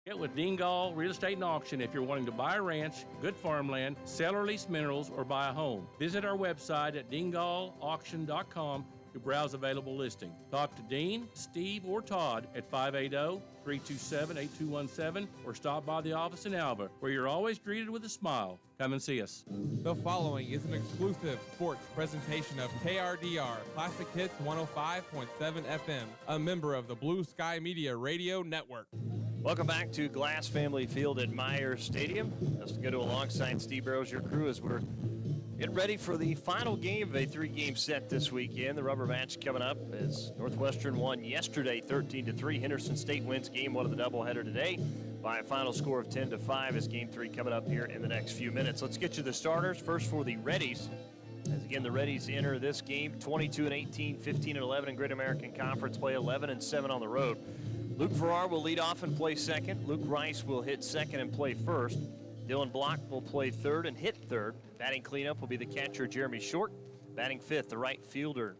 Get with Dean Gall Real Estate and Auction if you're wanting to buy a ranch, good farmland, sell or lease minerals, or buy a home. Visit our website at deangallauction.com to browse available listings. Talk to Dean, Steve, or Todd at 580-327-8217 or stop by the office in Alva, where you're always greeted with a smile. Come and see us. The following is an exclusive sports presentation of KRDR Classic Hits 105.7 FM, a member of the Blue Sky Media Radio Network. Welcome back to Glass Family Field at Myers Stadium. Let's go to alongside Steve Burrows, your crew, as we're getting ready for the final game of a three-game set this weekend. The rubber match coming up as Northwestern won yesterday 13-3. Henderson State wins game one of the doubleheader today by a final score of 10-5 as game three coming up here in the next few minutes. Let's get you the starters. First for the Reddies. As again, the Reddies enter this game 22-18, 15-11 in Great American Conference play, 11-7 on the road. Luke Farrar will lead off and play second. Luke Rice will hit second and play first. Dylan Block will play third and hit third. Batting cleanup will be the catcher, Jeremy Short. Batting fifth, the right fielder,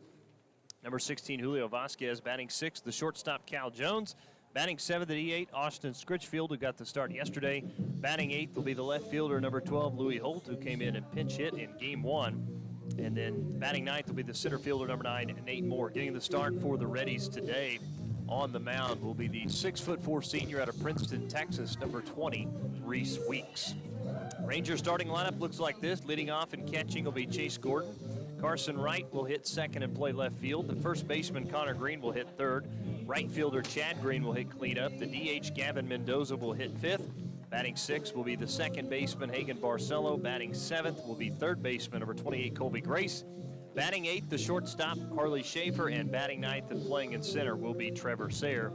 number 16, Julio Vasquez. Batting sixth, the shortstop, Cal Jones. Batting seventh at E8, Austin Scritchfield, who got the start yesterday. Batting eighth will be the left fielder, number 12, Louis Holt, who came in and pinch hit in game one. And then batting ninth will be the center fielder, number 9, Nate Moore. Getting the start for the Reddies today on the mound will be the 6'4" senior out of Princeton, Texas, number 20, Reese Weeks. Rangers starting lineup looks like this. Leading off and catching will be Chase Gordon. Carson Wright will hit second and play left field. The first baseman, Connor Green, will hit third. Right fielder, Chad Green, will hit cleanup. The DH, Gavin Mendoza, will hit fifth. Batting sixth will be the second baseman, Hagan Barcelo. Batting seventh will be third baseman, number 28, Colby Grace. Batting eighth, the shortstop, Harley Schaefer, and batting ninth and playing in center will be Trevor Sayre.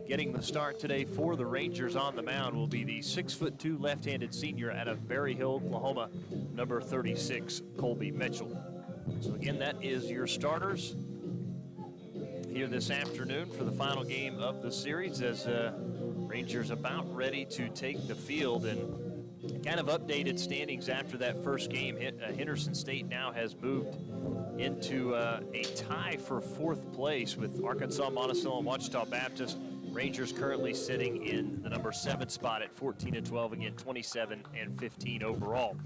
Getting the start today for the Rangers on the mound will be the 6'2" left-handed senior out of Berry Hill, Oklahoma, number 36, Colby Mitchell. So again, that is your starters here this afternoon for the final game of the series as Rangers about ready to take the field. And kind of updated standings after that first game. Henderson State now has moved into a tie for fourth place with Arkansas, Monticello, and Wichita Baptist. Rangers currently sitting in the number 7 spot at 14-12, again 27-15 overall.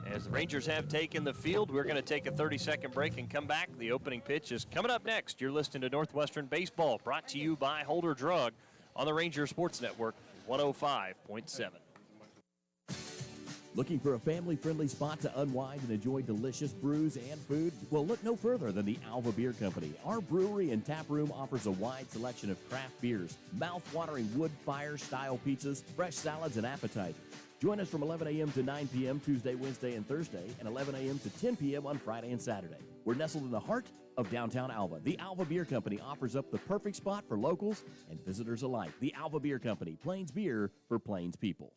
As the Rangers have taken the field, we're going to take a 30-second break and come back. The opening pitch is coming up next. You're listening to Northwestern Baseball, brought to you by Holder Drug on the Ranger Sports Network, 105.7. Looking for a family-friendly spot to unwind and enjoy delicious brews and food? Well, look no further than the Alva Beer Company. Our brewery and tap room offers a wide selection of craft beers, mouth-watering wood fire-style pizzas, fresh salads, and appetizers. Join us from 11 a.m. to 9 p.m. Tuesday, Wednesday, and Thursday, and 11 a.m. to 10 p.m. on Friday and Saturday. We're nestled in the heart of downtown Alva. The Alva Beer Company offers up the perfect spot for locals and visitors alike. The Alva Beer Company, Plains beer for Plains people.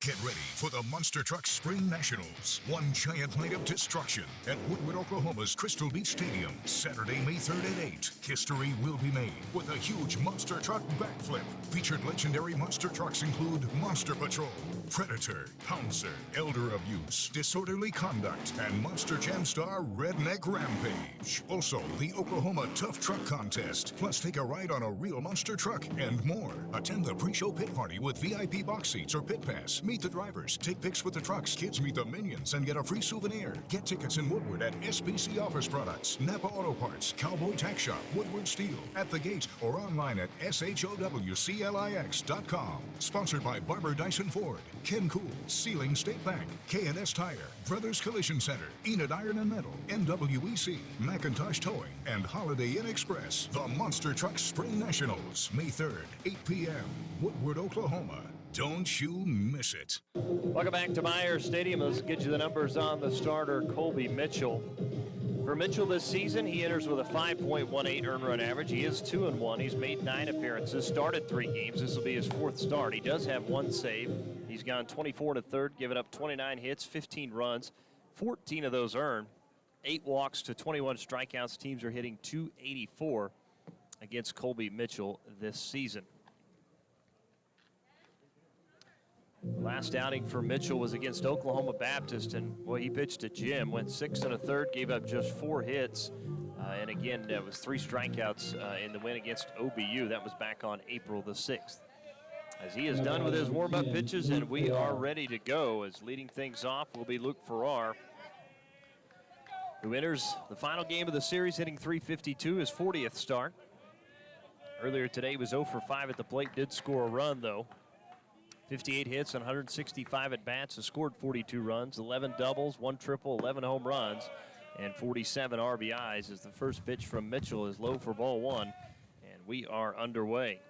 Get ready for the Monster Truck Spring Nationals. One giant night of destruction at Woodward, Oklahoma's Crystal Beach Stadium. Saturday, May 3rd at 8. History will be made with a huge Monster Truck backflip. Featured legendary monster trucks include Monster Patrol, Predator, Pouncer, Elder Abuse, Disorderly Conduct, and Monster Jam Star Redneck Rampage. Also, the Oklahoma Tough Truck Contest. Plus, take a ride on a real monster truck and more. Attend the pre-show pit party with VIP box seats or pit pass. Meet the drivers, take pics with the trucks, kids meet the minions, and get a free souvenir. Get tickets in Woodward at SBC Office Products, Napa Auto Parts, Cowboy Tack Shop, Woodward Steel, at the gate, or online at showclix.com. Sponsored by Barber Dyson Ford, Ken Cool, Sealing State Bank, K&S Tire, Brothers Collision Center, Enid Iron and Metal, NWEC, McIntosh Towing, and Holiday Inn Express. The Monster Truck Spring Nationals, May 3rd, 8 p.m., Woodward, Oklahoma. Don't you miss it. Welcome back to Myers Stadium. Let's get you the numbers on the starter, Colby Mitchell. For Mitchell this season, he enters with a 5.18 earned run average. He is 2-1. He's made 9 appearances, started 3 games. This will be his 4th start. He does have 1 save. He's gone 24 to third, given up 29 hits, 15 runs, 14 of those earned, 8 walks to 21 strikeouts. Teams are hitting .284 against Colby Mitchell this season. Last outing for Mitchell was against Oklahoma Baptist, and boy, he pitched to Jim, went 6 1/3, gave up just 4 hits, and again, it was 3 strikeouts in the win against OBU. That was back on April the 6th. as he is done with his warm-up pitches, and we are ready to go. As leading things off will be Luke Farrar, who enters the final game of the series hitting .352, his 40th start. Earlier today he was 0 for 5 at the plate, did score a run though. 58 hits on 165 at bats, has scored 42 runs, 11 doubles, 1 triple, 11 home runs, and 47 RBIs. As the first pitch from Mitchell is low for ball 1, and we are underway.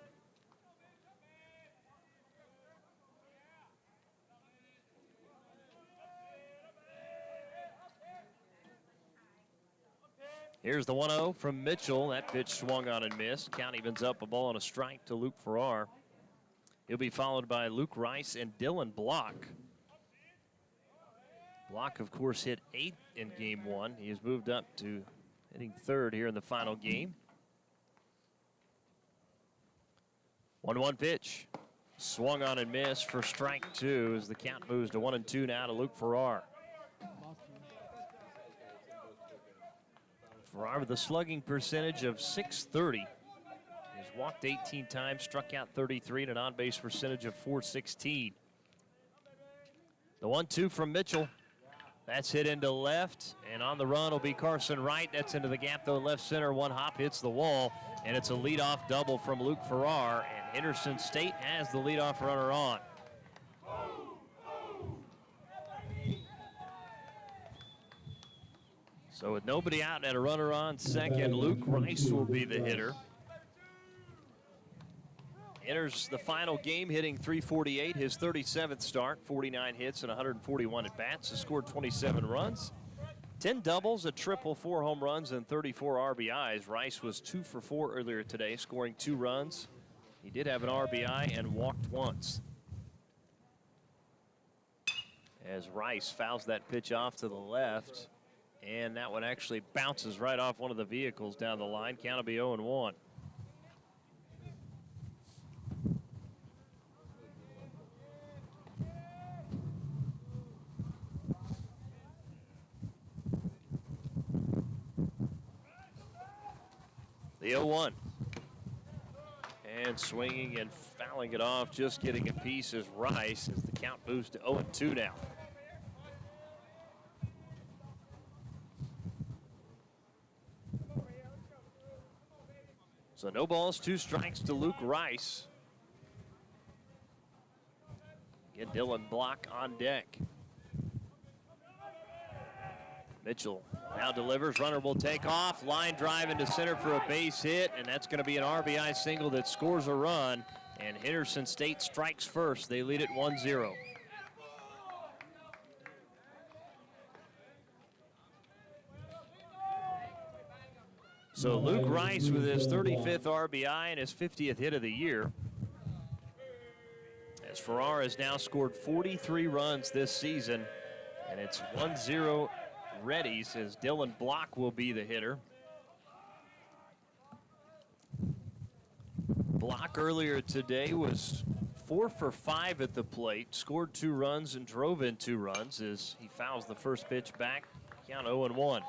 Here's the 1-0 from Mitchell. That pitch swung on and missed. Count evens up, a ball and a strike to Luke Farrar. He'll be followed by Luke Rice and Dylan Block. Block, of course, hit 8th in game 1. He has moved up to hitting 3rd here in the final game. 1-1 pitch. Swung on and missed for strike 2 as the count moves to 1-2 now to Luke Farrar. Farrar with a slugging percentage of .630. He's walked 18 times, struck out 33, and an on-base percentage of .416. The 1-2 from Mitchell. That's hit into left, and on the run will be Carson Wright. That's into the gap, though, left center. One hop hits the wall, and it's a leadoff double from Luke Farrar, and Henderson State has the leadoff runner on. So with nobody out and a runner on second, Luke Rice will be the hitter. Enters the final game hitting .348, his 37th start, 49 hits and 141 at bats, has scored 27 runs, 10 doubles, a triple, 4 home runs, and 34 RBIs. Rice was 2 for 4 earlier today, scoring 2 runs. He did have an RBI and walked once. As Rice fouls that pitch off to the left, and that one actually bounces right off one of the vehicles down the line. Count will be 0-1. The 0-1. And swinging and fouling it off, just getting a piece is Rice as the count moves to 0-2 now. So no balls, 2 strikes to Luke Rice. Again, Dylan Block on deck. Mitchell now delivers, runner will take off, line drive into center for a base hit, and that's going to be an RBI single that scores a run, and Henderson State strikes first. They lead it 1-0. So Luke Rice with his 35th RBI and his 50th hit of the year. As Farrar has now scored 43 runs this season, and it's 1-0 Reddies as Dylan Block will be the hitter. Block earlier today was 4 for 5 at the plate, scored 2 runs and drove in 2 runs as he fouls the first pitch back. Count 0-1.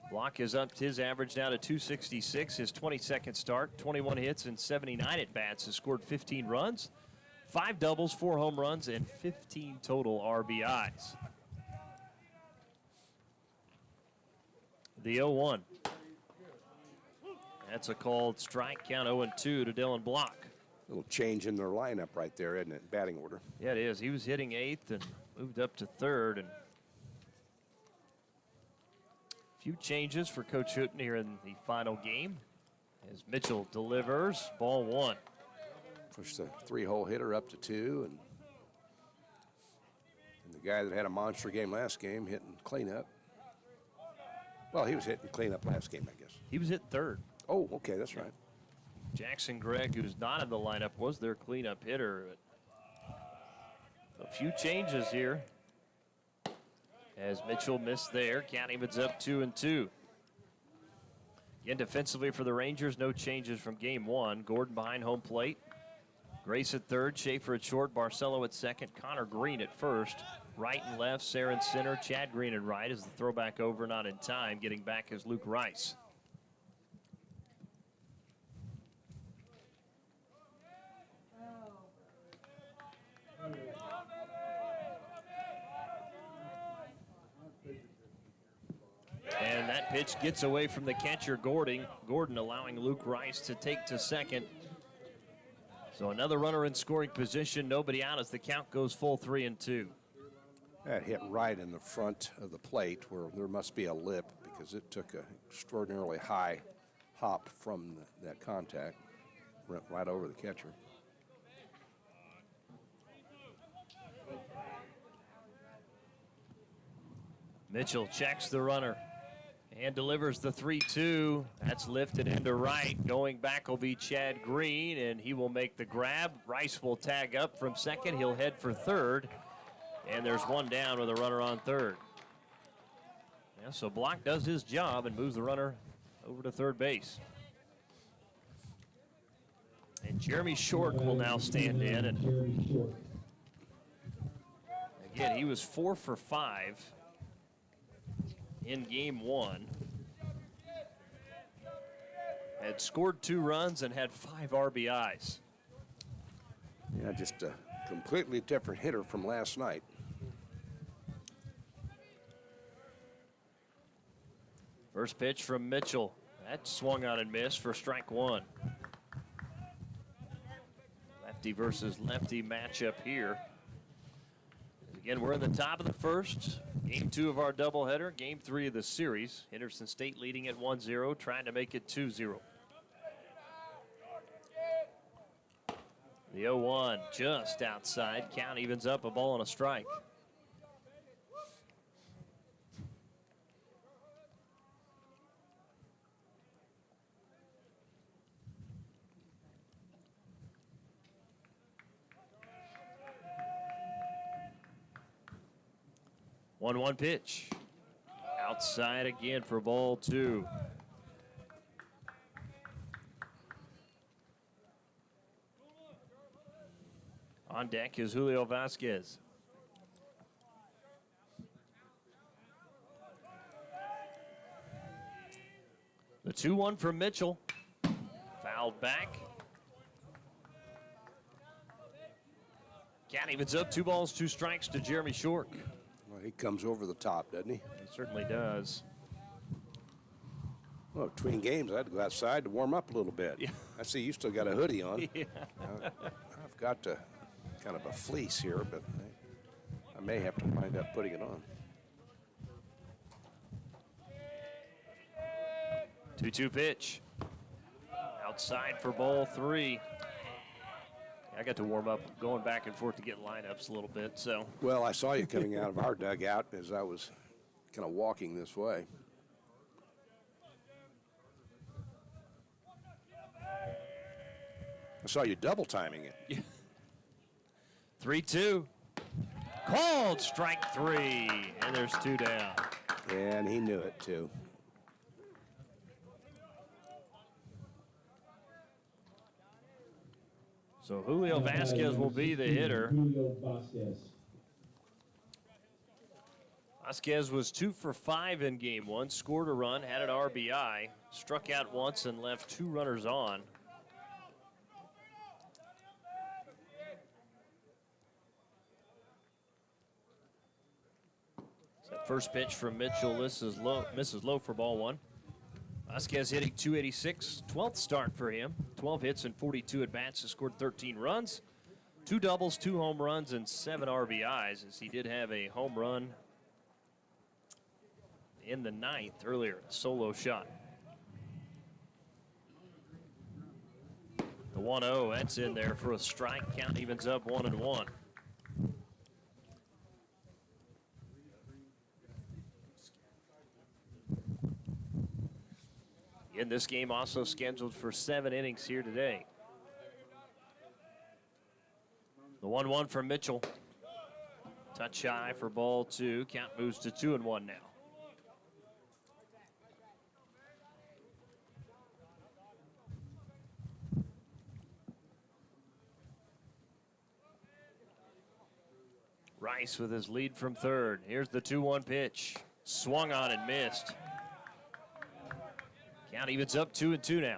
Block has upped his average now to .266, his 22nd start, 21 hits and 79 at-bats, has scored 15 runs, 5 doubles, 4 home runs, and 15 total RBIs. The 0-1. That's a called strike, count 0-2 to Dylan Block. A little change in their lineup right there, isn't it? Batting order. Yeah, it is. He was hitting 8th and moved up to 3rd, and few changes for Coach Hooten here in the final game as Mitchell delivers, ball 1. Pushed the 3-hole hitter up to 2, and the guy that had a monster game last game hitting cleanup. Well, he was hitting cleanup last game, I guess. He was hit 3rd. Oh, okay, that's right. Jackson Gregg, who's not in the lineup, was their cleanup hitter. A few changes here as Mitchell missed there. Count evens up 2-2. Again, defensively for the Rangers, no changes from game 1. Gordon behind home plate. Grace at 3rd, Schaefer at short, Barcelo at 2nd, Connor Green at 1st. Right and left, Saren center, Chad Green at right as the throwback over, not in time. Getting back is Luke Rice. That pitch gets away from the catcher, Gordon allowing Luke Rice to take to second. So another runner in scoring position, nobody out as the count goes full 3-2. That hit right in the front of the plate where there must be a lip because it took an extraordinarily high hop from that contact. Went right over the catcher. Mitchell checks the runner and delivers the 3-2. That's lifted into right. Going back will be Chad Green, and he will make the grab. Rice will tag up from second. He'll head for third. And there's one down with a runner on third. Yeah, so Block does his job and moves the runner over to third base. And Jeremy Short will now stand in. And again, he was 4 for 5 in game 1. Had scored 2 runs and had 5 RBIs. Yeah, just a completely different hitter from last night. First pitch from Mitchell. That swung on and missed for strike 1. Lefty versus lefty matchup here. Again, we're in the top of the first. Game 2 of our doubleheader. Game 3 of the series. Henderson State leading at 1-0, trying to make it 2-0. The 0-1 just outside. Count evens up, a ball and a strike. One pitch. Outside again for ball 2. On deck is Julio Vasquez. The 2-1 from Mitchell. Fouled back. Count evens up, 2 balls, 2 strikes to Jeremy Short. Well, he comes over the top, doesn't he? He certainly does. Well, between games, I had to go outside to warm up a little bit. Yeah. I see you still got a hoodie on. Yeah. I've got kind of a fleece here, but I may have to wind up putting it on. 2-2 pitch. Outside for ball 3. I got to warm up going back and forth to get lineups a little bit, so. Well, I saw you coming out of our dugout as I was kind of walking this way. I saw you double timing it. Yeah. 3-2. Called strike 3, and there's 2 down. And he knew it, too. So Julio Vasquez will be the hitter. Vasquez was 2 for 5 in game 1, scored a run, had an RBI, struck out once and left 2 runners on. That first pitch from Mitchell, misses low for ball 1. Vasquez hitting .286, 12th start for him. 12 hits and 42 at-bats, has scored 13 runs. 2 doubles, 2 home runs, and 7 RBIs, as he did have a home run in the 9th earlier, a solo shot. The 1-0, that's in there for a strike. Count evens up 1-1. In this game also scheduled for 7 innings here today. The 1-1 from Mitchell. Touch high for ball 2. Count moves to 2-1 now. Rice with his lead from third. Here's the 2-1 pitch. Swung on and missed. Count evens up 2-2 now.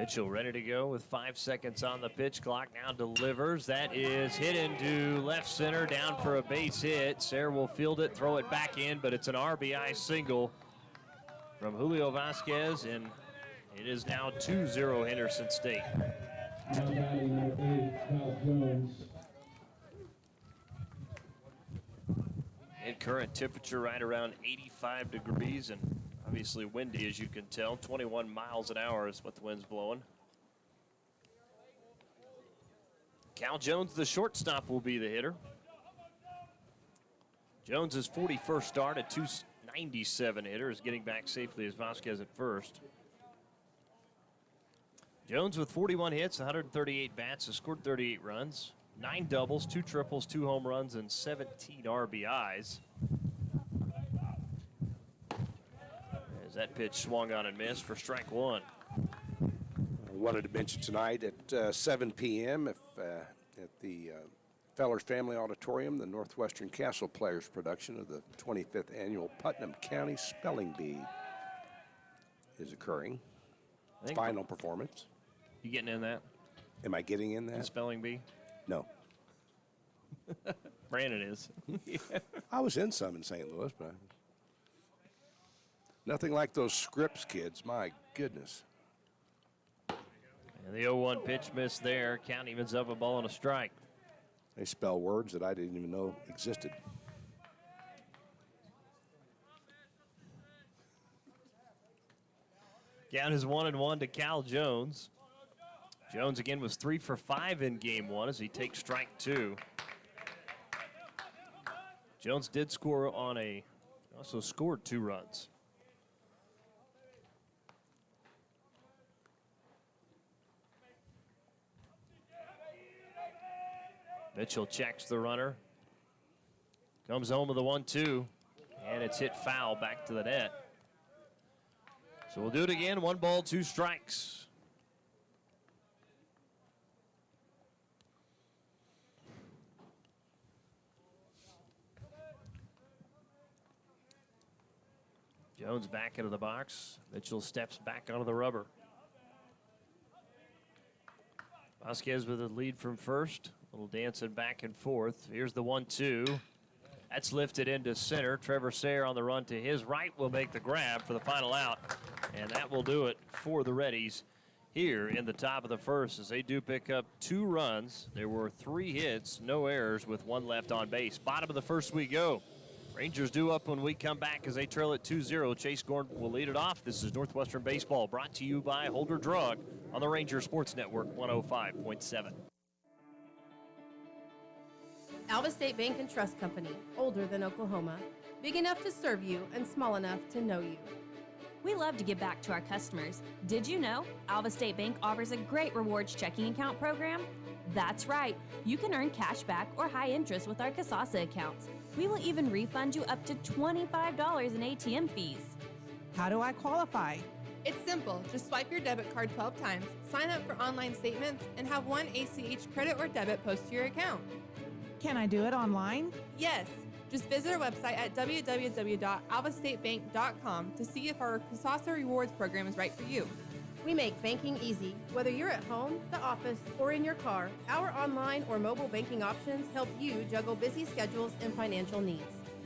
Mitchell ready to go with 5 seconds on the pitch clock. Now delivers. That is hit into left center, down for a base hit. Sayre will field it, throw it back in, but it's an RBI single from Julio Vasquez, and it is now 2-0 Henderson State. Now batting number 8, Cal Jones. And current temperature right around 85 degrees and obviously windy, as you can tell. 21 miles an hour is what the wind's blowing. Cal Jones, the shortstop, will be the hitter. Jones' 41st start at 297 hitter is getting back safely as Vasquez at first. Jones with 41 hits, 138 bats, has scored 38 runs, 9 doubles, 2 triples, 2 home runs, and 17 RBIs. As that pitch swung on and missed for strike one. I wanted to mention tonight at 7 p.m. At the Fellers Family Auditorium, the Northwestern Castle Players production of the 25th annual Putnam County Spelling Bee is occurring. Final performance. You getting in that? Am I getting in that? The spelling bee? No. Brandon is. I was in some in St. Louis, but nothing like those Scripps kids. My goodness. And the 0-1 pitch missed there. Count evens up, a ball and a strike. They spell words that I didn't even know existed. Count is 1-1 to Cal Jones. Jones again was 3 for 5 in game 1 as he takes strike 2. Jones did score on also scored 2 runs. Mitchell checks the runner. Comes home with a 1-2. And it's hit foul back to the net. So we'll do it again. 1 ball, 2 strikes. Jones back into the box. Mitchell steps back onto the rubber. Vasquez with a lead from first. A little dancing back and forth. Here's the 1-2. That's lifted into center. Trevor Sayre on the run to his right will make the grab for the final out. And that will do it for the Reddies here in the top of the first as they do pick up 2 runs. There were 3 hits, no errors with 1 left on base. Bottom of the first we go. Rangers due up when we come back as they trail at 2-0. Chase Gordon will lead it off. This is Northwestern Baseball brought to you by Holder Drug on the Ranger Sports Network 105.7. Alva State Bank and Trust Company, older than Oklahoma, big enough to serve you and small enough to know you. We love to give back to our customers. Did you know Alva State Bank offers a great rewards checking account program? That's right. You can earn cash back or high interest with our Kasasa accounts. We will even refund you up to $25 in ATM fees. How do I qualify? It's simple. Just swipe your debit card 12 times, sign up for online statements, and have 1 ACH credit or debit post to your account. Can I do it online? Yes. Just visit our website at www.alvastatebank.com to see if our Kasasa Rewards program is right for you. We make banking easy. Whether you're at home, the office, or in your car, our online or mobile banking options help you juggle busy schedules and financial needs.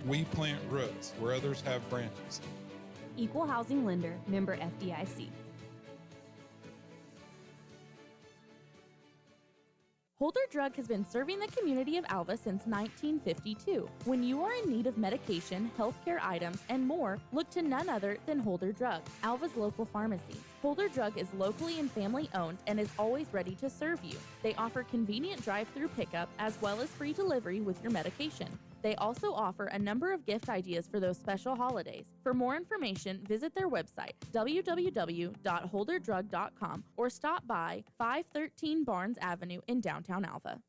We plant roots where others have branches. Equal housing lender, member FDIC. Holder Drug has been serving the community of Alva since 1952. When you are in need of medication, healthcare items, and more, look to none other than Holder Drug, Alva's local pharmacy. Holder Drug is locally and family owned and is always ready to serve you. They offer convenient drive-through pickup as well as free delivery with your medication. They also offer a number of gift ideas for those special holidays. For more information, visit their website, www.holderdrug.com, or stop by 513 Barnes Avenue in downtown Alva.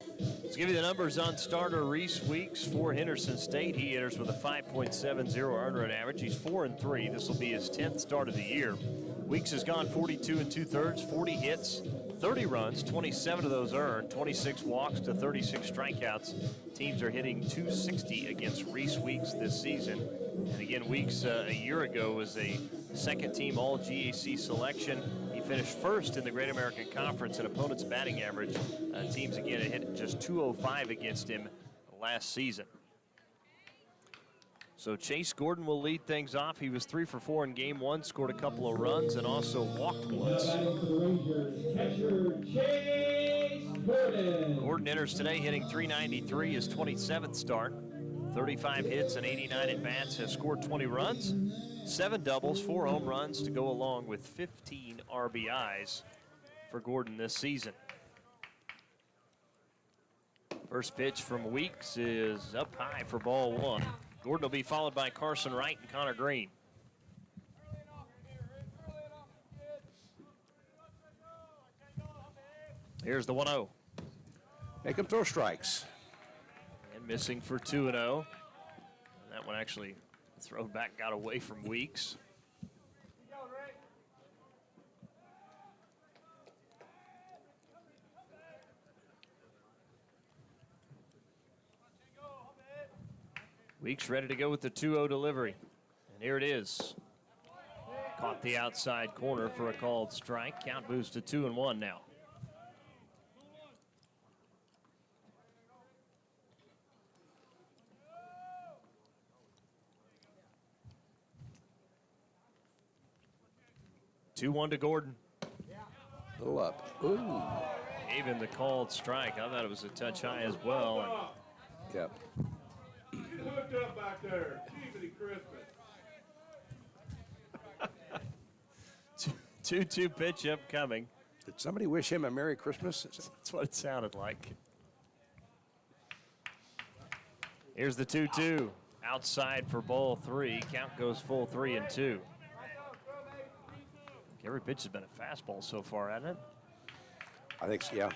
Let's give you the numbers on starter Reese Weeks for Henderson State. He enters with a 5.70 earned run average. He's 4-3. This will be his 10th start of the year. Weeks has gone 42 2/3, 40 hits, 30 runs, 27 of those earned, 26 walks to 36 strikeouts. Teams are hitting .260 against Reese Weeks this season. And again, Weeks a year ago was a second-team All-GAC selection. He finished first in the Great American Conference in opponent's batting average. Teams again hit just .205 against him last season. So Chase Gordon will lead things off. He was 3 for 4 in game 1, scored a couple of runs, and also walked once. Gordon enters today hitting .393, his 27th start. 35 hits and 89 at-bats, has scored 20 runs, 7 doubles, 4 home runs to go along with 15 RBIs for Gordon this season. First pitch from Weeks is up high for ball 1. Gordon will be followed by Carson Wright and Connor Green. Here's the 1-0. Make him throw strikes. And missing for 2-0. That one actually thrown back, got away from Weeks. Weeks ready to go with the 2-0 delivery. And here it is. Caught the outside corner for a called strike. Count moves to 2-1 now. Yeah. 2-1 to Gordon. A little up. Ooh. Even the called strike. I thought it was a touch high as well. Yep. Hooked up back there. Keepity Christmas. 2-2 pitch upcoming. Did somebody wish him a Merry Christmas? That's what it sounded like. Here's the 2-2. Outside for ball 3. Count goes full 3-2. Every pitch has been a fastball so far, hasn't it? I think so, yeah.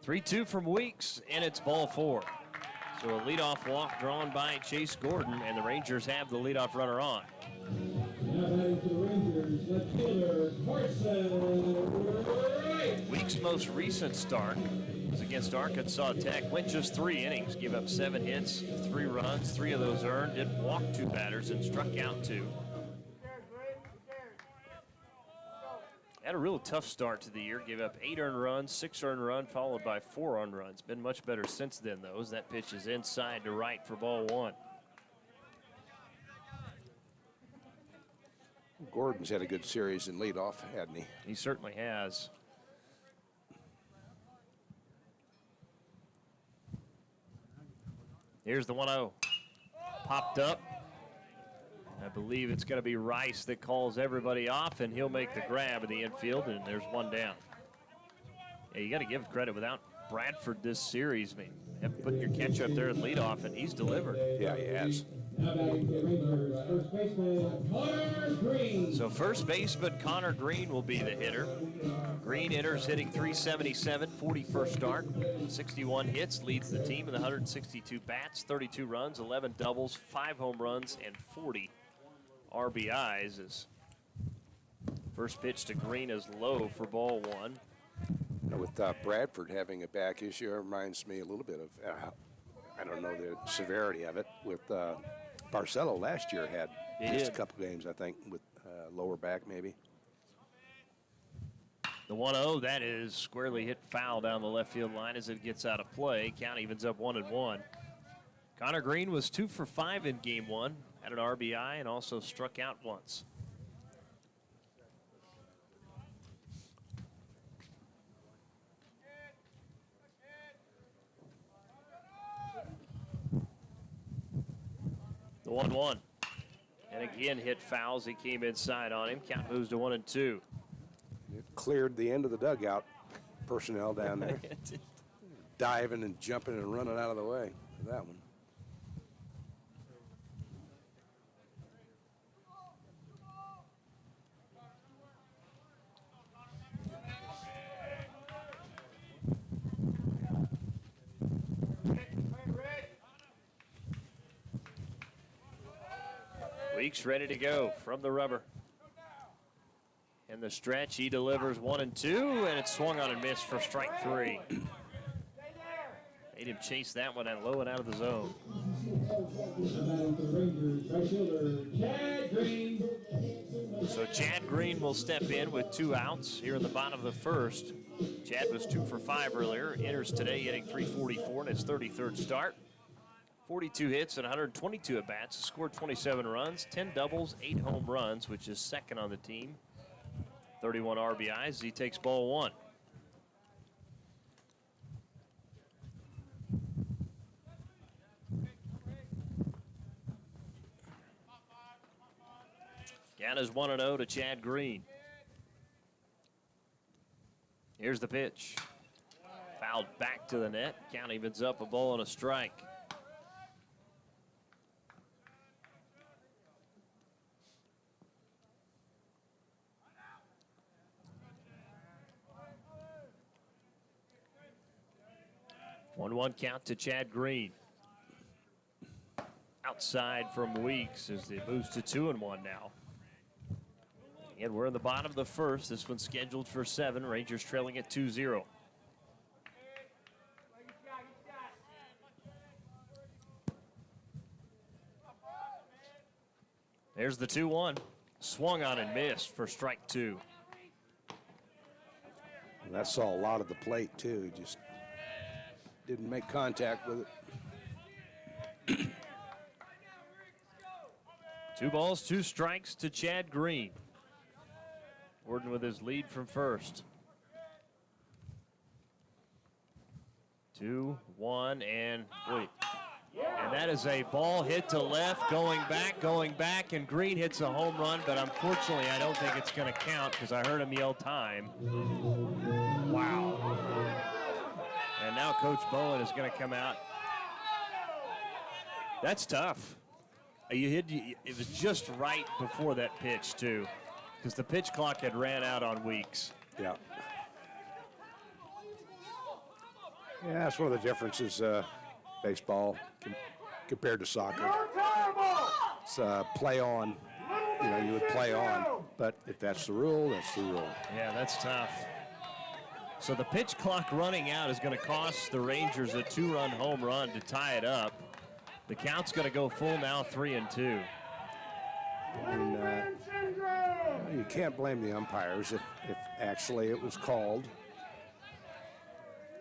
3-2 from Weeks, and it's ball 4. So a leadoff walk drawn by Chase Gordon, and the Rangers have the leadoff runner on. Now batting for the Rangers, left fielder Carson Wright. Weeks' most recent start was against Arkansas Tech. Went just 3 innings, gave up 7 hits, 3 runs, 3 of those earned. Didn't walk 2 batters and struck out 2. Had a real tough start to the year. Gave up 8 earned runs, 6 earned runs, followed by 4 earned runs. Been much better since then, though, as that pitch is inside to right for ball 1. Gordon's had a good series in leadoff, hadn't he? He certainly has. Here's the 1-0. Popped up. I believe it's going to be Rice that calls everybody off, and he'll make the grab in the infield, and there's 1 down. Yeah, you got to give credit. Without Bradford this series, I mean, you have to put your catcher up there at leadoff, and he's delivered. Yeah, he has. Now batting for the Rangers, first baseman Connor Green. So first baseman Connor Green will be the hitter. Green enters hitting .377, 41st start, 61 hits, leads the team with 162 bats, 32 runs, 11 doubles, 5 home runs, and 40 RBIs. As first pitch to Green is low for ball 1. With Bradford having a back issue, it reminds me a little bit of, I don't know the severity of it, with Barcelo last year had just a couple games, I think, with lower back maybe. The 1-0, that is squarely hit foul down the left field line as it gets out of play. Count evens up 1-1. Connor Green was 2 for 5 in game 1, had an RBI and also struck out once. The 1-1. And again hit fouls. He came inside on him. Count moves to 1-2. It cleared the end of the dugout personnel down there. Diving and jumping and running out of the way for that one. Weeks ready to go from the rubber. In the stretch, he delivers 1-2, and it's swung on and missed for strike 3. Made him chase that one out low and out of the zone. Batting for the Rangers, right fielder, Chad Green. So Chad Green will step in with 2 outs here in the bottom of the first. Chad was 2 for 5 earlier. Enters today hitting .344 in his 33rd start. 42 hits and 122 at-bats. Scored 27 runs, 10 doubles, 8 home runs, which is second on the team. 31 RBIs. He takes ball 1. Count is 1-0 to Chad Green. Here's the pitch. Fouled back to the net. Count evens up, a ball and a strike. One count to Chad Green. Outside from Weeks as it moves to 2-1 now. And we're in the bottom of the first. This one's scheduled for 7. Rangers trailing at 2-0. There's the 2-1. Swung on and missed for strike 2. And that saw a lot of the plate, too. He just didn't make contact with it. 2 balls, 2 strikes to Chad Green. Warden with his lead from first. 2-1, and wait. And that is a ball hit to left, going back, and Green hits a home run, but unfortunately I don't think it's going to count because I heard him yell time. Wow. And now Coach Bowen is going to come out. That's tough. It was just right before that pitch, too, because the pitch clock had ran out on Weeks. Yeah. Yeah, that's one of the differences, baseball compared to soccer. It's play on. You know, you would play on, but if that's the rule, that's the rule. Yeah, that's tough. So the pitch clock running out is going to cost the Rangers a 2-run home run to tie it up. The count's going to go full now, 3-2. And, you can't blame the umpires if actually it was called.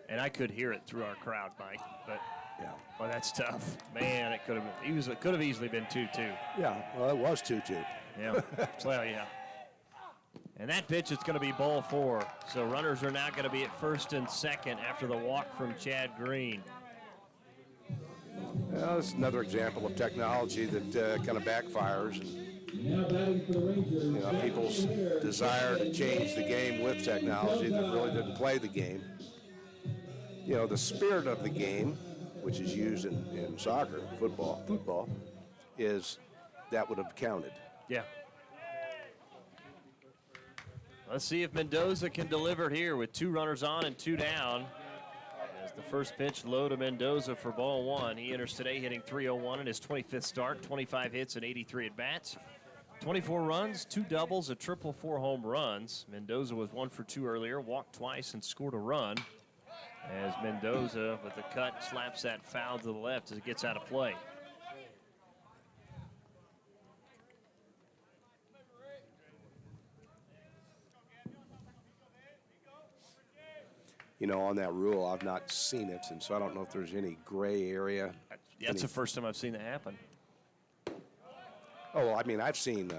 And I could hear it through our crowd, Mike, but yeah, well, that's tough. Man, it could have easily been 2-2. Yeah, well, it was 2-2. Yeah, well, yeah. And that pitch is going to be ball 4. So runners are now going to be at first and second after the walk from Chad Green. Well, that's another example of technology that kind of backfires. And, people's desire to change the game with technology that really didn't play the game. You know, the spirit of the game, which is used in soccer, football, is that would have counted. Yeah. Let's see if Mendoza can deliver here with 2 runners on and 2 down. As the first pitch low to Mendoza for ball 1. He enters today hitting .301 in his 25th start, 25 hits and 83 at-bats. 24 runs, 2 doubles, a triple, 4 home runs. Mendoza was 1 for 2 earlier, walked twice and scored a run. As Mendoza with the cut slaps that foul to the left as it gets out of play. You know, on that rule, I've not seen it, and so I don't know if there's any gray area. Yeah, that's the first time I've seen that happen. Oh, well, I mean, I've seen.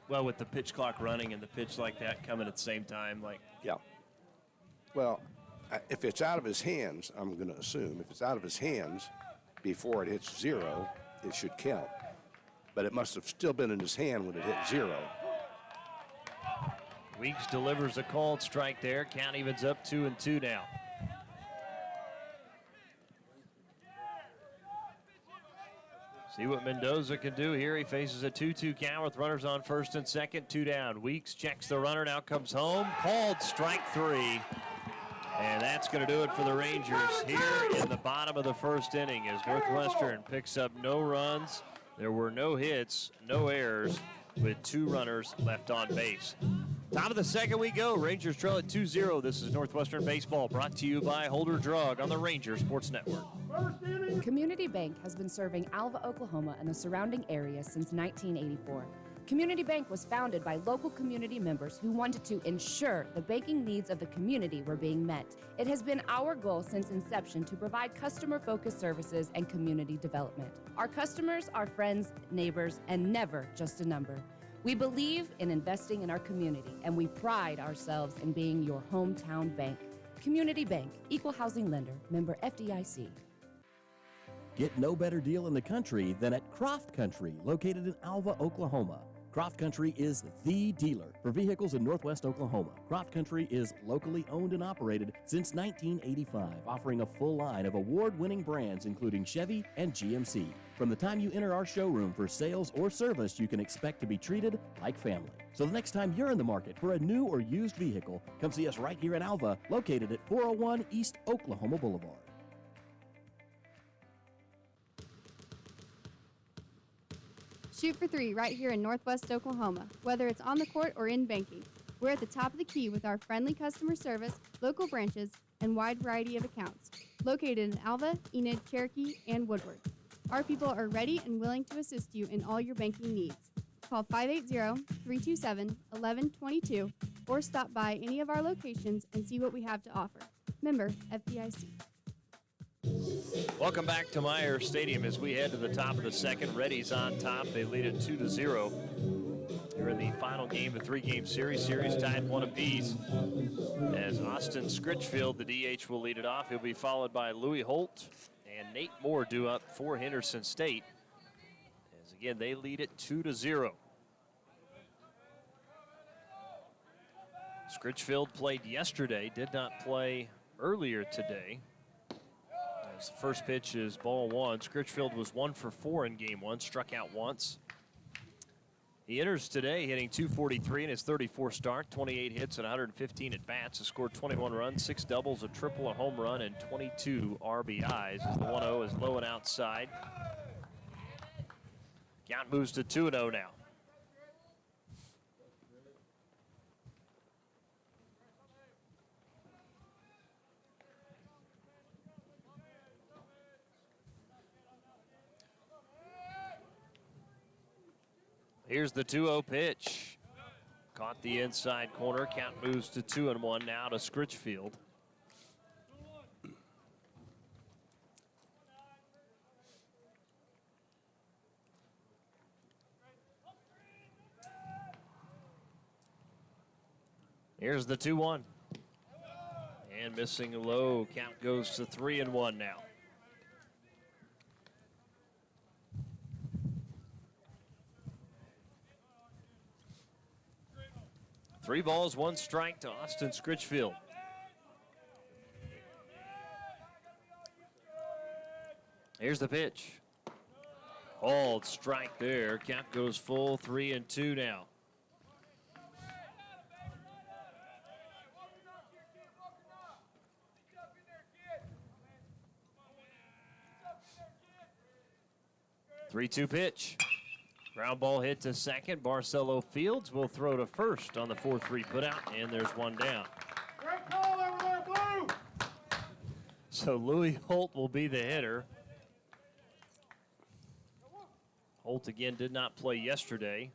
Well, with the pitch clock running and the pitch like that coming at the same time, like. Yeah. Well, if it's out of his hands, I'm going to assume if it's out of his hands before it hits 0, it should count. But it must have still been in his hand when it hit 0. Weeks delivers a called strike there. Count evens up 2-2 now. See what Mendoza can do here. He faces a 2-2 count with runners on first and second, 2 down. Weeks checks the runner, now comes home. Called strike 3. And that's going to do it for the Rangers here in the bottom of the first inning as Northwestern picks up no runs. There were no hits, no errors, with 2 runners left on base. Top of the second we go. Rangers trail at 2-0. This is Northwestern Baseball, brought to you by Holder Drug on the Ranger Sports Network. Community Bank has been serving Alva, Oklahoma and the surrounding area since 1984. Community Bank was founded by local community members who wanted to ensure the banking needs of the community were being met. It has been our goal since inception to provide customer-focused services and community development. Our customers are friends, neighbors, and never just a number. We believe in investing in our community, and we pride ourselves in being your hometown bank. Community Bank, Equal Housing Lender, member FDIC. Get no better deal in the country than at Croft Country, located in Alva, Oklahoma. Croft Country is the dealer for vehicles in Northwest Oklahoma. Croft Country is locally owned and operated since 1985, offering a full line of award-winning brands including Chevy and GMC. From the time you enter our showroom for sales or service, you can expect to be treated like family. So the next time you're in the market for a new or used vehicle, come see us right here in Alva, located at 401 East Oklahoma Boulevard. Shoot for three right here in Northwest Oklahoma, whether it's on the court or in banking. We're at the top of the key with our friendly customer service, local branches, and wide variety of accounts, located in Alva, Enid, Cherokee, and Woodward. Our people are ready and willing to assist you in all your banking needs. Call 580-327-1122 or stop by any of our locations and see what we have to offer. Member FDIC. Welcome back to Meyer Stadium as we head to the top of the second. Reddies on top. They lead it 2-0. Here in the final game of the three-game series. Series tied 1 apiece. As Austin Scritchfield, the DH, will lead it off. He'll be followed by Louis Holt and Nate Moore due up for Henderson State. As again, they lead it 2-0. Scritchfield played yesterday, did not play earlier today. As the first pitch is ball one. Scritchfield was 1 for 4 in game one, struck out once. He enters today hitting .243 in his 34th start, 28 hits and 115 at bats. Has scored 21 runs, 6 doubles, a triple, a home run, and 22 RBIs. As the 1-0 is low and outside. Count moves to 2-0 now. Here's the 2-0 pitch. Caught the inside corner. Count moves to 2-1 now to Scritchfield. Here's the 2-1. And missing low. Count goes to 3-1 now. 3 balls, 1 strike to Austin Scritchfield. Here's the pitch. Called strike there. Count goes full, 3-2 now. Three-two pitch. Ground ball hit to second. Barcelo Fields will throw to first on the 4-3 putout, and there's one down. Great call over there, Blue! So Louis Holt will be the hitter. Holt again did not play yesterday.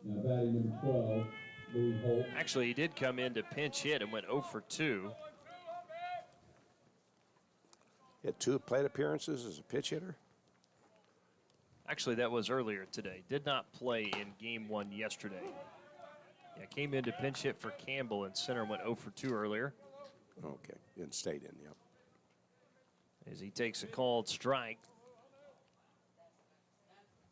Now batting number 12, Louis Holt. Actually, he did come in to pinch hit and went 0 for 2. He had 2 plate appearances as a pitch hitter. Actually, that was earlier today. Did not play in game 1 yesterday. Yeah, came in to pinch hit for Campbell in center and went 0 for 2 earlier. Okay, and stayed in, yep. As he takes a called strike.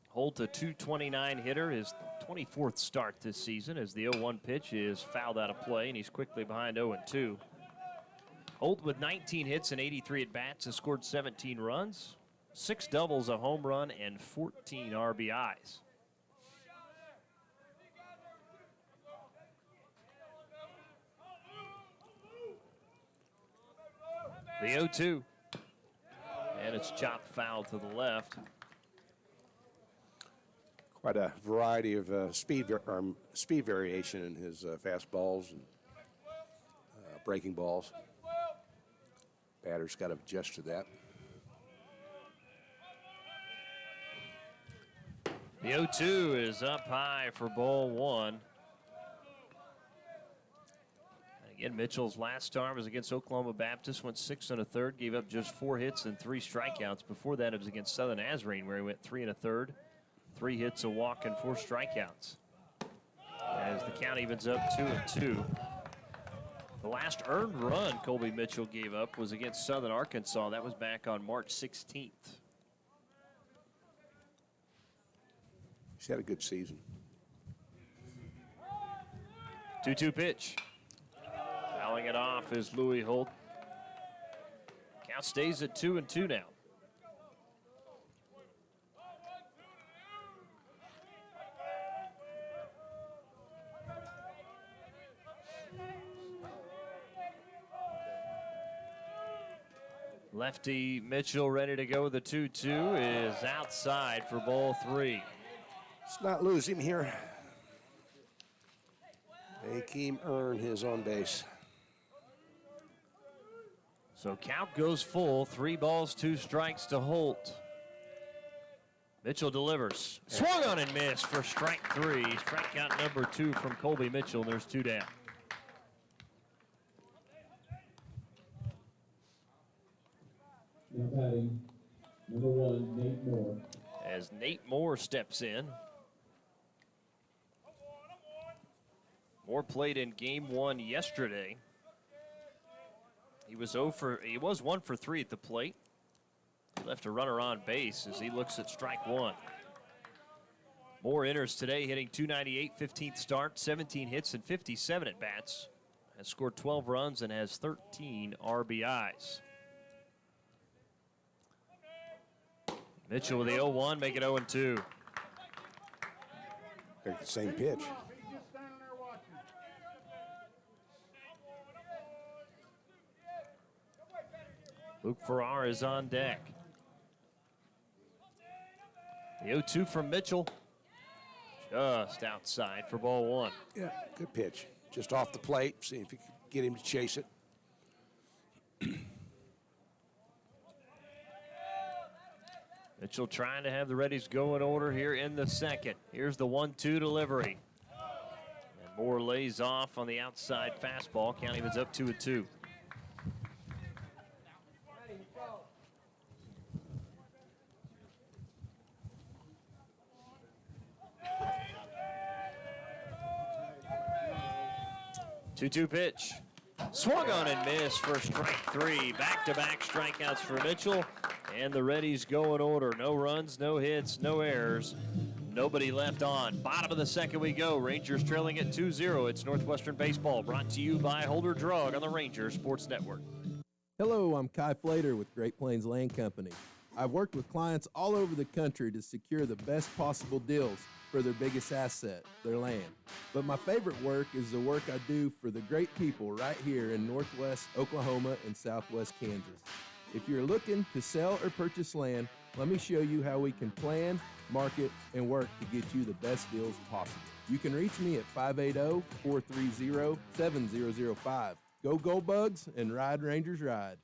Holt, a .229 hitter, his 24th start this season, as the 0-1 pitch is fouled out of play, and he's quickly behind 0-2. Holt with 19 hits and 83 at-bats has scored 17 runs. 6 doubles, a home run, and 14 RBIs. The 0-2. And it's chopped foul to the left. quite a variety of speed variation in his fastballs and breaking balls. Batter's got to adjust to that. The 0-2 is up high for ball one. Again, Mitchell's last start was against Oklahoma Baptist, went 6 1/3, gave up just 4 hits and 3 strikeouts. Before that, it was against Southern Nazarene, where he went 3 1/3, 3 hits, a walk, and 4 strikeouts. As the count evens up 2-2. The last earned run Colby Mitchell gave up was against Southern Arkansas. That was back on March 16th. He's had a good season. 2-2 pitch. Fouling it off is Louis Holt. Count stays at 2-2 now. Lefty Mitchell ready to go. The 2-2 is outside for ball 3. Let's not lose him here. Akeem earned his on base. So count goes full. 3 balls, 2 strikes to Holt. Mitchell delivers. Swung on and missed for strike 3. Strikeout number 2 from Colby Mitchell, and there's 2 down. Now batting, number 1, Nate Moore. As Nate Moore steps in. Moore played in game 1 yesterday. He was 1 for 3 at the plate. He left a runner on base as he looks at strike 1. Moore enters today hitting .298, 15th start, 17 hits and 57 at bats. Has scored 12 runs and has 13 RBIs. Mitchell with the 0-1, make it 0-2. They're the same pitch. Luke Farrar is on deck. The 0-2 from Mitchell. Just outside for ball 1. Yeah, good pitch. Just off the plate. See if you can get him to chase it. Mitchell trying to have the Reddies go in order here in the second. Here's the 1-2 delivery. And Moore lays off on the outside fastball. Count evens up 2-2. Two-two pitch. Swung on and missed for strike 3. Back-to-back strikeouts for Mitchell. And the Reddies go in order. No runs, no hits, no errors. Nobody left on. Bottom of the second we go. Rangers trailing at 2-0. It's Northwestern Baseball, brought to you by Holder Drug on the Rangers Sports Network. Hello, I'm Kai Flater with Great Plains Land Company. I've worked with clients all over the country to secure the best possible deals for their biggest asset, their land. But my favorite work is the work I do for the great people right here in Northwest Oklahoma and Southwest Kansas. If you're looking to sell or purchase land, let me show you how we can plan, market, and work to get you the best deals possible. You can reach me at 580-430-7005. Go Goldbugs and ride Rangers ride.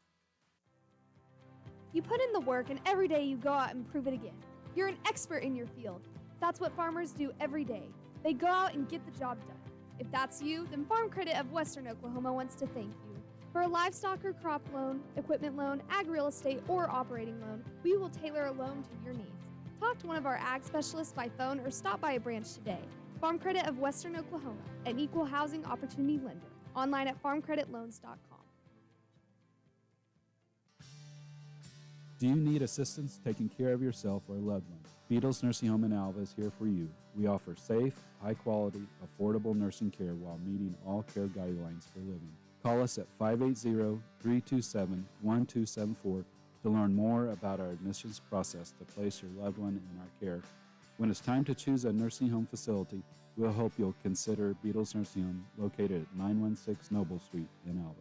You put in the work and every day you go out and prove it again. You're an expert in your field. That's what farmers do every day. They go out and get the job done. If that's you, then Farm Credit of Western Oklahoma wants to thank you. For a livestock or crop loan, equipment loan, ag real estate, or operating loan, we will tailor a loan to your needs. Talk to one of our ag specialists by phone or stop by a branch today. Farm Credit of Western Oklahoma, an equal housing opportunity lender. Online at farmcreditloans.com. Do you need assistance taking care of yourself or a loved one? Beatles Nursing Home in Alva is here for you. We offer safe, high-quality, affordable nursing care while meeting all care guidelines for living. Call us at 580-327-1274 to learn more about our admissions process to place your loved one in our care. When it's time to choose a nursing home facility, we'll hope you'll consider Beatles Nursing Home, located at 916 Noble Street in Alva.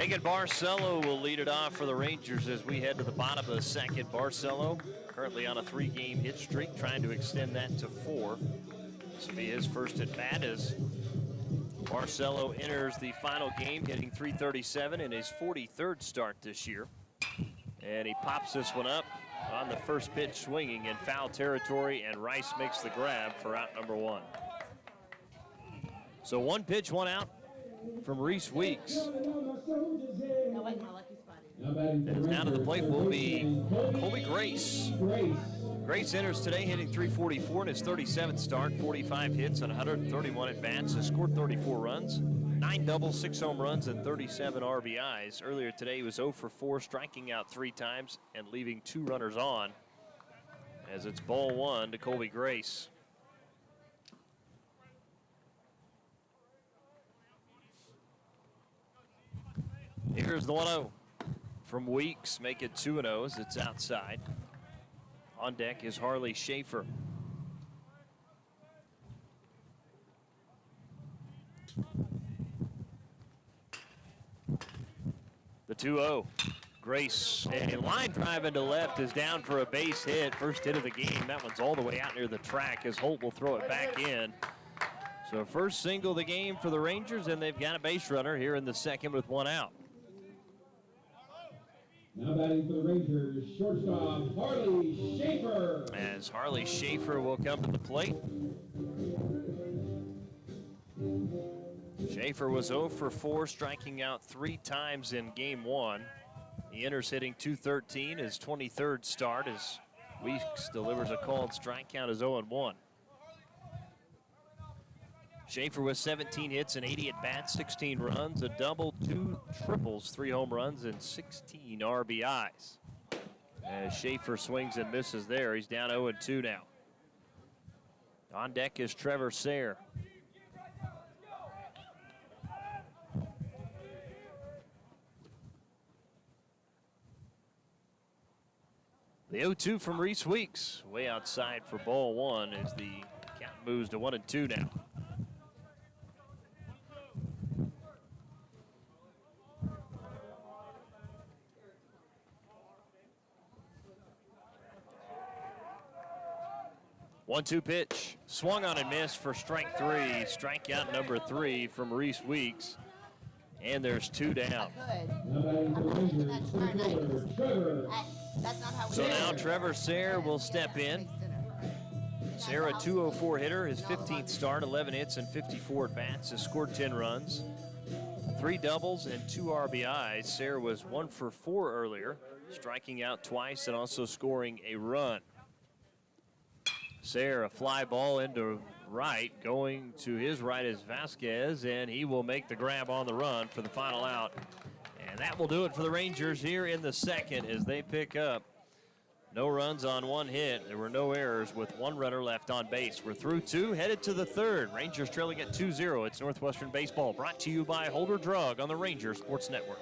Egan Barcelo will lead it off for the Rangers as we head to the bottom of the second. Barcelo currently on a 3-game hit streak, trying to extend that to 4. This will be his first at bat as Barcelo enters the final game, hitting .337 in his 43rd start this year. And he pops this one up on the first pitch, swinging in foul territory, and Rice makes the grab for out number 1. So 1 pitch, 1 out from Reese Weeks. As down to the plate will be Colby Grace. Grace enters today hitting .344 in his 37th start, 45 hits on 131 at-bats, has scored 34 runs, 9 doubles, 6 home runs, and 37 RBIs. Earlier today he was 0 for 4, striking out 3 times and leaving 2 runners on, as it's ball 1 to Colby Grace. Here's the 1-0 from Weeks, make it 2-0 as it's outside. On deck is Harley Schaefer. The 2-0. Grace, a line drive into left, is down for a base hit. First hit of the game. That one's all the way out near the track as Holt will throw it back in. So first single of the game for the Rangers, and they've got a base runner here in the second with 1 out. Now batting for the Rangers, shortstop Harley Schaefer. As Harley Schaefer will come to the plate. Schaefer was 0 for 4, striking out 3 times in game 1. He enters hitting .213, his 23rd start, as Weeks delivers a called strike, count is 0-1. Schaefer with 17 hits and 80 at-bats, 16 runs, a double, 2 triples, 3 home runs, and 16 RBIs. As Schaefer swings and misses there, he's down 0-2 now. On deck is Trevor Sayre. The 0-2 from Reese Weeks, way outside for ball 1 as the count moves to 1-2 now. One-two pitch, swung on and missed for strike 3. Strikeout number 3 from Reese Weeks, and there's 2 down. So now Trevor Sayre will step in. Sayre, a .204 hitter, his 15th start, 11 hits and 54 at-bats, has scored 10 runs, 3 doubles and 2 RBIs. Sayre was 1 for 4 earlier, striking out twice and also scoring a run. Sayre, a fly ball into right, going to his right is Vasquez, and he will make the grab on the run for the final out. And that will do it for the Rangers here in the second as they pick up no runs on 1 hit. There were no errors with 1 runner left on base. We're through 2, headed to the 3rd. Rangers trailing at 2-0. It's Northwestern Baseball, brought to you by Holder Drug on the Rangers Sports Network.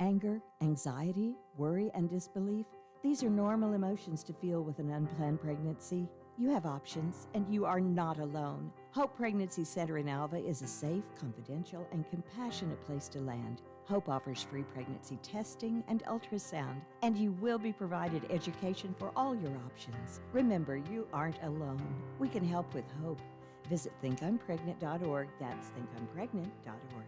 Anger, anxiety, worry, and disbelief. These are normal emotions to feel with an unplanned pregnancy. You have options, and you are not alone. Hope Pregnancy Center in Alva is a safe, confidential, and compassionate place to land. Hope offers free pregnancy testing and ultrasound, and you will be provided education for all your options. Remember, you aren't alone. We can help with hope. Visit thinkimpregnant.org. That's thinkimpregnant.org.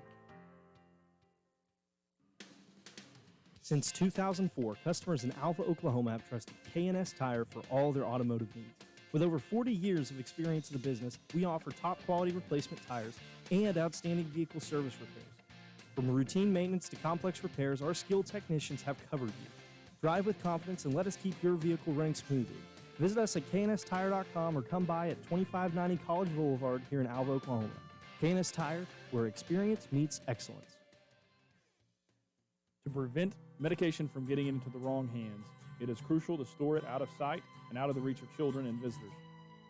Since 2004, customers in Alva, Oklahoma have trusted K&S Tire for all their automotive needs. With over 40 years of experience in the business, we offer top quality replacement tires and outstanding vehicle service repairs. From routine maintenance to complex repairs, our skilled technicians have covered you. Drive with confidence and let us keep your vehicle running smoothly. Visit us at knstire.com or come by at 2590 College Boulevard here in Alva, Oklahoma. K&S Tire, where experience meets excellence. To prevent medication from getting into the wrong hands, it is crucial to store it out of sight and out of the reach of children and visitors.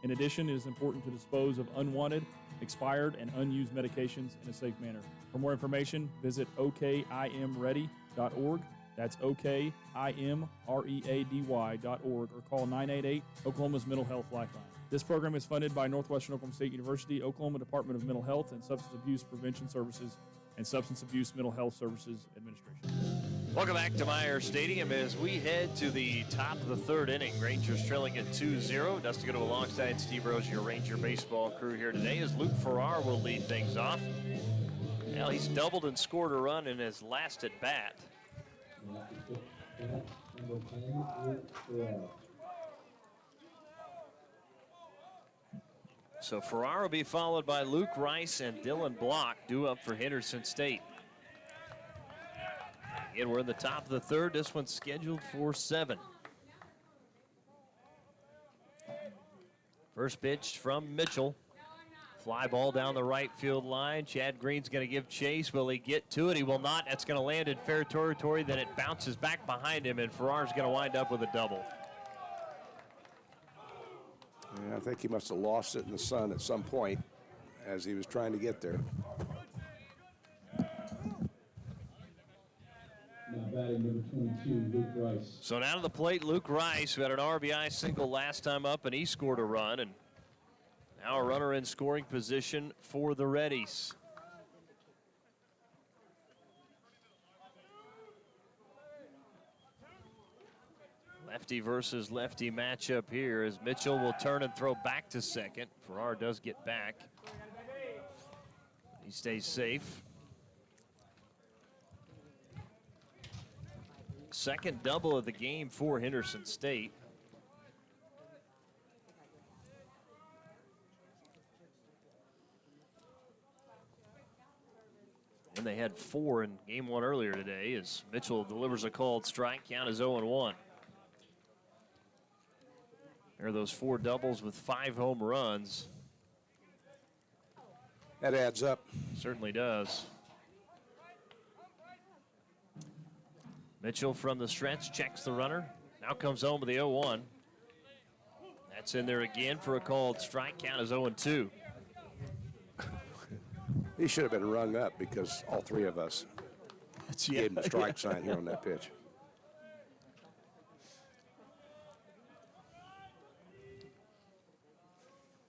In addition, it is important to dispose of unwanted, expired, and unused medications in a safe manner. For more information, visit okimready.org. That's okimready.org, or call 988 Oklahoma's Mental Health Lifeline. This program is funded by Northwestern Oklahoma State University, Oklahoma Department of Mental Health and Substance Abuse Prevention Services, and Substance Abuse Mental Health Services Administration. Welcome back to Myers Stadium as we head to the top of the third inning. Rangers trailing at 2-0. Dustin Goodall alongside Steve Rose, your Ranger baseball crew here today, as Luke Farrar will lead things off. Well, he's doubled and scored a run in his last at bat. So Farrar will be followed by Luke Rice and Dylan Block, due up for Henderson State. Again, we're in the top of the third. This one's scheduled for 7. First pitch from Mitchell. Fly ball down the right field line. Chad Green's going to give chase. Will he get to it? He will not. That's going to land in fair territory. Then it bounces back behind him, and Farrar's going to wind up with a double. Yeah, I think he must have lost it in the sun at some point as he was trying to get there. Now batting number 22, Luke Rice. So now to the plate, Luke Rice, who had an RBI single last time up, and he scored a run. And now a runner in scoring position for the Reddies. Lefty versus lefty matchup here as Mitchell will turn and throw back to second. Farrar does get back. He stays safe. Second double of the game for Henderson State. And they had 4 in game 1 earlier today as Mitchell delivers a called strike. Count is 0-1. There are those 4 doubles with 5 home runs. That adds up. Certainly does. Mitchell from the stretch checks the runner. Now comes home with the 0-1. That's in there again for a called strike. Count is 0-2. He should have been rung up because all 3 of us gave him the strike sign here on that pitch.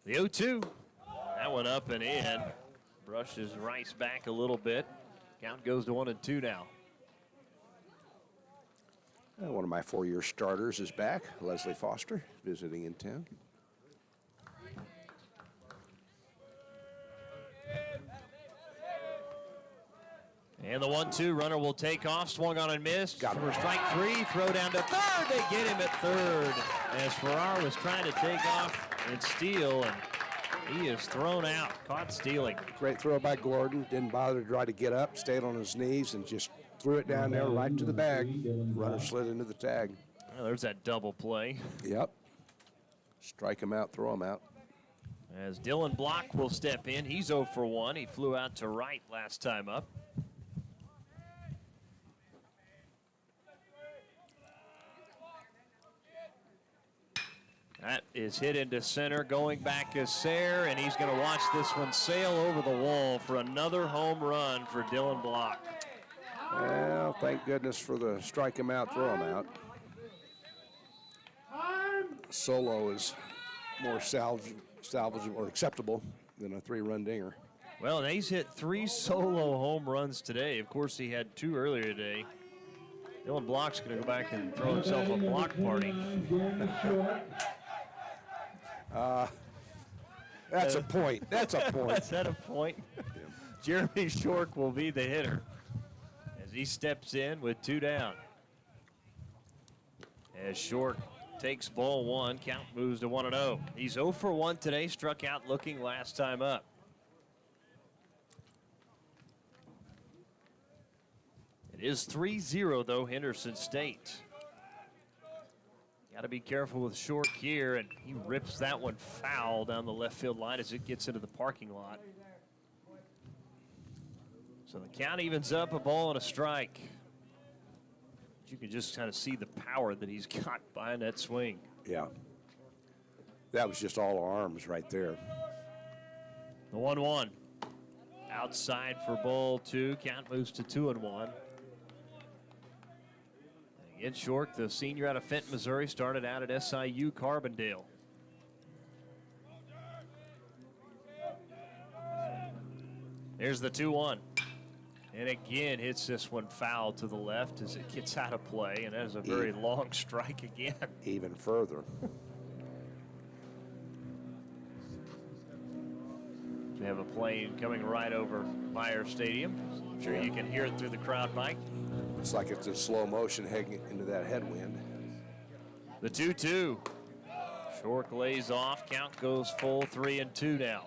The 0-2. That one up and in. Brushes Rice back a little bit. Count goes to 1-2 now. One of my 4-year starters is back, Leslie Foster, visiting in town. And the 1-2 runner will take off. Swung on and missed. Got him. For strike 3. Throw down to third. They get him at third as Farrar was trying to take off and steal, and he is thrown out. Caught stealing. Great throw by Gordon. Didn't bother to try to get up. Stayed on his knees and just threw it down there right to the bag. Runner slid into the tag. Well, there's that double play. Yep. Strike him out, throw him out. As Dylan Block will step in. He's 0 for 1. He flew out to right last time up. That is hit into center. Going back is Sayre, and he's going to watch this one sail over the wall for another home run for Dylan Block. Well, thank goodness for the strike him out, throw him out. Solo is more salvageable or acceptable than a 3-run dinger. Well, and he's hit 3 solo home runs today. Of course, he had 2 earlier today. Dylan Block's going to go back and throw himself a block party. That's a point. That's a point. Is that a point? Jeremy Shork will be the hitter as he steps in with 2 down. As Shork takes ball 1, count moves to 1-0. He's 0 for 1 today, struck out looking last time up. It is 3-0 though, Henderson State. Got to be careful with Short here, and he rips that one foul down the left field line as it gets into the parking lot. So the count evens up, a ball and a strike. You can just kind of see the power that he's got behind that swing. Yeah. That was just all arms right there. The 1-1. Outside for ball 2. Count moves to 2-1. Again, Short, the senior out of Fenton, Missouri, started out at SIU Carbondale. There's the 2-1. And again, hits this one foul to the left as it gets out of play, and that is a very long strike again. Even further. We have a plane coming right over Meyer Stadium. I'm sure you can hear it through the crowd mic. Looks like it's in slow motion heading into that headwind. The 2-2. Shork lays off. Count goes full, 3-2 now.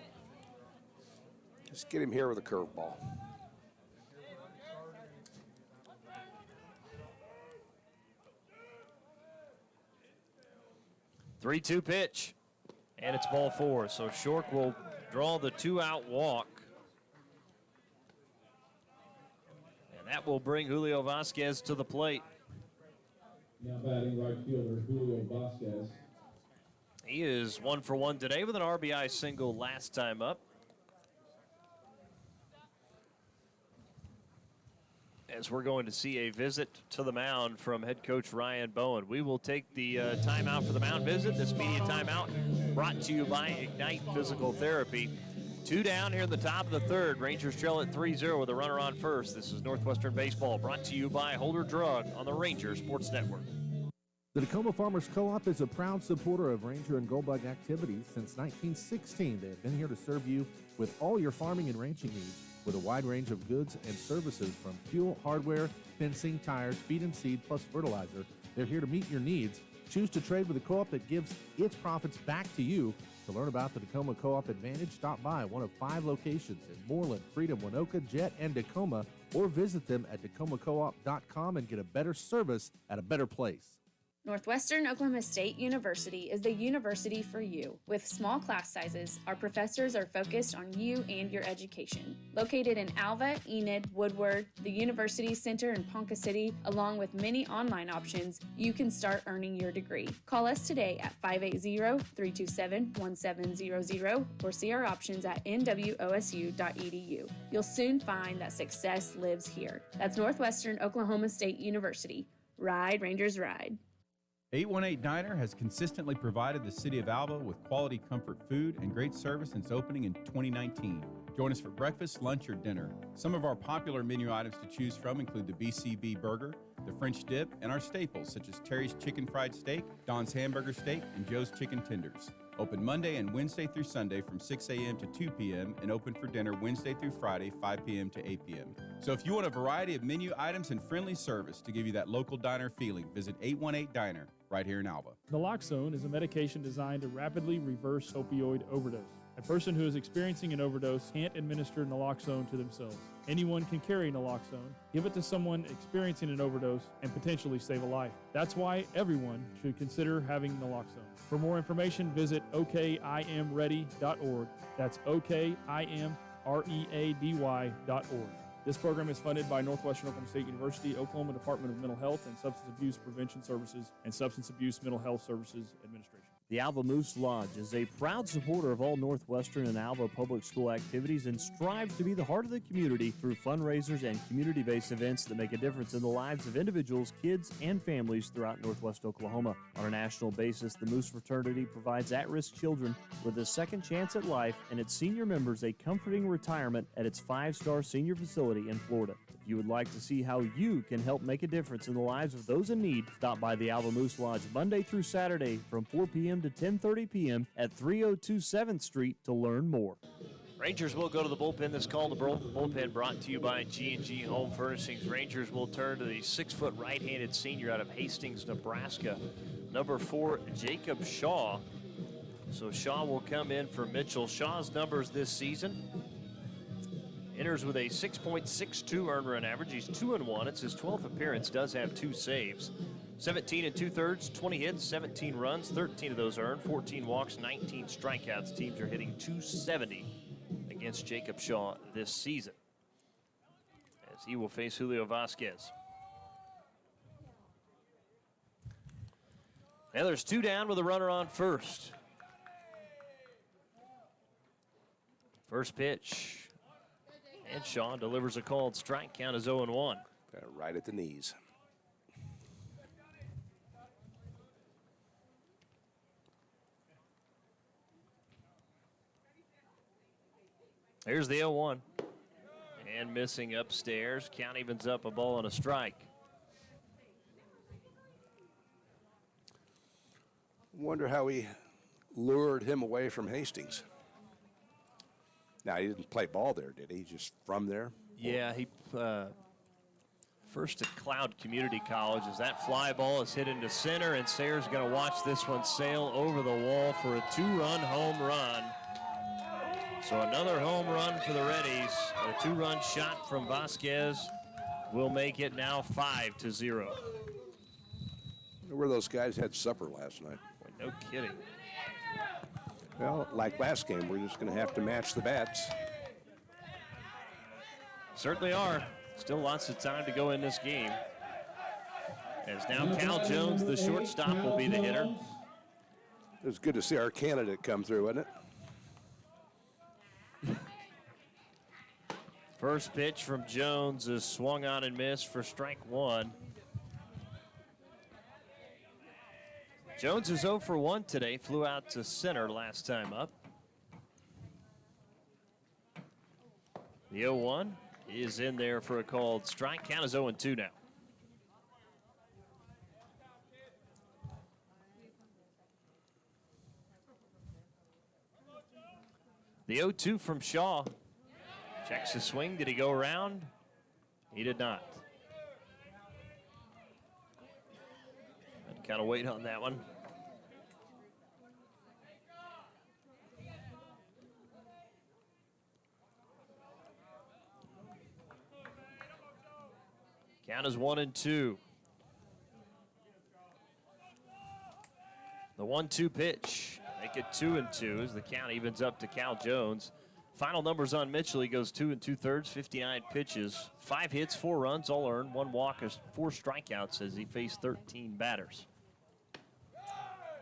Just get him here with a curveball. Three-two pitch, and it's ball four. So Shork will draw the 2-out walk. And that will bring Julio Vasquez to the plate. Now batting right fielder Julio Vasquez. He is 1 for 1 today with an RBI single last time up. As we're going to see a visit to the mound from head coach Ryan Bowen. We will take the timeout for the mound visit. This media timeout brought to you by Ignite Physical Therapy. 2 down here in the top of the third. Rangers trail at 3-0 with a runner on first. This is Northwestern Baseball brought to you by Holder Drug on the Ranger Sports Network. The Tacoma Farmers Co-op is a proud supporter of Ranger and Goldbug activities since 1916. They have been here to serve you with all your farming and ranching needs with a wide range of goods and services from fuel, hardware, fencing, tires, feed and seed, plus fertilizer. They're here to meet your needs. Choose to trade with a co-op that gives its profits back to you. To learn about the Tacoma Co-op Advantage, stop by one of 5 locations in Moreland, Freedom, Winoka, Jet, and Tacoma, or visit them at tacomacoop.com and get a better service at a better place. Northwestern Oklahoma State University is the university for you. With small class sizes, our professors are focused on you and your education. Located in Alva, Enid, Woodward, the University Center in Ponca City, along with many online options, you can start earning your degree. Call us today at 580-327-1700 or see our options at nwosu.edu. You'll soon find that success lives here. That's Northwestern Oklahoma State University. Ride, Rangers, ride. 818 Diner has consistently provided the city of Alva with quality comfort food and great service since opening in 2019. Join us for breakfast, lunch, or dinner. Some of our popular menu items to choose from include the BCB burger, the French dip, and our staples such as Terry's Chicken Fried Steak, Don's Hamburger Steak, and Joe's Chicken Tenders. Open Monday and Wednesday through Sunday from 6 a.m. to 2 p.m. and open for dinner Wednesday through Friday, 5 p.m. to 8 p.m. So if you want a variety of menu items and friendly service to give you that local diner feeling, visit 818 Diner right here in Alva. Naloxone is a medication designed to rapidly reverse opioid overdose. A person who is experiencing an overdose can't administer naloxone to themselves. Anyone can carry naloxone, give it to someone experiencing an overdose, and potentially save a life. That's why everyone should consider having naloxone. For more information, visit okimready.org. That's okimready.org. This program is funded by Northwestern Oklahoma State University, Oklahoma Department of Mental Health and Substance Abuse Prevention Services, and Substance Abuse Mental Health Services Administration. The Alva Moose Lodge is a proud supporter of all Northwestern and Alva public school activities and strives to be the heart of the community through fundraisers and community-based events that make a difference in the lives of individuals, kids, and families throughout Northwest Oklahoma. On a national basis, the Moose Fraternity provides at-risk children with a second chance at life and its senior members a comforting retirement at its 5-star senior facility in Florida. If you would like to see how you can help make a difference in the lives of those in need, stop by the Alva Moose Lodge Monday through Saturday from 4 p.m. to 10:30 p.m. at 302 7th Street to learn more. Rangers will go to the bullpen. This call, the bullpen brought to you by G&G Home Furnishings. Rangers will turn to the 6-foot right-handed senior out of Hastings, Nebraska, number 4, Jacob Shaw. So Shaw will come in for Mitchell. Shaw's numbers this season: enters with a 6.62 earned run average. He's 2-1. It's his 12th appearance. Does have 2 saves. 17 2/3, 20 hits, 17 runs, 13 of those earned, 14 walks, 19 strikeouts. Teams are hitting .270 against Jacob Shaw this season, as he will face Julio Vasquez. Now there's 2 down with a runner on first. First pitch, and Shaw delivers a called strike. Count is 0-1. Got it right at the knees. Here's the 0-1. And missing upstairs. Count evens up a ball and a strike. Wonder how he lured him away from Hastings. Now, he didn't play ball there, did he? Just from there? Yeah, he first at Cloud Community College as that fly ball is hit into center, and Sayre's going to watch this one sail over the wall for a 2-run home run. So another home run for the Reddies. A 2-run shot from Vasquez will make it now 5-0. Where those guys had supper last night. Boy, no kidding. Well, like last game, we're just going to have to match the bats. Certainly are. Still lots of time to go in this game. As now Cal Jones, the shortstop, will be the hitter. It was good to see our candidate come through, wasn't it? First pitch from Jones is swung on and missed for strike one. Jones is 0 for 1 today. Flew out to center last time up. The 0-1 is in there for a called strike. Count is 0-2 now. The 0-2 from Shaw. Checks his swing. Did he go around? He did not. I'd kind of wait on that one. Count is 1-2. The 1-2 pitch. Make it 2-2 as the count evens up to Cal Jones. Final numbers on Mitchell. He goes 2 2/3, 59 pitches, 5 hits, 4 runs, all earned, 1 walk, 4 strikeouts as he faced 13 batters.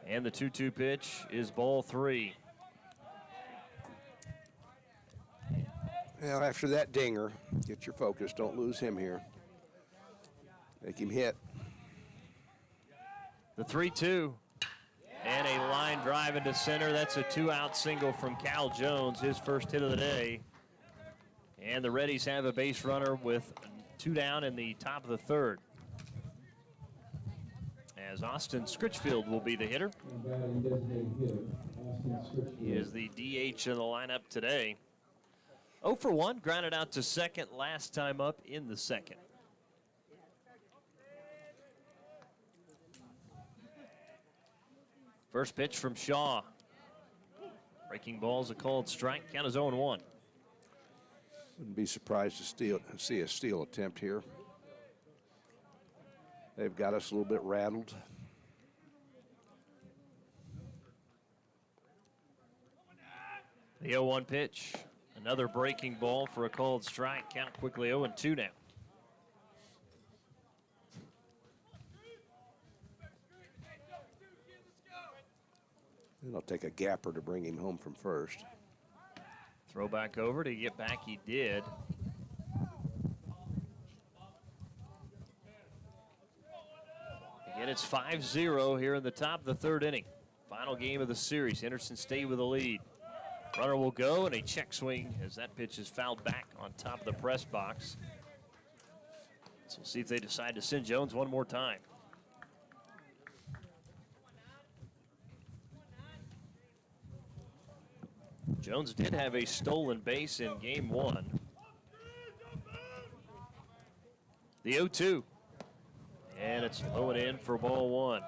And the 2-2 pitch is ball 3. Well, after that dinger, get your focus. Don't lose him here. Make him hit. The 3-2. And a line drive into center. That's a 2-out single from Cal Jones, his first hit of the day. And the Reddies have a base runner with 2 down in the top of the 3rd. As Austin Scritchfield will be the hitter. He is the DH in the lineup today. 0 for 1, grounded out to second last time up in the second. First pitch from Shaw. Breaking ball's a called strike. Count is 0-1. Wouldn't be surprised to see a steal attempt here. They've got us a little bit rattled. The 0-1 pitch. Another breaking ball for a called strike. Count quickly 0-2 now. It'll take a gapper to bring him home from first. Throw back over to get back, he did. Again, it's 5-0 here in the top of the 3rd inning. Final game of the series. Henderson stayed with the lead. Runner will go, and a check swing as that pitch is fouled back on top of the press box. So we'll see if they decide to send Jones one more time. Jones did have a stolen base in game 1. The 0-2. And it's low and in for ball 1.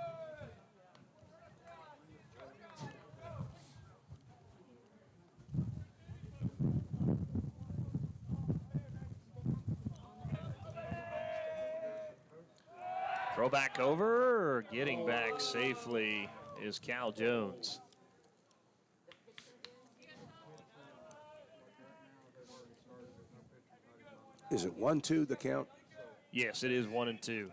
Throw back over, getting back safely is Cal Jones. Is it 1-2 the count? Yes, it is 1-2.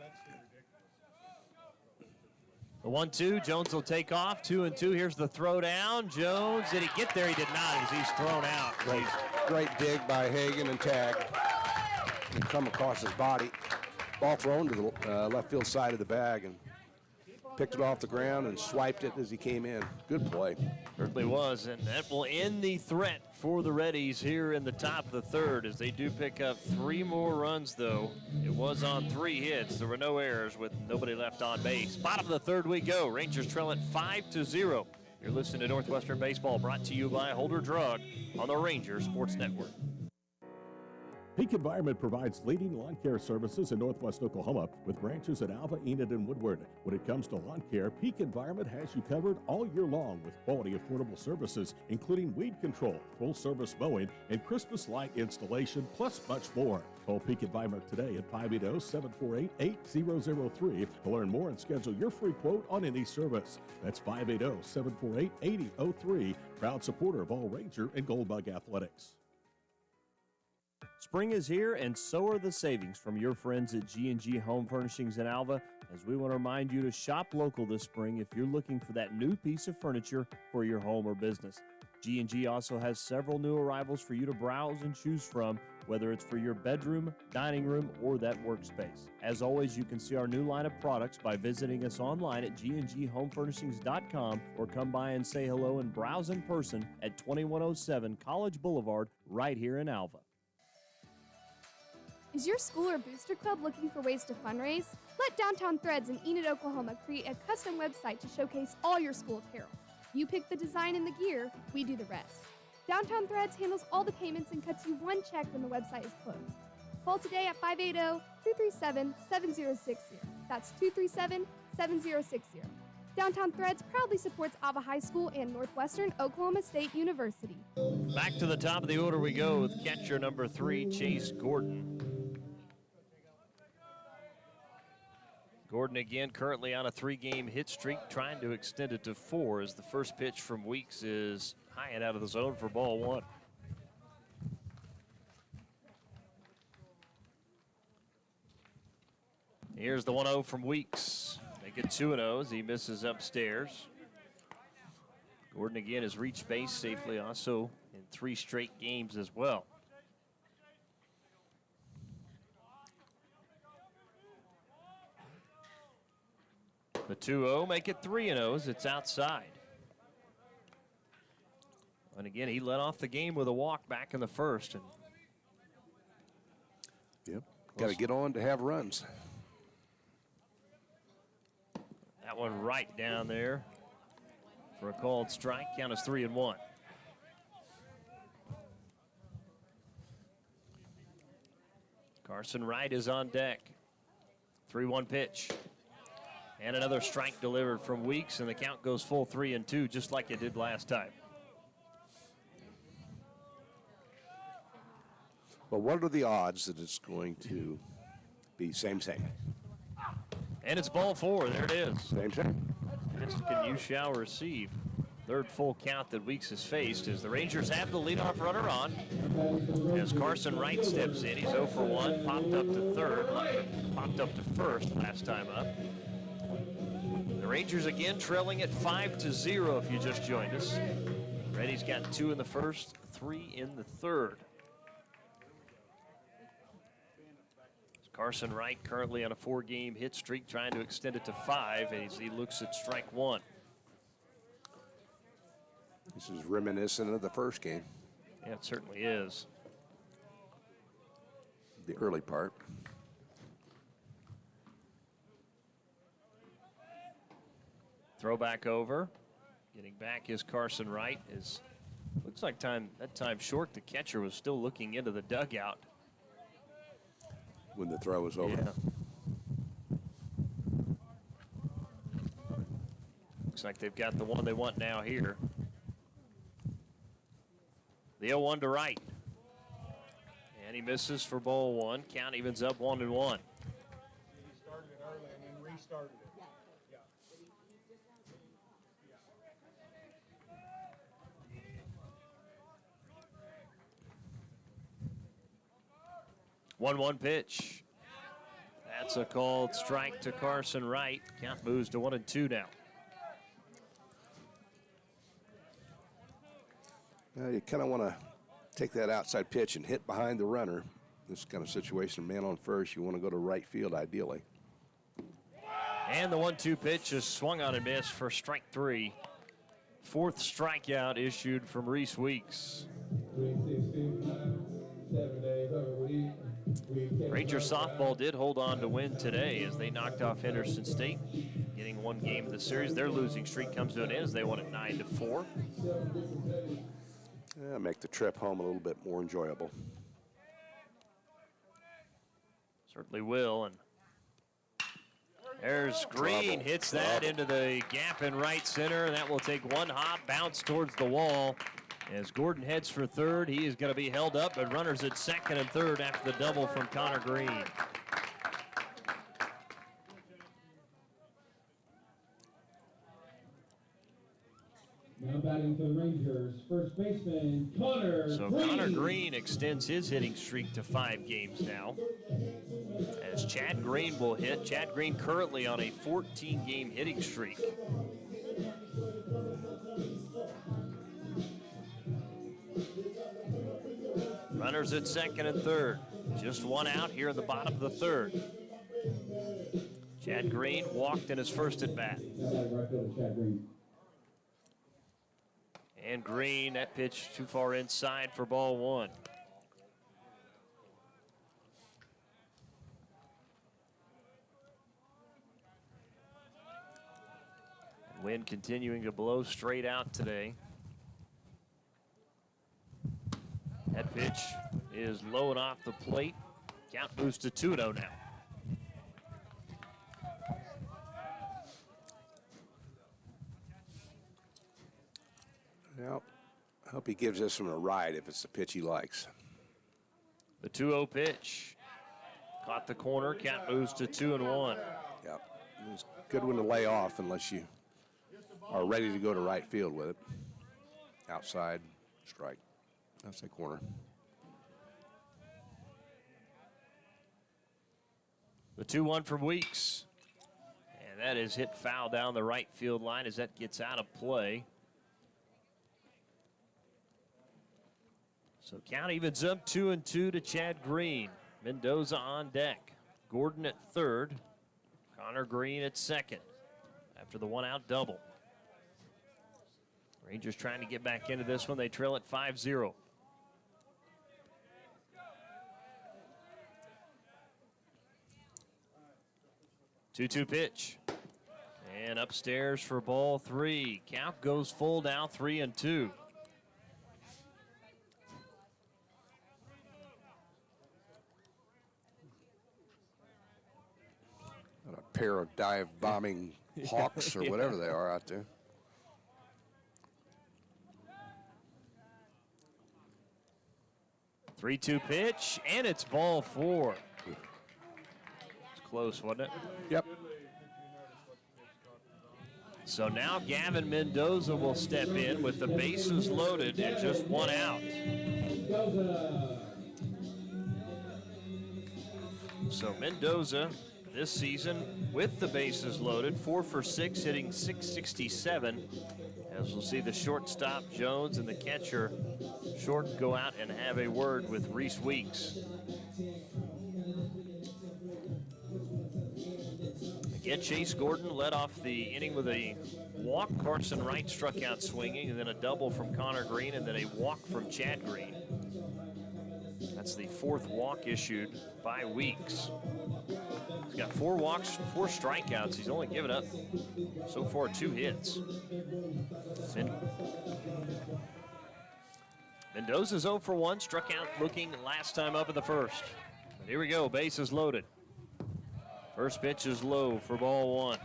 The 1-2, Jones will take off. 2-2, here's the throw down. Jones, did he get there? He did not as he's thrown out. Great dig by Hagan and tag. And come across his body. Ball thrown to the left field side of the bag. And picked it off the ground and swiped it as he came in. Good play. Certainly was, and that will end the threat for the Reddies here in the top of the third as they do pick up 3 more runs, though. It was on 3 hits. There were no errors with nobody left on base. Bottom of the third we go. Rangers trail it 5-0. You're listening to Northwestern Baseball, brought to you by Holder Drug on the Rangers Sports Network. Peak Environment provides leading lawn care services in Northwest Oklahoma with branches at Alva, Enid, and Woodward. When it comes to lawn care, Peak Environment has you covered all year long with quality, affordable services, including weed control, full-service mowing, and Christmas light installation, plus much more. Call Peak Environment today at 580-748-8003 to learn more and schedule your free quote on any service. That's 580-748-8003, proud supporter of all Ranger and Goldbug athletics. Spring is here, and so are the savings from your friends at G&G Home Furnishings in Alva, as we want to remind you to shop local this spring if you're looking for that new piece of furniture for your home or business. G&G also has several new arrivals for you to browse and choose from, whether it's for your bedroom, dining room, or that workspace. As always, you can see our new line of products by visiting us online at gnghomefurnishings.com or come by and say hello and browse in person at 2107 College Boulevard right here in Alva. Is your school or booster club looking for ways to fundraise? Let Downtown Threads in Enid, Oklahoma create a custom website to showcase all your school apparel. You pick the design and the gear, we do the rest. Downtown Threads handles all the payments and cuts you one check when the website is closed. Call today at 580-237-7060. That's 237-7060. Downtown Threads proudly supports Alva High School and Northwestern Oklahoma State University. Back to the top of the order we go with catcher number 3, Chase Gordon. Gordon again currently on a 3-game hit streak, trying to extend it to 4 as the first pitch from Weeks is high and out of the zone for ball 1. Here's the 1-0 from Weeks. Make it 2-0 as he misses upstairs. Gordon again has reached base safely also in 3 straight games as well. The 2-0 make it 3-0 as it's outside. And again, he led off the game with a walk back in the first. And yep, got to get on to have runs. That one right down there for a called strike. Count is 3-1. Carson Wright is on deck. 3-1 pitch. And another strike delivered from Weeks, and the count goes full 3-2, just like it did last time. Well, what are the odds that it's going to be same? And it's ball 4. There it is. Same. Can you shall receive. Third full count that Weeks has faced as the Rangers have the leadoff runner on. As Carson Wright steps in, he's 0 for 1, popped up to third, popped up to first last time up. The Rangers again trailing at 5-0 if you just joined us. Reddy's got 2 in the first, 3 in the third. Carson Wright currently on a 4-game hit streak, trying to extend it to 5 as he looks at strike 1. This is reminiscent of the first game. Yeah, it certainly is. The early part. Throw back over. Getting back is Carson Wright. Looks like that time short. The catcher was still looking into the dugout when the throw was over. Yeah. Looks like they've got the one they want now here. The 0-1 to Wright. And he misses for ball 1. Count evens up 1-1. He started it early and then restarted it. 1-1 pitch. That's a called strike to Carson Wright. Count moves to 1-2 now. You kind of want to take that outside pitch and hit behind the runner. This kind of situation, man on first, you want to go to right field ideally. And the 1-2 pitch is swung on and missed for strike 3. Fourth strikeout issued from Reese Weeks. Ranger softball did hold on to win today as they knocked off Henderson State, getting one game of the series. Their losing streak comes to an end as they won at 9-4. Yeah, make the trip home a little bit more enjoyable. Certainly will. And there's Green, hits that into the gap in right center. That will take one hop, bounce towards the wall. As Gordon heads for third, he is going to be held up, but runners at second and third after the double from Connor Green. Now batting for the Rangers, first baseman Connor So Green. Connor Green extends his hitting streak to 5 games now. As Chad Green will hit. Chad Green currently on a 14-game hitting streak. Runners at second and third. Just one out here in the bottom of the third. Chad Green walked in his first at bat. And Green, that pitch too far inside for ball 1. Wind continuing to blow straight out today. That pitch is low and off the plate. Count moves to 2-0 now. Well, I hope he gives this one a ride if it's the pitch he likes. The 2-0 pitch. Caught the corner. Count moves to 2-1. Yep. It's a good one to lay off unless you are ready to go to right field with it. Outside, strike. That's the corner. The 2-1 from Weeks. And that is hit foul down the right field line as that gets out of play. So count evens up 2-2 to Chad Green. Mendoza on deck. Gordon at third. Connor Green at second after the one-out double. Rangers trying to get back into this one. They trail at 5-0. Two-two pitch. And upstairs for ball 3. Count goes full now, 3-2. A pair of dive-bombing hawks or whatever they are out there. Three-two pitch, and it's ball 4. It's close, wasn't it? Yep. So now Gavin Mendoza will step in with the bases loaded and just one out. So Mendoza this season with the bases loaded, 4 for 6, hitting .667. As we'll see the shortstop Jones and the catcher Short go out and have a word with Reese Weeks. Again, Chase Gordon led off the inning with a walk. Carson Wright struck out swinging, and then a double from Connor Green, and then a walk from Chad Green. That's the 4th walk issued by Weeks. He's got 4 walks, 4 strikeouts. He's only given up so far 2 hits. Mendoza's 0 for 1, struck out looking last time up in the first. But here we go, bases loaded. First pitch is low for ball 1.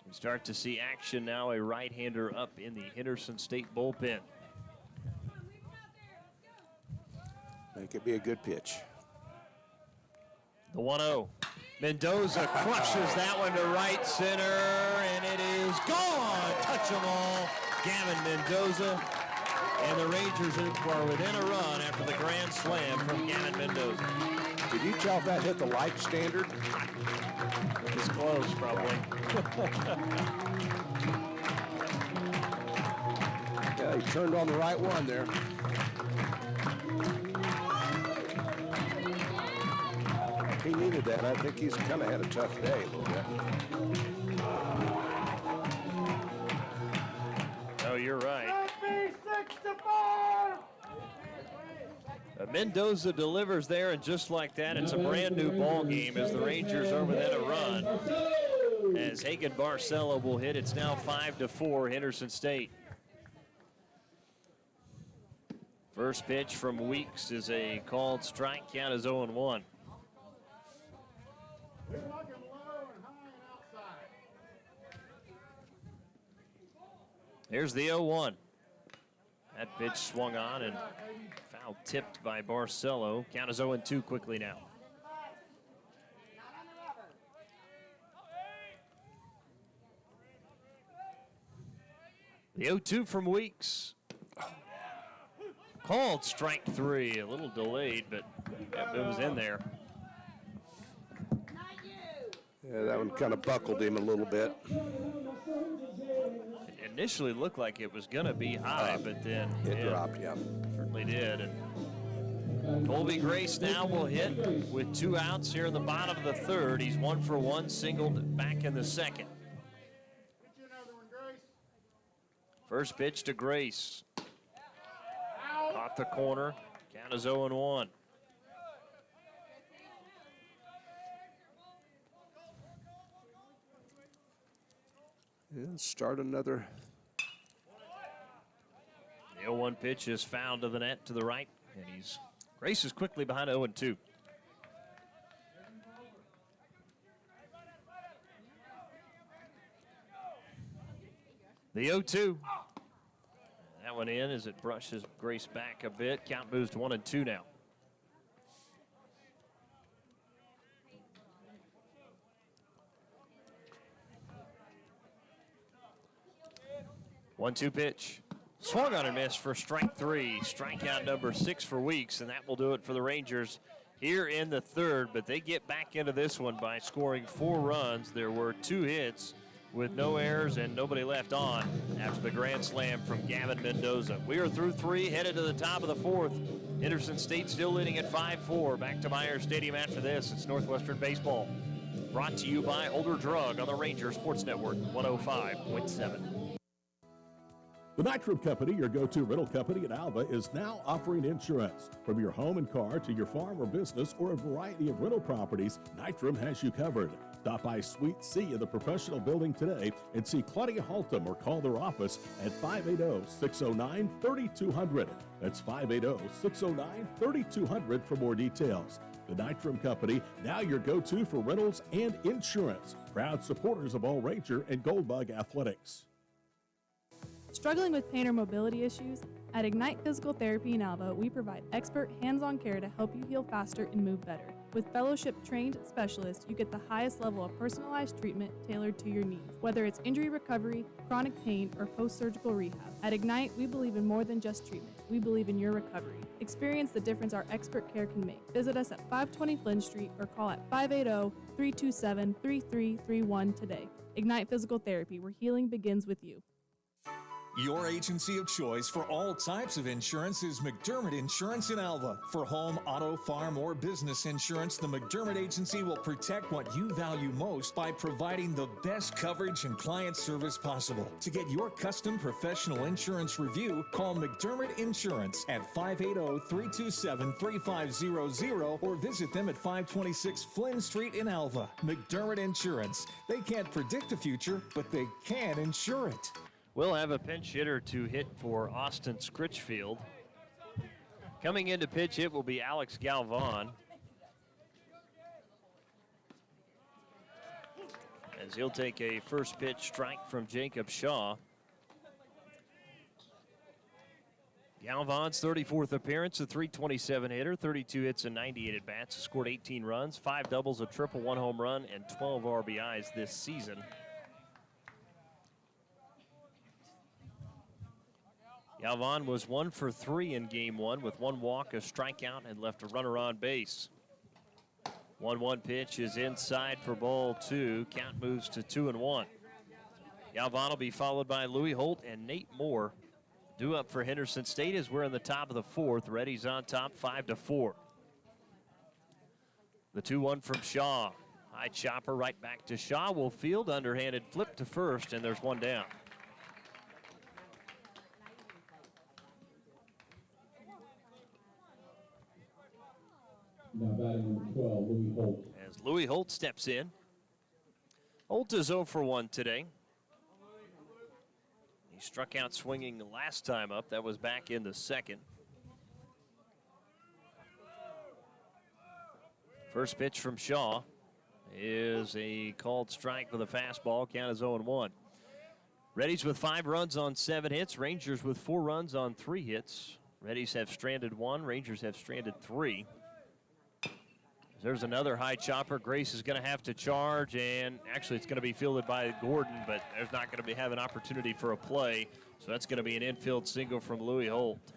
We start to see action now, a right-hander up in the Henderson State bullpen. Make it be a good pitch. The 1-0. Mendoza crushes that one to right center, and it is gone. Touch them all. Gavin Mendoza, and the Rangers are within a run after the grand slam from Gavin Mendoza. Did you tell if that hit the light standard? It's close, probably. Yeah, he turned on the right one there. He needed that. I think he's kind of had a tough day a little bit. Oh, you're right. Mendoza delivers there, and just like that, it's a brand new ball game as the Rangers over then a run. As Hagen Barcelo will hit, it's now 5-4 Henderson State. First pitch from Weeks is a called strike. Count is 0-1. Here's the 0-1. That pitch swung on and foul tipped by Barcelo. Count is 0-2 quickly now. The 0-2 from Weeks. Called strike 3. A little delayed, but it was in there. Yeah, that one kind of buckled him a little bit. It initially looked like it was going to be high, but then it dropped, yeah. Certainly did. And Colby Grace now will hit with 2 outs here in the bottom of the third. He's 1 for 1, singled back in the second. First pitch to Grace. Caught the corner. Count is 0-1. And start another. The 0-1 pitch is fouled to the net to the right, and Grace is quickly behind 0-2. The 0-2. That one in as it brushes Grace back a bit. Count moves to 1-2 now. One-two pitch. Swung on and missed for strike 3. Strikeout number 6 for Weeks, and that will do it for the Rangers here in the third. But they get back into this one by scoring 4 runs. There were 2 hits with no errors and nobody left on after the grand slam from Gavin Mendoza. We are through 3, headed to the top of the 4th. Henderson State still leading at 5-4. Back to Myers Stadium after this. It's Northwestern Baseball. Brought to you by Older Drug on the Ranger Sports Network 105.7. The Nitram Company, your go-to rental company in Alva, is now offering insurance. From your home and car to your farm or business or a variety of rental properties, Nitram has you covered. Stop by Suite C in the professional building today and see Claudia Haltom or call their office at 580-609-3200. That's 580-609-3200 for more details. The Nitram Company, now your go-to for rentals and insurance. Proud supporters of all Ranger and Goldbug athletics. Struggling with pain or mobility issues? At Ignite Physical Therapy in Alva, we provide expert hands-on care to help you heal faster and move better. With fellowship-trained specialists, you get the highest level of personalized treatment tailored to your needs, whether it's injury recovery, chronic pain, or post-surgical rehab. At Ignite, we believe in more than just treatment. We believe in your recovery. Experience the difference our expert care can make. Visit us at 520 Flynn Street or call at 580-327-3331 today. Ignite Physical Therapy, where healing begins with you. Your agency of choice for all types of insurance is McDermott Insurance in Alva. For home, auto, farm, or business insurance, the McDermott Agency will protect what you value most by providing the best coverage and client service possible. To get your custom professional insurance review, call McDermott Insurance at 580-327-3500 or visit them at 526 Flynn Street in Alva. McDermott Insurance. They can't predict the future, but they can insure it. We'll have a pinch hitter to hit for Austin Scritchfield. Coming in to pitch hit will be Alex Galvan, as he'll take a first pitch strike from Jacob Shaw. Galvan's 34th appearance, a .327 hitter, 32 hits and 98 at-bats, scored 18 runs, 5 doubles, a triple, 1 home run, and 12 RBIs this season. Galvan was 1 for 3 in game 1 with 1 walk, a strikeout, and left a runner on base. 1-1 pitch is inside for ball 2. Count moves to 2-1. Galvan will be followed by Louis Holt and Nate Moore. Due up for Henderson State as we're in the top of the 4th. Reddies on top 5-4. The 2-1 from Shaw. High chopper right back to Shaw. Will field, underhanded flip to first, and there's one down. Now batting number 12, Louis Holt. As Louis Holt steps in. Holt is 0 for 1 today. He struck out swinging the last time up. That was back in the second. First pitch from Shaw is a called strike with a fastball. Count is 0-1. Reddies with 5 runs on 7 hits. Rangers with 4 runs on 3 hits. Reddies have stranded 1. Rangers have stranded 3. There's another high chopper. Grace is going to have to charge, and actually it's going to be fielded by Gordon, but there's not going to have an opportunity for a play. So that's going to be an infield single from Louis Holt.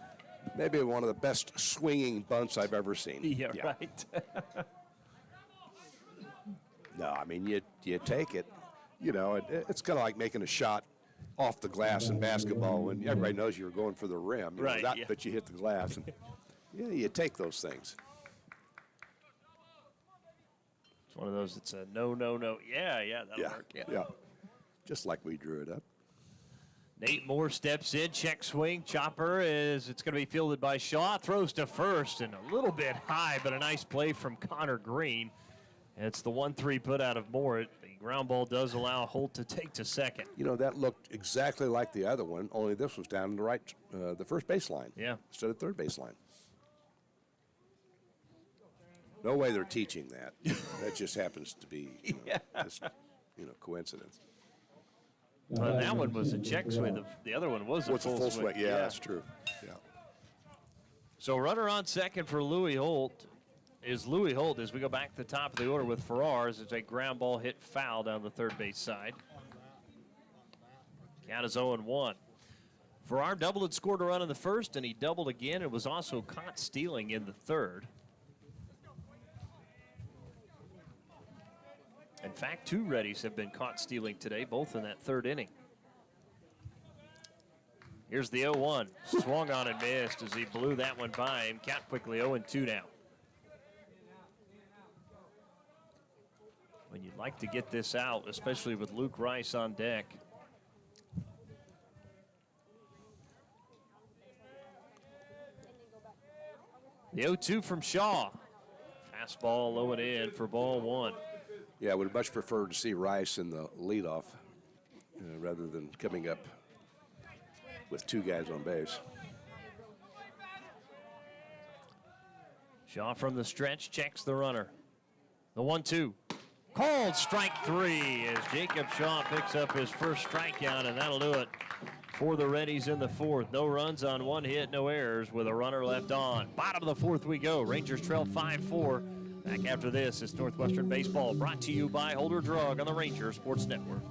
Maybe one of the best swinging bunts I've ever seen. Yeah. Right. No, I mean, you take it. You know, it's kind of like making a shot off the glass in basketball when everybody knows you're going for the rim. You know, Right, yeah. But you hit the glass. And, you take those things. It's one of those, it's a no. Yeah, that'll work. Yeah. Just like we drew it up. Nate Moore steps in, check swing. Chopper it's going to be fielded by Shaw. Throws to first and a little bit high, but a nice play from Connor Green. It's the 1-3 put out of Moore. The ground ball does allow Holt to take to second. You know, that looked exactly like the other one, only this was down the right, the first baseline. Yeah. Instead of third baseline. No way they're teaching that. That just happens to be, just, coincidence. Well, that one was a check swing. The other one was a full swing. Yeah, that's true. Yeah. So runner on second for Louis Holt is Louis Holt as we go back to the top of the order with Ferrars. It's a ground ball hit foul down the third base side. Count is 0-1. Ferrar doubled and scored a run in the first, and he doubled again and was also caught stealing in the third. In fact, 2 Reddies have been caught stealing today, both in that third inning. Here's the 0-1. Swung on and missed as he blew that one by him. Count quickly 0-2 now. When you'd like to get this out, especially with Luke Rice on deck. The 0-2 from Shaw. Fastball low and in for ball 1. Yeah, I would much prefer to see Rice in the leadoff rather than coming up with 2 guys on base. Shaw from the stretch checks the runner. The 1-2. Called strike 3 as Jacob Shaw picks up his first strikeout, and that'll do it for the Reddies in the fourth. No runs on 1 hit, no errors with a runner left on. Bottom of the fourth we go. Rangers trail 5-4. Back after this, it's Northwestern Baseball, brought to you by Holder Drug on the Rangers Sports Network.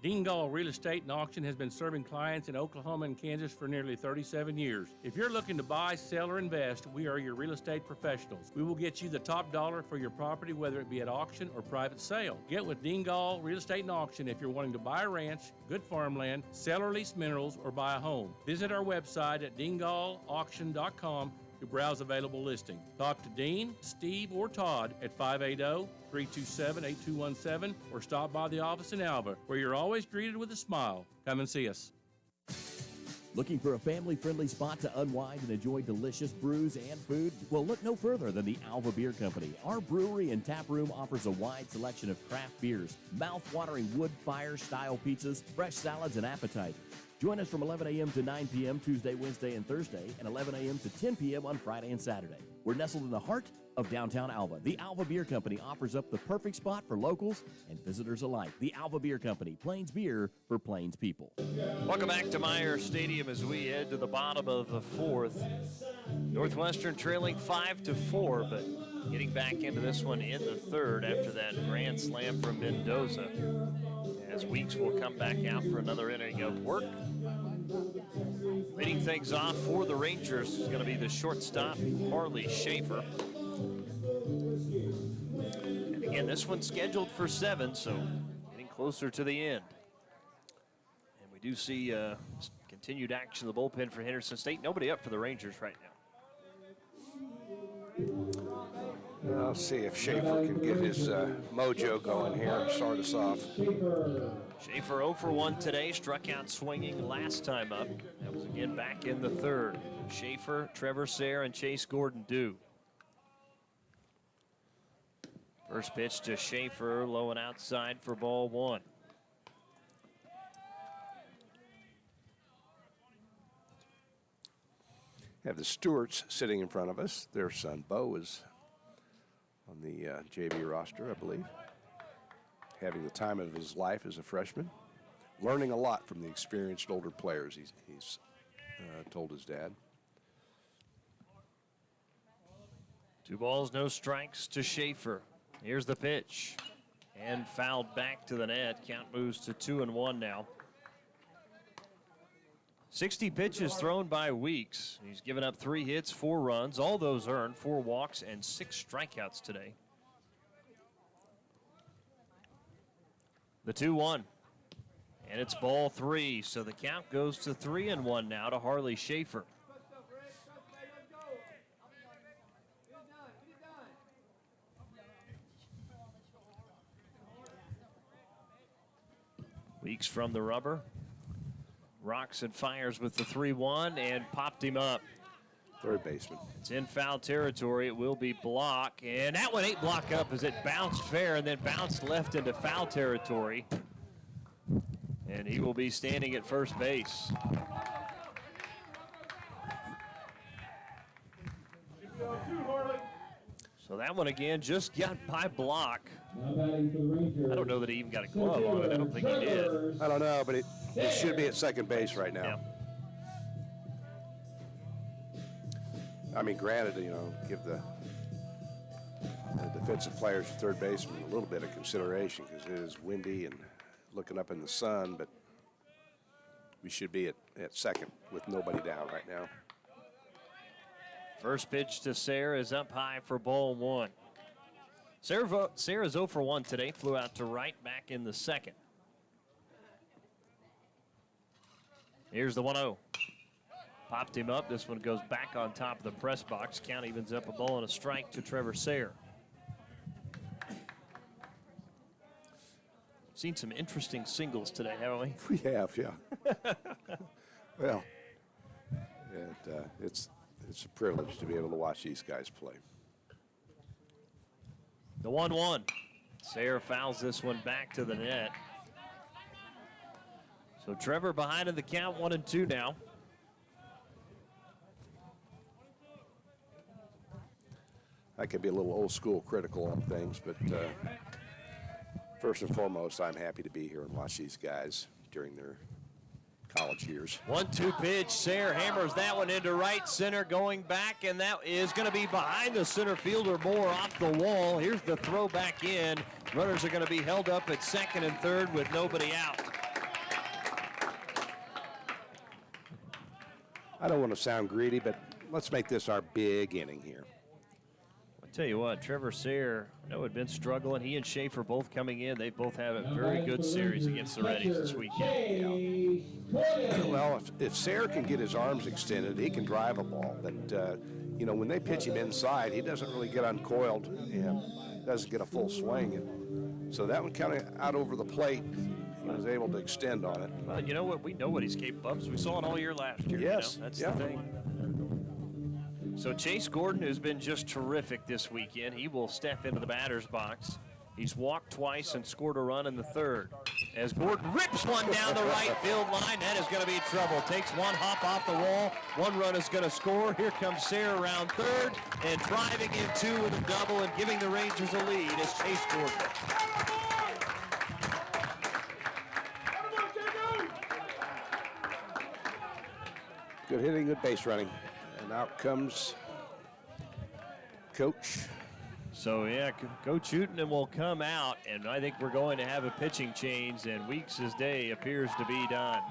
Dingall Real Estate and Auction has been serving clients in Oklahoma and Kansas for nearly 37 years. If you're looking to buy, sell, or invest, we are your real estate professionals. We will get you the top dollar for your property, whether it be at auction or private sale. Get with Dingall Real Estate and Auction if you're wanting to buy a ranch, good farmland, sell or lease minerals, or buy a home. Visit our website at dingallauction.com to browse available listings. Talk to Dean, Steve, or Todd at 580-327-8217 or stop by the office in Alva, where you're always greeted with a smile. Come and see us. Looking for a family-friendly spot to unwind and enjoy delicious brews and food? Well, look no further than the Alva Beer Company. Our brewery and tap room offers a wide selection of craft beers, mouth-watering wood-fire style pizzas, fresh salads, and appetizers. Join us from 11 a.m. to 9 p.m. Tuesday, Wednesday, and Thursday, and 11 a.m. to 10 p.m. on Friday and Saturday. We're nestled in the heart of downtown Alva. The Alva Beer Company offers up the perfect spot for locals and visitors alike. The Alva Beer Company, Plains beer for Plains people. Welcome back to Myers Stadium as we head to the bottom of the fourth. Northwestern trailing 5-4, but getting back into this one in the third after that grand slam from Mendoza. As Weeks will come back out for another inning of work. Leading things off for the Rangers is going to be the shortstop, Harley Schaefer. And again, this one's scheduled for 7, so getting closer to the end. And we do see continued action in the bullpen for Henderson State. Nobody up for the Rangers right now. I'll see if Schaefer can get his mojo going here and start us off. Schaefer 0 for 1 today, struck out swinging last time up. That was again back in the third. Schaefer, Trevor Sayre, and Chase Gordon do. First pitch to Schaefer, low and outside for ball one. Have the Stewarts sitting in front of us. Their son, Bo, is on the JV roster, I believe. Having the time of his life as a freshman. Learning a lot from the experienced older players, he's told his dad. 2 balls, no strikes to Schaefer. Here's the pitch. And fouled back to the net. Count moves to 2-1 now. 60 pitches thrown by Weeks. He's given up 3 hits, 4 runs, all those earned, 4 walks, and 6 strikeouts today. The 2-1. And it's ball 3, so the count goes to 3-1 now to Harley Schaefer. Weeks from the rubber. Rocks and fires with the 3-1 and popped him up. Third baseman. It's in foul territory. It will be block. And that one ain't block up as it bounced fair and then bounced left into foul territory. And he will be standing at first base. So that one again just got by block. I don't know that he even got a glove on it. I don't think he did. I don't know, but it should be at second base right now. Yeah. I mean, granted, give the defensive players, third baseman, a little bit of consideration because it is windy and looking up in the sun, but we should be at second with nobody down right now. First pitch to Sayre is up high for ball 1. Sayre is 0 for 1 today, flew out to right, back in the second. Here's the 1-0. Popped him up. This one goes back on top of the press box. Count evens up a ball and a strike to Trevor Sayre. Seen some interesting singles today, haven't we? We have, yeah. Well, it's a privilege to be able to watch these guys play. The 1-1. Sayre fouls this one back to the net. So Trevor behind in the count, 1-2 now. I could be a little old school critical on things, but first and foremost, I'm happy to be here and watch these guys during their college years. 1-2 pitch. Sayre hammers that one into right center, going back, and that is going to be behind the center fielder, more off the wall. Here's the throw back in. Runners are going to be held up at second and third with nobody out. I don't want to sound greedy, but let's make this our big inning here. Tell you what, Trevor Sayre, I know had been struggling. He and Schaefer both coming in. They both have a very good series against the Reddies this weekend. Well, if Sayre can get his arms extended, he can drive a ball. But, when they pitch him inside, he doesn't really get uncoiled and doesn't get a full swing. And so that one kind of out over the plate, he was able to extend on it. Well, you know what? We know what he's capable of. We saw it all year last year. Yes. That's the thing. So Chase Gordon, who's been just terrific this weekend, he will step into the batter's box. He's walked twice and scored a run in the third. As Gordon rips one down the right field line, that is going to be trouble. Takes one hop off the wall. One run is going to score. Here comes Sayre around third and driving in 2 with a double and giving the Rangers a lead is Chase Gordon. Good hitting, good base running. And out comes Coach. So, yeah, Coach Hooten will come out, and I think we're going to have a pitching change, and Weeks' day appears to be done.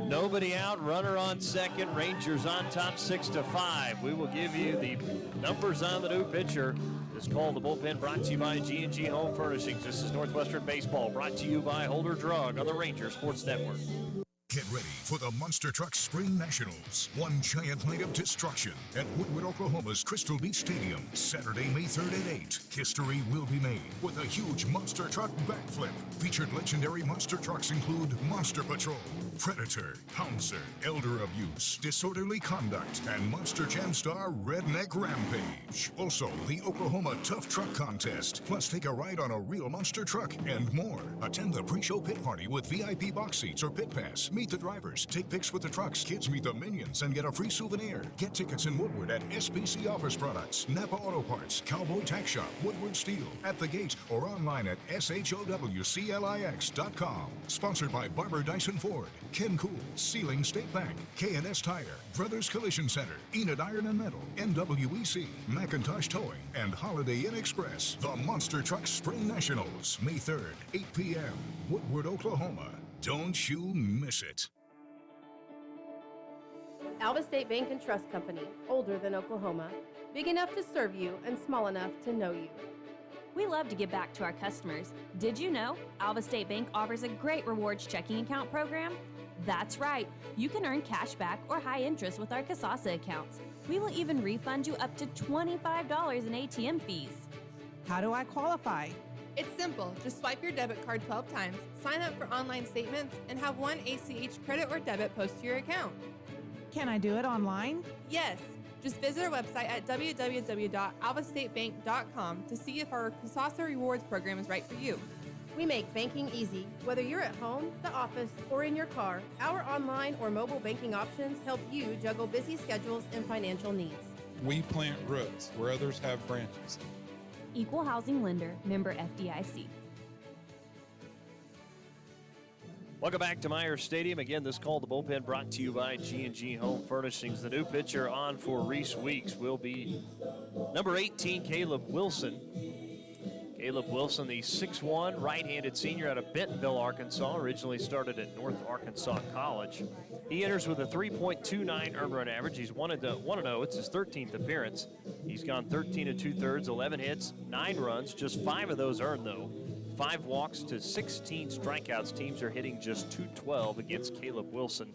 Nobody out, runner on second, Rangers on top 6-5. We will give you the numbers on the new pitcher. This call, the bullpen, brought to you by G&G Home Furnishings. This is Northwestern Baseball, brought to you by Holder Drug on the Ranger Sports Network. Get ready for the Monster Truck Spring Nationals. One giant night of destruction at Woodward, Oklahoma's Crystal Beach Stadium. Saturday, May 3rd at 8. History will be made with a huge Monster Truck backflip. Featured legendary monster trucks include Monster Patrol, Predator, Pouncer, Elder Abuse, Disorderly Conduct, and Monster Jam Star Redneck Rampage. Also, the Oklahoma Tough Truck Contest. Plus, take a ride on a real monster truck and more. Attend the pre-show pit party with VIP box seats or pit pass. Meet the drivers, take pics with the trucks, kids meet the minions, and get a free souvenir. Get tickets in Woodward at SBC Office Products, Napa Auto Parts, Cowboy Tack Shop, Woodward Steel, at the gate, or online at showclix.com. Sponsored by Barber Dyson Ford, Ken Cool, Sealing State Bank, K&S Tire, Brothers Collision Center, Enid Iron and Metal, NWEC, Macintosh Towing, and Holiday Inn Express. The Monster Truck Spring Nationals, May 3rd, 8 p.m., Woodward, Oklahoma. Don't you miss it. Alva State Bank and Trust Company, older than Oklahoma, big enough to serve you and small enough to know you. We love to give back to our customers. Did you know Alva State Bank offers a great rewards checking account program? That's right. You can earn cash back or high interest with our Kasasa accounts. We will even refund you up to $25 in ATM fees. How do I qualify? It's simple. Just swipe your debit card 12 times, sign up for online statements, and have one ACH credit or debit post to your account. Can I do it online? Yes. Just visit our website at www.alvastatebank.com to see if our Kasasa Rewards program is right for you. We make banking easy. Whether you're at home, the office, or in your car, our online or mobile banking options help you juggle busy schedules and financial needs. We plant roots where others have branches. Equal housing lender, member FDIC. Welcome back to Myers Stadium. Again, this call, the bullpen, brought to you by G&G Home Furnishings. The new pitcher on for Reese Weeks will be number 18, Caleb Wilson. Caleb Wilson, the 6'1", right-handed senior out of Bentonville, Arkansas, originally started at North Arkansas College. He enters with a 3.29 earned run average. He's 1-0. It's his 13th appearance. He's gone 13 2/3, 11 hits, 9 runs, just 5 of those earned, though. 5 walks to 16 strikeouts. Teams are hitting just .212 against Caleb Wilson.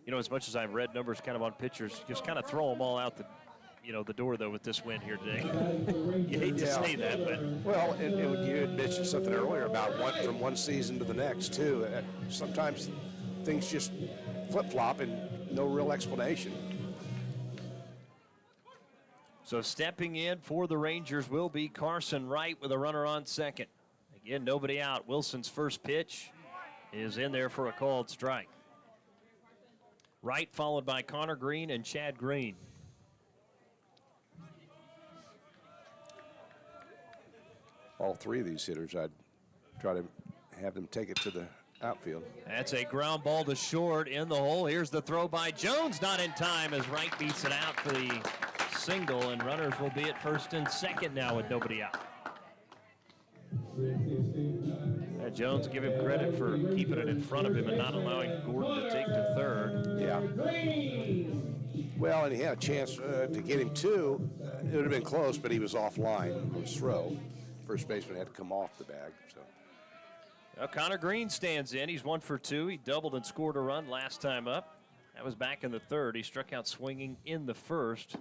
As much as I've read numbers kind of on pitchers, just kind of throw them all out the door, though, with this win here today. You hate to say that, but. Well, and you had mentioned something earlier about from one season to the next, too. Sometimes things just flip-flop and no real explanation. So stepping in for the Rangers will be Carson Wright with a runner on second. Again, nobody out. Wilson's first pitch is in there for a called strike. Wright followed by Connor Green and Chad Green. All three of these hitters, I'd try to have them take it to the outfield. That's a ground ball to short in the hole. Here's the throw by Jones, not in time as Wright beats it out for the single, and runners will be at first and second now with nobody out. Jones, give him credit for keeping it in front of him and not allowing Gordon to take to third. Yeah. Well, and he had a chance to get him too. It would have been close, but he was offline on his throw. First baseman had to come off the bag. So. Well, Connor Green stands in. He's 1 for 2. He doubled and scored a run last time up. That was back in the third. He struck out swinging in the first.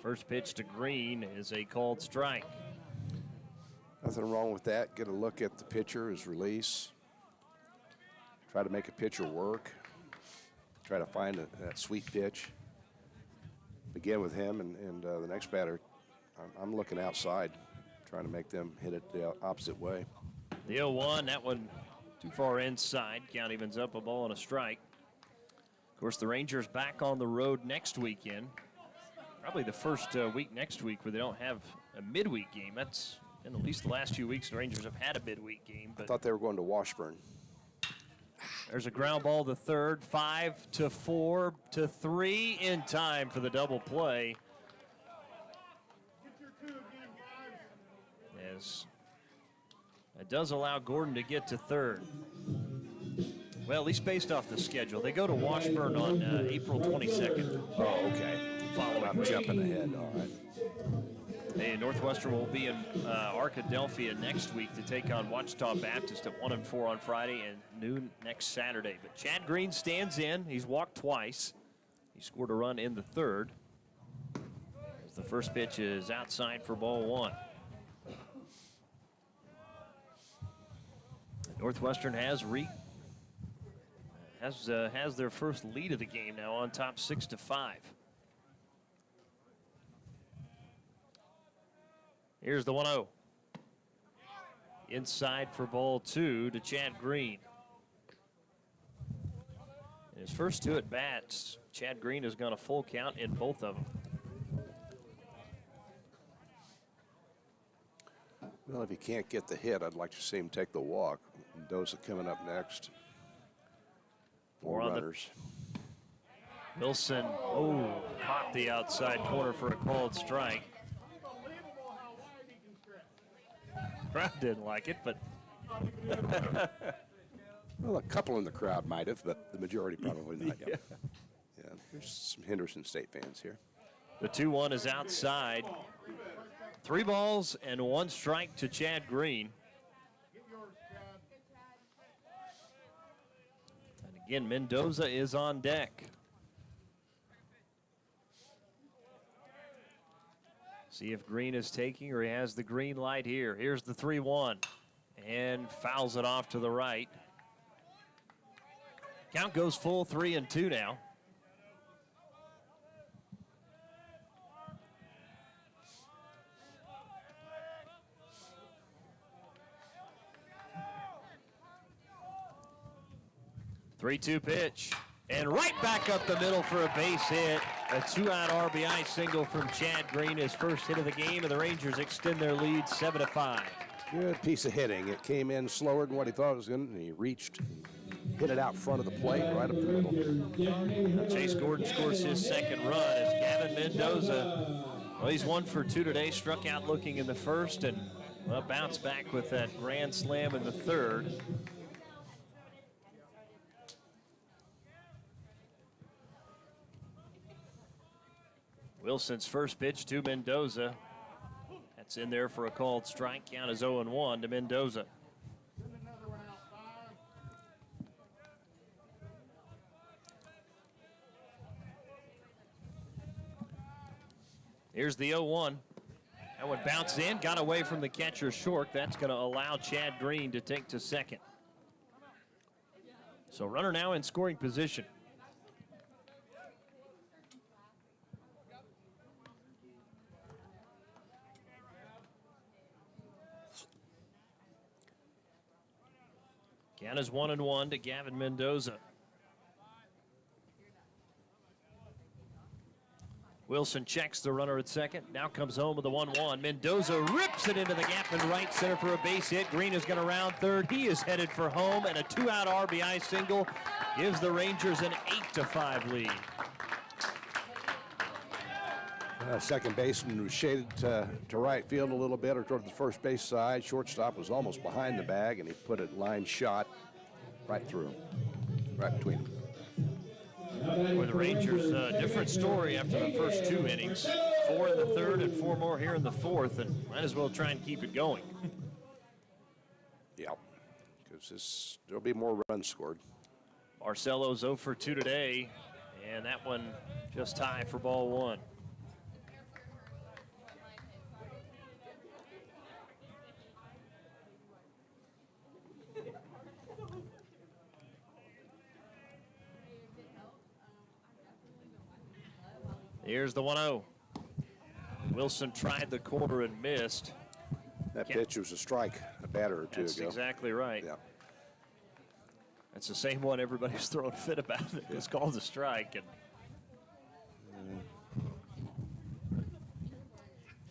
First pitch to Green is a called strike. Nothing wrong with that. Get a look at the pitcher, his release. Try to make a pitcher work. Try to find that sweet pitch. Begin with him and the next batter. I'm looking outside, trying to make them hit it the opposite way. The 0-1, that one too far inside. Count evens up, a ball and a strike. Of course, the Rangers back on the road next weekend. Probably the first week next week where they don't have a midweek game. That's in at least the last few weeks the Rangers have had a midweek game. But I thought they were going to Washburn. There's a ground ball to third, 5-4-3 in time for the double play. Yes, it does allow Gordon to get to third. Well, at least based off the schedule. They go to Washburn on April 22nd. Oh, okay. Following I'm jumping ahead, all right. Hey, Northwestern will be in Arkadelphia next week to take on Ouachita Baptist at 1 and 4 on Friday and noon next Saturday. But Chad Green stands in. He's walked twice. He scored a run in the third. As the first pitch is outside for ball one. Northwestern has their first lead of the game now, on top 6-5. Here's the 1-0. Inside for ball two to Chad Green. In his first two at bats, Chad Green has gone a full count in both of them. Well, if he can't get the hit, I'd like to see him take the walk. Mendoza coming up next. Four runners. Wilson, caught the outside corner for a called strike. Crowd didn't like it, but well, a couple in the crowd might have, but the majority probably not. Yeah. There's some Henderson State fans here. The 2-1 is outside. 3 balls and 1 strike to Chad Green. And again, Mendoza is on deck. See if Green is taking, or he has the green light here. Here's the 3-1, and fouls it off to the right. Count goes full, 3-2 now. Three-two pitch, and right back up the middle for a base hit. A 2-out RBI single from Chad Green, his first hit of the game, and the Rangers extend their lead 7-5. Good piece of hitting. It came in slower than what he thought it was going to, and he reached, hit it out front of the plate, right up the middle. Chase Gordon scores his second run as Gavin Mendoza, well, he's 1 for 2 today, struck out looking in the first, and bounced back with that grand slam in the third. Wilson's first pitch to Mendoza. That's in there for a called strike. Count is 0-1 to Mendoza. Here's the 0-1. That one bounced in, got away from the catcher short. That's going to allow Chad Green to take to second. So runner now in scoring position. Count is 1-1 to Gavin Mendoza. Wilson checks the runner at second. Now comes home with the 1-1. Mendoza rips it into the gap in right center for a base hit. Green is going to round third. He is headed for home, and a 2-out RBI single gives the Rangers an 8-5 lead. Second baseman was shaded to right field a little bit, or toward the first base side. Shortstop was almost behind the bag, and he put it line shot right through him, right between them. For the Rangers, different story after the first 2 innings. 4 in the third and 4 more here in the fourth, and might as well try and keep it going. Yeah, because there'll be more runs scored. Barcelo's 0 for 2 today, and that one just high for ball one. Here's the 1-0. Wilson tried the corner and missed. That pitch was a strike a batter or two That's ago. exactly right. Yeah. That's the same one everybody's throwing a fit about. It was called a strike. And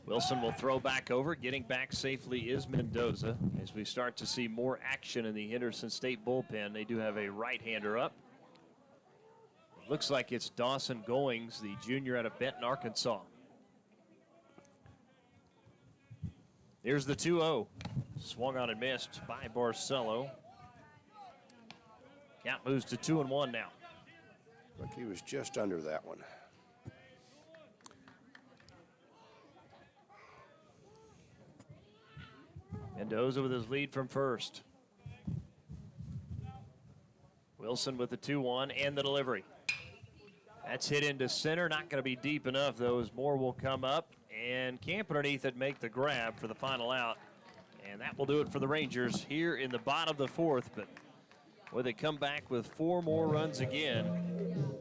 Wilson will throw back over. Getting back safely is Mendoza. As we start to see more action in the Henderson State bullpen, they do have a right-hander up. Looks like it's Dawson Goings, the junior out of Benton, Arkansas. Here's the 2-0. Swung on and missed by Barcelo. Count moves to 2-1 now. Look, he was just under that one. Mendoza with his lead from first. Wilson with the 2-1 and the delivery. That's hit into center. Not going to be deep enough, though, as more will come up. And camp underneath it, make the grab for the final out. And that will do it for the Rangers here in the bottom of the fourth. But will they come back with 4 more runs again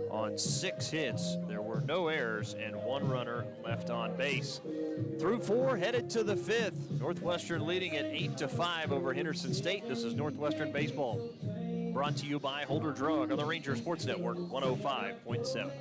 on 6 hits? There were no errors and 1 runner left on base. Through 4, headed to the 5th. Northwestern leading at 8-5 over Henderson State. This is Northwestern Baseball. Brought to you by Holder Drug on the Ranger Sports Network 105.7.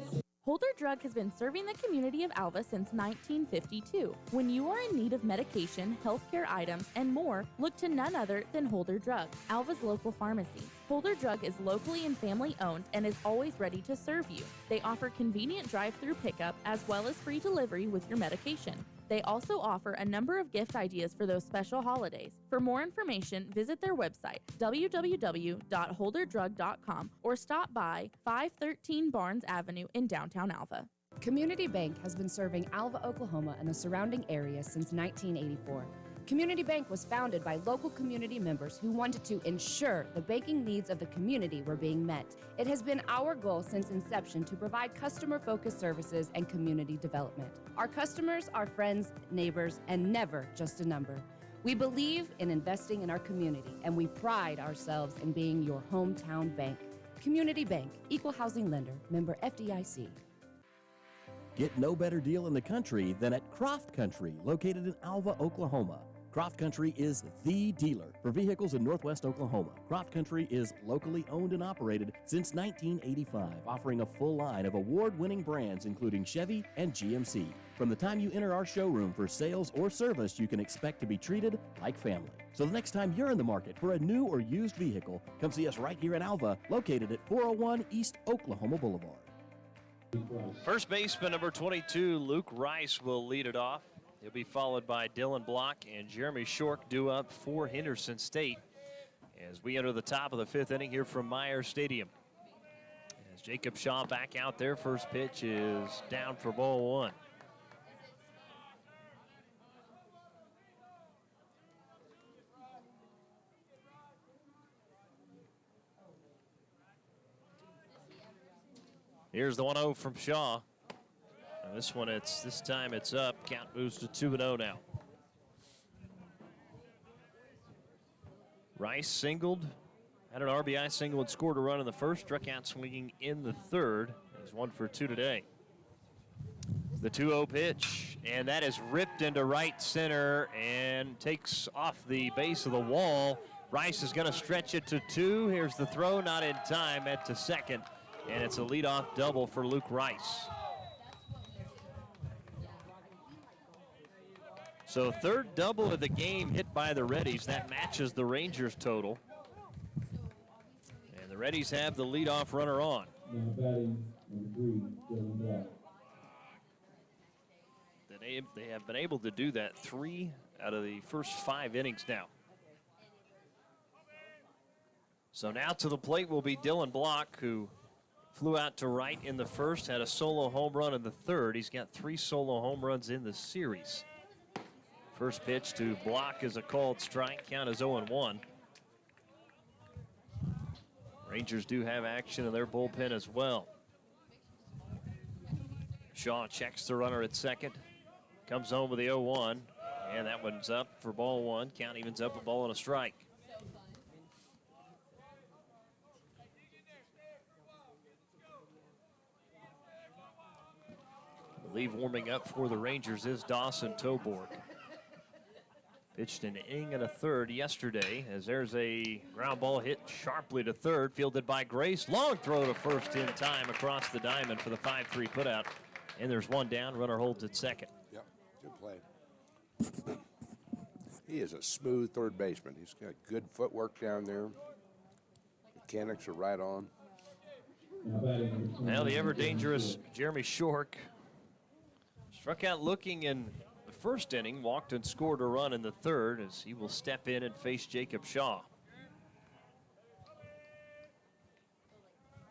Holder Drug has been serving the community of Alva since 1952. When you are in need of medication, healthcare items, and more, look to none other than Holder Drug, Alva's local pharmacy. Holder Drug is locally and family owned and is always ready to serve you. They offer convenient drive-through pickup as well as free delivery with your medication. They also offer a number of gift ideas for those special holidays. For more information, visit their website, www.holderdrug.com, or stop by 513 Barnes Avenue in downtown Alva. Community Bank has been serving Alva, Oklahoma and the surrounding area since 1984. Community Bank was founded by local community members who wanted to ensure the banking needs of the community were being met. It has been our goal since inception to provide customer-focused services and community development. Our customers are friends, neighbors, and never just a number. We believe in investing in our community, and we pride ourselves in being your hometown bank. Community Bank, Equal Housing Lender, member FDIC. Get no better deal in the country than at Croft Country, located in Alva, Oklahoma. Croft Country is the dealer for vehicles in Northwest Oklahoma. Croft Country is locally owned and operated since 1985, offering a full line of award-winning brands including Chevy and GMC. From the time you enter our showroom for sales or service, you can expect to be treated like family. So the next time you're in the market for a new or used vehicle, come see us right here in Alva, located at 401 East Oklahoma Boulevard. First baseman number 22, Luke Rice, will lead it off. He'll be followed by Dylan Block and Jeremy Shork due up for Henderson State as we enter the top of the 5th inning here from Myers Stadium. As Jacob Shaw back out there, first pitch is down for ball 1. Here's the 1-0 from Shaw. And this time it's up. Count moves to 2-0 now. Rice singled, had an RBI single and scored a run in the first, struck out swinging in the third. He's 1 for 2 today. The 2-0 pitch, and that is ripped into right center and takes off the base of the wall. Rice is going to stretch it to 2. Here's the throw, not in time, at to second, and it's a leadoff double for Luke Rice. So 3rd double of the game hit by the Reddies. That matches the Rangers total. And the Reddies have the leadoff runner on. Now batting number 3, Dylan Block. They have been able to do that 3 out of the first 5 innings now. So now to the plate will be Dylan Block, who flew out to right in the first, had a solo home run in the third. He's got 3 solo home runs in the series. First pitch to Block is a called strike. Count is 0-1. Rangers do have action in their bullpen as well. Shaw checks the runner at second. Comes home with the 0-1. And that one's up for ball 1. Count evens up a ball and a strike. I believe warming up for the Rangers is Dawson Toborg. Pitched an inning and a third yesterday as there's a ground ball hit sharply to third, fielded by Grace. Long throw to first in time across the diamond for the 5-3 putout. And there's one down, runner holds at second. Yep, good play. He is a smooth third baseman. He's got good footwork down there. Mechanics are right on. Now the ever dangerous Jeremy Shork struck out looking in the first inning, walked and scored a run in the third as he will step in and face Jacob Shaw.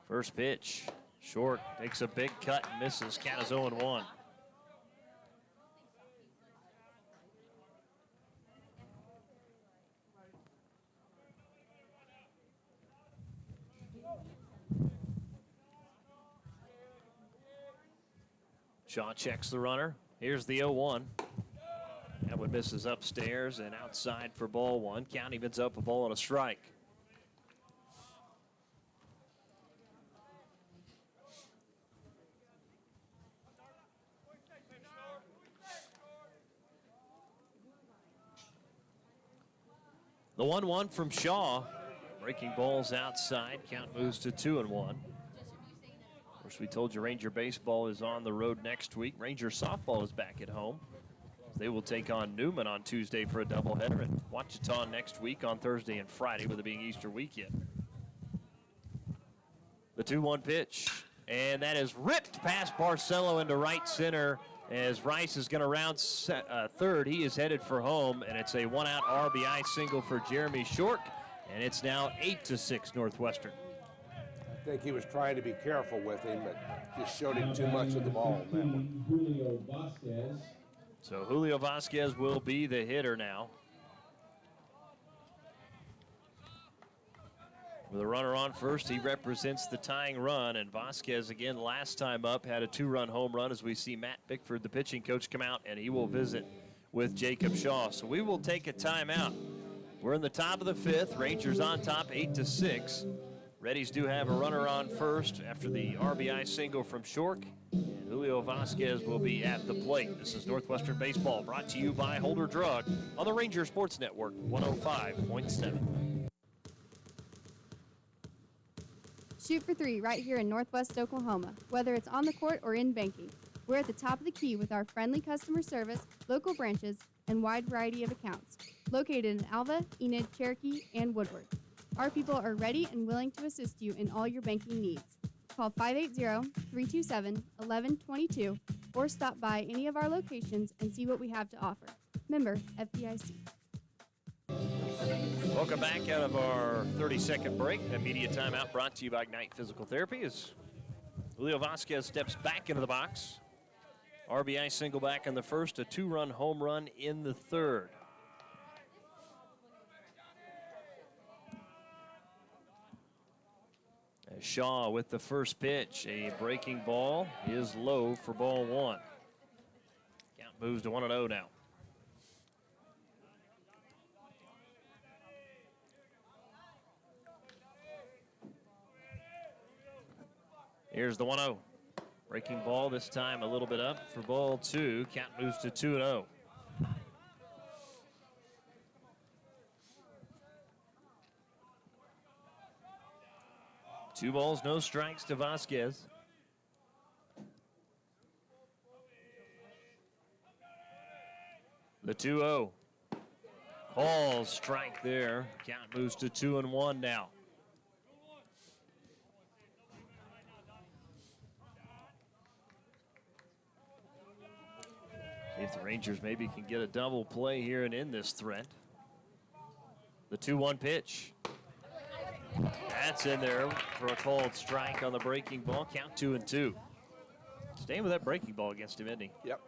First pitch, Shork takes a big cut and misses. Count is 0-1. Shaw checks the runner. Here's the 0-1. That one misses upstairs and outside for ball one. Count evens up a ball and a strike. The 1-1 from Shaw. Breaking balls outside. Count moves to 2-1. Of course, we told you Ranger baseball is on the road next week. Ranger softball is back at home. They will take on Newman on Tuesday for a doubleheader, and Ouachita next week on Thursday and Friday, with it being Easter weekend. The 2-1 pitch, and that is ripped past Barcelo into right center as Rice is going to round third. He is headed for home, and it's a one-out RBI single for Jeremy Short, and it's now 8-6 Northwestern. I think he was trying to be careful with him, but just showed him too much of the ball on that one. Julio Vasquez. So Julio Vasquez will be the hitter now. With a runner on first, he represents the tying run, and Vasquez, again, last time up, had a 2-run home run as we see Matt Bickford, the pitching coach, come out, and he will visit with Jacob Shaw. So we will take a timeout. We're in the top of the fifth. Rangers on top, 8-6. Reddies do have a runner on first after the RBI single from Shork. And Julio Vasquez will be at the plate. This is Northwestern Baseball, brought to you by Holder Drug on the Ranger Sports Network, 105.7. Shoot for three right here in Northwest Oklahoma, whether it's on the court or in banking. We're at the top of the key with our friendly customer service, local branches, and wide variety of accounts, located in Alva, Enid, Cherokee, and Woodward. Our people are ready and willing to assist you in all your banking needs. Call 580-327-1122 or stop by any of our locations and see what we have to offer. Member FDIC. Welcome back out of our 30-second break. A media timeout brought to you by Ignite Physical Therapy as Julio Vasquez steps back into the box. RBI single back in the first, a 2-run home run in the third. As Shaw with the first pitch, a breaking ball is low for ball one. Count moves to 1-0 now. Here's the 1-0. Breaking ball this time a little bit up for ball two. Count moves to 2-0. Two balls, no strikes to Vasquez. The 2-0. Call strike there. Count moves to 2-1 now. See if the Rangers maybe can get a double play here and end this threat. The 2-1 pitch. That's in there for a called strike on the breaking ball. Count 2-2. Staying with that breaking ball against him, isn't he? Yep.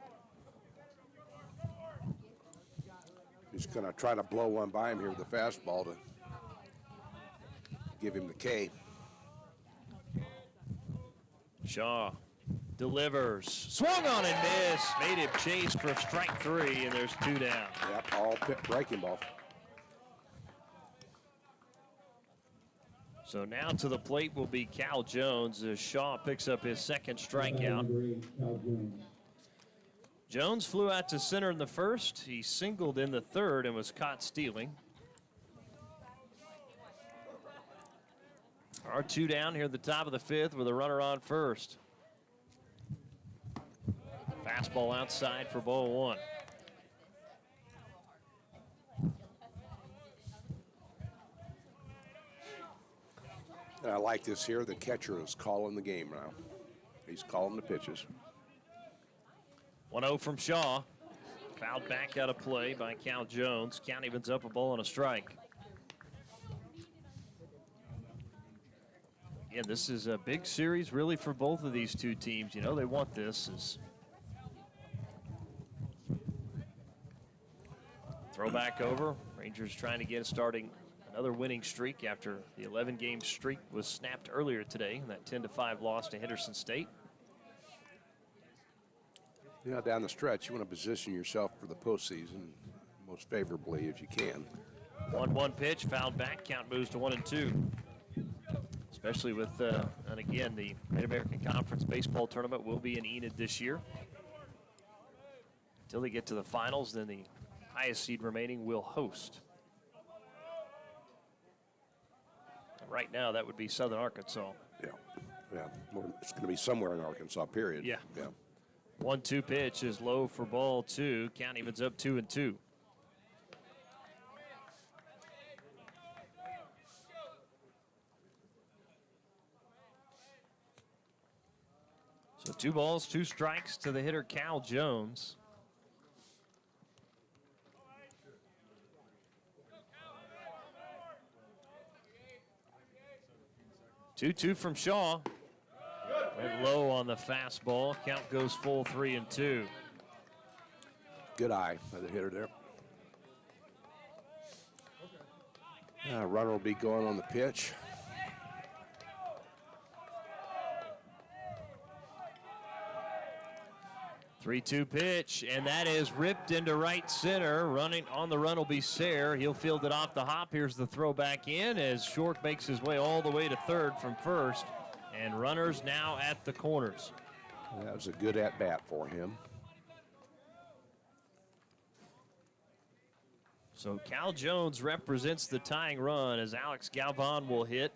He's going to try to blow one by him here with the fastball to give him the K. Shaw delivers. Swung on and missed. Made him chase for strike three, and there's two down. Yep, all breaking ball. So now to the plate will be Cal Jones as Shaw picks up his second strikeout. Jones flew out to center in the first. He singled in the third and was caught stealing. Our two down here at the top of the fifth with a runner on first. Fastball outside for ball one. And I like this here. The catcher is calling the game now. He's calling the pitches. 1-0 from Shaw. Fouled back out of play by Cal Jones. Count evens up a ball and a strike. Again, this is a big series really for both of these two teams. You know, they want this. Throw back over. Rangers trying to get starting another winning streak after the 11-game streak was snapped earlier today in that 10-5 loss to Henderson State. Yeah, down the stretch, you want to position yourself for the postseason most favorably if you can. 1-1 pitch, fouled back. Count moves to 1-2. Especially with, and again, the Mid-American Conference Baseball Tournament will be in Enid this year. Until they get to the finals, then the highest seed remaining will host. Right now, that would be Southern Arkansas. Yeah, it's going to be somewhere in Arkansas, period. Yeah. 1-2 pitch is low for ball 2. Count evens up 2-2. So 2 balls, 2 strikes to the hitter, Cal Jones. Two from Shaw. Went low on the fastball. Count goes full 3-2. Good eye by the hitter there. Runner will be going on the pitch. Three-two pitch, and that is ripped into right center. Running on the run will be Sayre. He'll field it off the hop. Here's the throw back in as Short makes his way all the way to third from first. And runners now at the corners. That was a good at-bat for him. So Cal Jones represents the tying run as Alex Galvan will hit.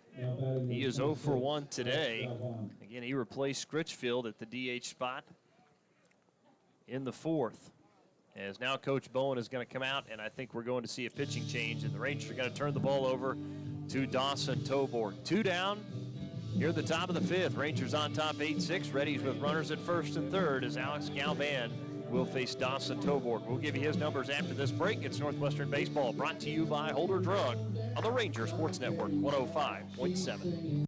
He is 0 for 1 today. Again, he replaced Scritchfield at the DH spot in the 4th. As now Coach Bowen is going to come out, and I think we're going to see a pitching change, and the Rangers are going to turn the ball over to Dawson Toborg. 2 down here at the top of the 5th. Rangers on top 8-6. Reddies with runners at first and third as Alex Galvan will face Dawson Toborg. We'll give you his numbers after this break. It's Northwestern Baseball, brought to you by Holder Drug on the Ranger Sports Network 105.7.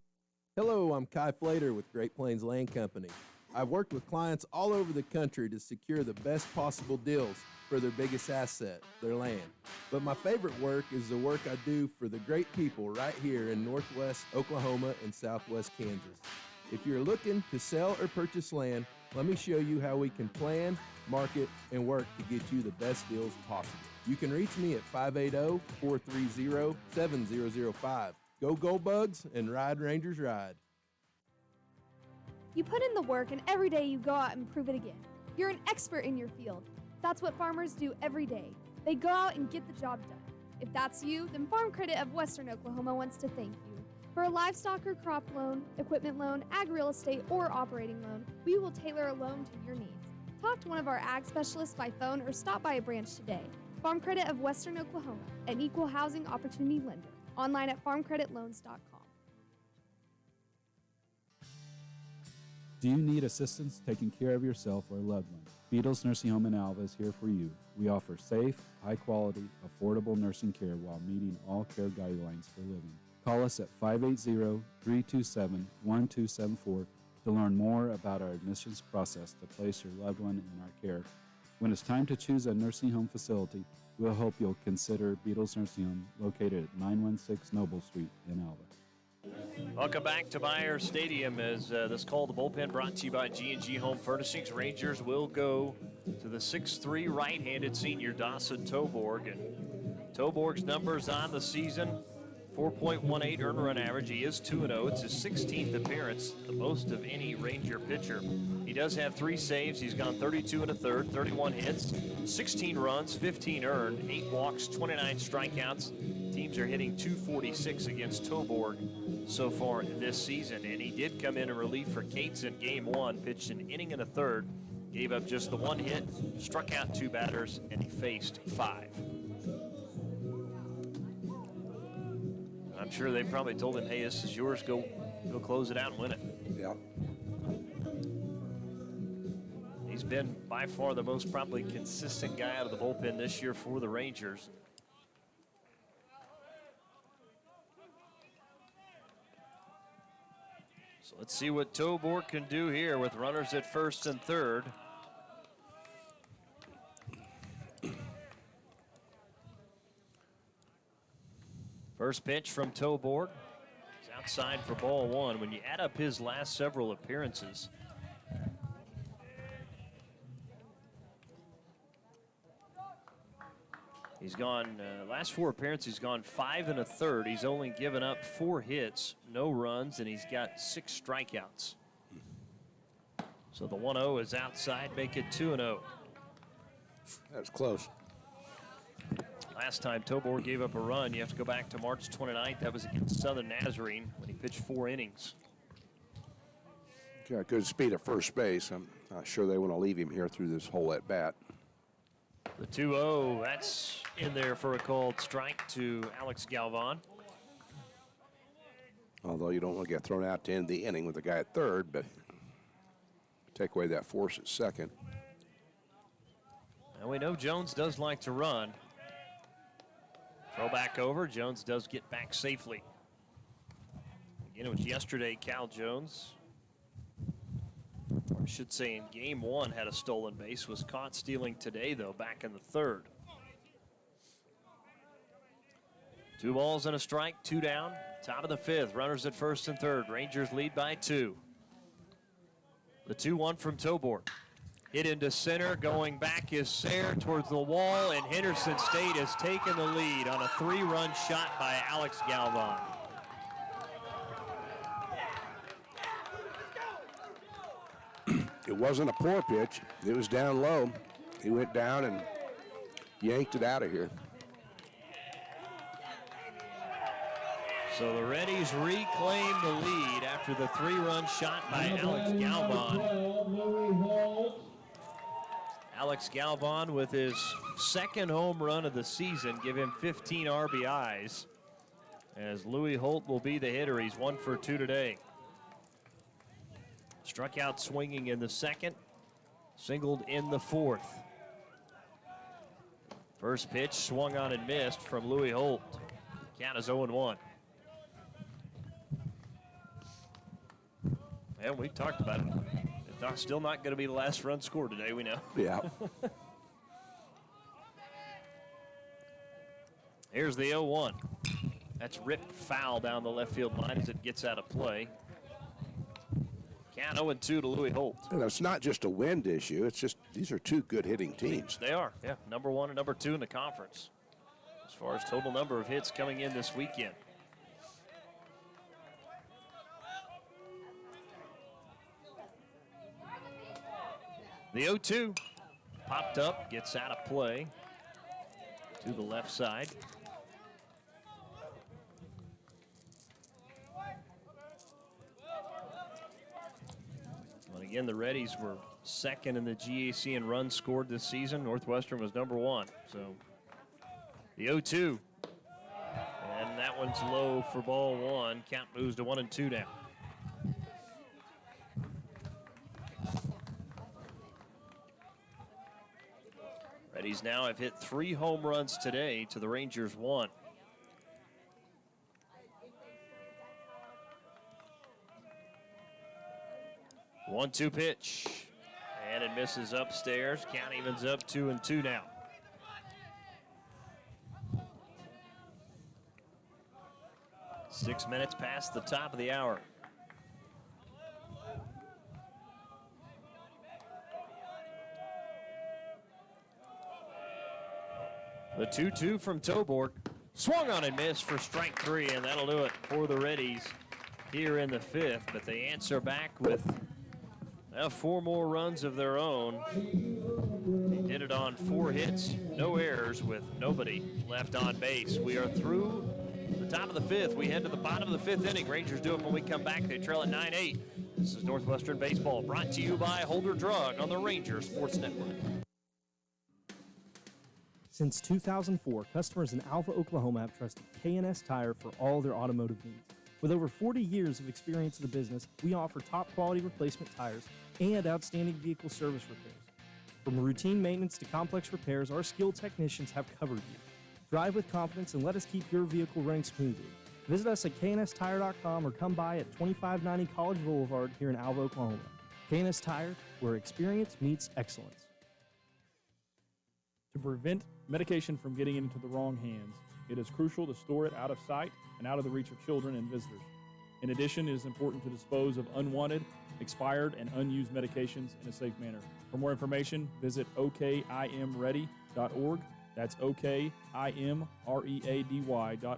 Hello, I'm Kai Flater with Great Plains Land Company. I've worked with clients all over the country to secure the best possible deals for their biggest asset, their land. But my favorite work is the work I do for the great people right here in Northwest Oklahoma and Southwest Kansas. If you're looking to sell or purchase land, let me show you how we can plan, market, and work to get you the best deals possible. You can reach me at 580-430-7005. Go Gold Bugs and ride Rangers Ride. You put in the work and every day you go out and prove it again. You're an expert in your field. That's what farmers do every day. They go out and get the job done. If that's you, then Farm Credit of Western Oklahoma wants to thank you. For a livestock or crop loan, equipment loan, ag real estate, or operating loan, we will tailor a loan to your needs. Talk to one of our ag specialists by phone or stop by a branch today. Farm Credit of Western Oklahoma, an equal housing opportunity lender. Online at farmcreditloans.com. Do you need assistance taking care of yourself or a loved one? Beatles Nursing Home in Alva is here for you. We offer safe, high-quality, affordable nursing care while meeting all care guidelines for living. Call us at 580-327-1274 to learn more about our admissions process to place your loved one in our care. When it's time to choose a nursing home facility, we'll hope you'll consider Beatles Nursing Home located at 916 Noble Street in Alva. Welcome back to Myers Stadium as this call the bullpen brought to you by G&G Home Furnishings. Rangers will go to the 6'3" right-handed senior Dawson Toborg. And Toborg's numbers on the season, 4.18 earned run average. He is 2-0. It's his 16th appearance, the most of any Ranger pitcher. He does have 3 saves. He's gone 32 1/3, 31 hits, 16 runs, 15 earned, 8 walks, 29 strikeouts. Teams are hitting .246 against Toborg so far this season, and he did come in relief for Cates in Game 1, pitched an inning and a third, gave up just the 1 hit, struck out 2 batters, and he faced 5. I'm sure they probably told him, hey, this is yours, go close it out and win it. Yeah. He's been by far the most probably consistent guy out of the bullpen this year for the Rangers. So let's see what Toborg can do here with runners at first and third. First pitch from Toborg. He's outside for ball 1. When you add up his last several appearances, He's gone, last 4 appearances, he's gone 5 1/3. He's only given up 4 hits, no runs, and he's got 6 strikeouts. So the 1-0 is outside, make it 2-0. That's close. Last time Tobor gave up a run, you have to go back to March 29th. That was against Southern Nazarene when he pitched 4 innings. Got good speed at first base. I'm not sure they want to leave him here through this whole at bat. The 2-0, that's in there for a called strike to Alex Galvan. Although you don't want to get thrown out to end the inning with the guy at third, but take away that force at second. And we know Jones does like to run. Throw back over. Jones does get back safely. Again, it was yesterday Cal Jones, or I should say in game 1, had a stolen base. Was caught stealing today, though, back in the 3rd. 2 balls and a strike, 2 down. Top of the 5th, runners at first and third. Rangers lead by 2. The 2-1 from Tobor. Hit into center, going back is Sayre towards the wall, and Henderson State has taken the lead on a 3-run shot by Alex Galvan. It wasn't a poor pitch. It was down low. He went down and yanked it out of here. So the Reddies reclaim the lead after the 3-run shot by Alex Galvan. Alex Galvan with his 2nd home run of the season, give him 15 RBIs. As Louis Holt will be the hitter. He's 1 for 2 today. Struck out swinging in the 2nd, singled in the 4th. First pitch swung on and missed from Louis Holt. Count is 0-1. And we talked about it. It's still not going to be the last run scored today, we know. Yeah. Here's the 0-1. That's ripped foul down the left field line as it gets out of play. Count 0-2 to Louis Holt. And it's not just a wind issue. It's just these are 2 good hitting teams. They are, yeah. Number 1 and number 2 in the conference as far as total number of hits coming in this weekend. The 0-2 popped up, gets out of play to the left side. And again, the Reddies were 2nd in the GAC in runs scored this season. Northwestern was number 1. So the 0-2. And that one's low for ball 1. Count moves to 1-2 now. Reddies now have hit 3 home runs today to the Rangers 1. One-two pitch, and it misses upstairs. Count evens up 2-2 now. Six minutes past the top of the hour. The 2-2 from Tobor. Swung on and missed for strike 3, and that'll do it for the Reddies here in the 5th. But they answer back with 4 more runs of their own. They did it on 4 hits, no errors, with nobody left on base. We are through the top of the 5th. We head to the bottom of the 5th inning. Rangers do it when we come back. They trail at 9-8. This is Northwestern Baseball, brought to you by Holder Drug on the Ranger Sports Network. Since 2004, customers in Alva, Oklahoma have trusted K&S Tire for all their automotive needs. With over 40 years of experience in the business, we offer top quality replacement tires and outstanding vehicle service repairs. From routine maintenance to complex repairs, our skilled technicians have covered you. Drive with confidence and let us keep your vehicle running smoothly. Visit us at knstire.com or come by at 2590 College Boulevard here in Alva, Oklahoma. K&S Tire, where experience meets excellence. To prevent medication from getting into the wrong hands, it is crucial to store it out of sight and out of the reach of children and visitors. In addition, it is important to dispose of unwanted, expired, and unused medications in a safe manner. For more information, visit okimready.org. That's okimready.org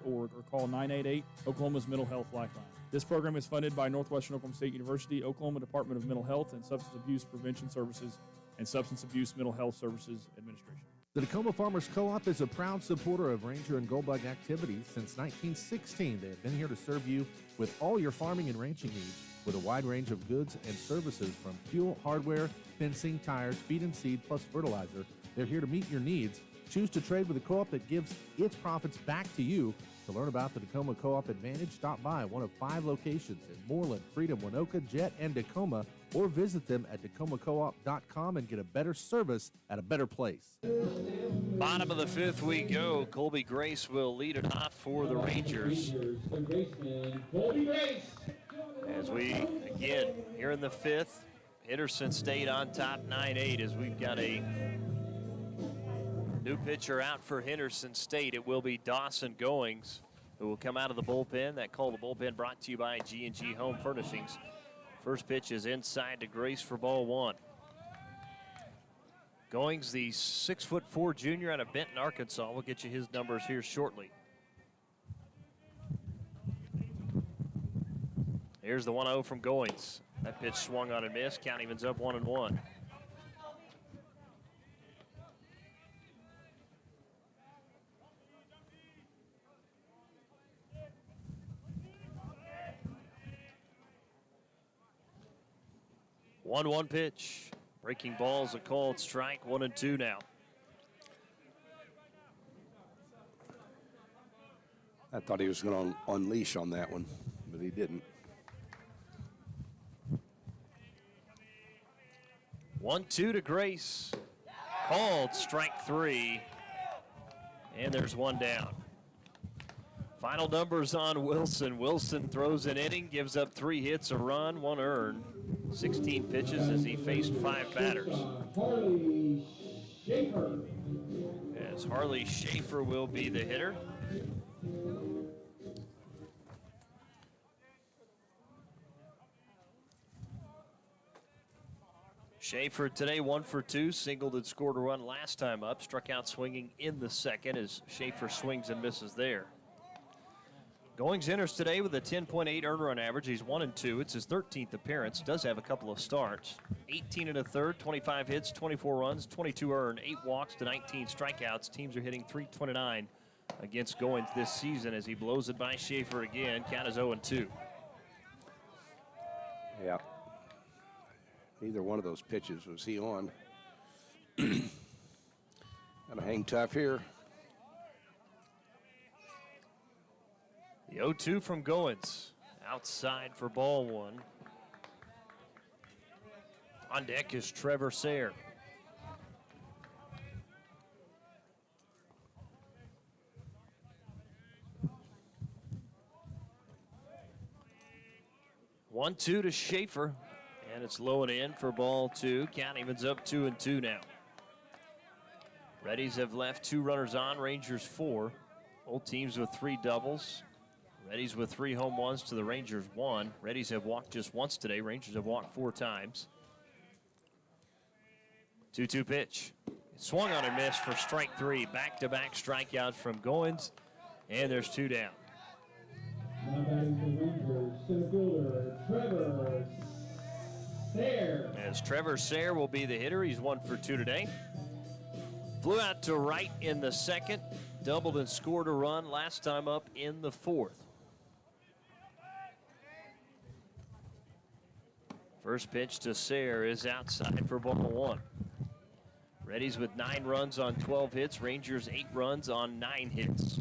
or call 988 Oklahoma's Mental Health Lifeline. This program is funded by Northwestern Oklahoma State University, Oklahoma Department of Mental Health and Substance Abuse Prevention Services, and Substance Abuse Mental Health Services Administration. The Tacoma Farmers Co-op is a proud supporter of ranger and goldbug activities since 1916. They have been here to serve you with all your farming and ranching needs with a wide range of goods and services from fuel, hardware, fencing, tires, feed and seed, plus fertilizer. They're here to meet your needs. Choose to trade with a co-op that gives its profits back to you. To learn about the Tacoma Co-op Advantage, stop by one of 5 locations in Moreland, Freedom, Winoka, Jet, and Tacoma, or visit them at tacomacoop.com and get a better service at a better place. Bottom of the 5th we go. Colby Grace will lead it off for the Rangers. As we, again, here in the 5th, Henderson State on top 9-8 as we've got a new pitcher out for Henderson State. It will be Dawson Goings who will come out of the bullpen. That call to the bullpen brought to you by G&G Home Furnishings. First pitch is inside to Grace for ball 1. Goings, the 6'4" junior out of Benton, Arkansas. We'll get you his numbers here shortly. Here's the 1-0 from Goings. That pitch swung on and missed. Count evens up 1-1. One pitch. Breaking ball's a called strike. 1-2 now. I thought he was going to unleash on that one, but he didn't. 1-2 to Grace. Called strike 3. And there's one down. Final numbers on Wilson. Wilson throws an inning, gives up 3 hits, a run, 1 earned. 16 pitches as he faced 5 batters. As Harley Schaefer will be the hitter. Schaefer today 1 for 2, singled and scored a run last time up. Struck out swinging in the second as Schaefer swings and misses there. Goings enters today with a 10.8 earned run average. He's 1-2. It's his 13th appearance. Does have a couple of starts. 18 1/3, 25 hits, 24 runs, 22 earned, 8 walks to 19 strikeouts. Teams are hitting .329 against Goings this season as he blows it by Schaefer again. Count is 0-2. Yeah. Neither one of those pitches was he on. Gotta hang tough here. The 0-2 from Goins. Outside for ball 1. On deck is Trevor Sayre. One, 2 to Schaefer. And it's low and in for ball 2. Count evens up 2-2 now. Reddies have left 2 runners on, Rangers 4. Both teams with 3 doubles. Reddies with 3 home runs to the Rangers 1. Reddies have walked just once today. Rangers have walked 4 times. 2-2 pitch. Swung on and missed for strike 3. Back-to-back strikeouts from Goins. And there's 2 down. Now batting for Rangers, center fielder Trevor Sayre. As Trevor Sayre will be the hitter. He's 1 for 2 today. Flew out to right in the second. Doubled and scored a run last time up in the 4th. First pitch to Sayre is outside for ball 1. Reddies with 9 runs on 12 hits. Rangers 8 runs on 9 hits.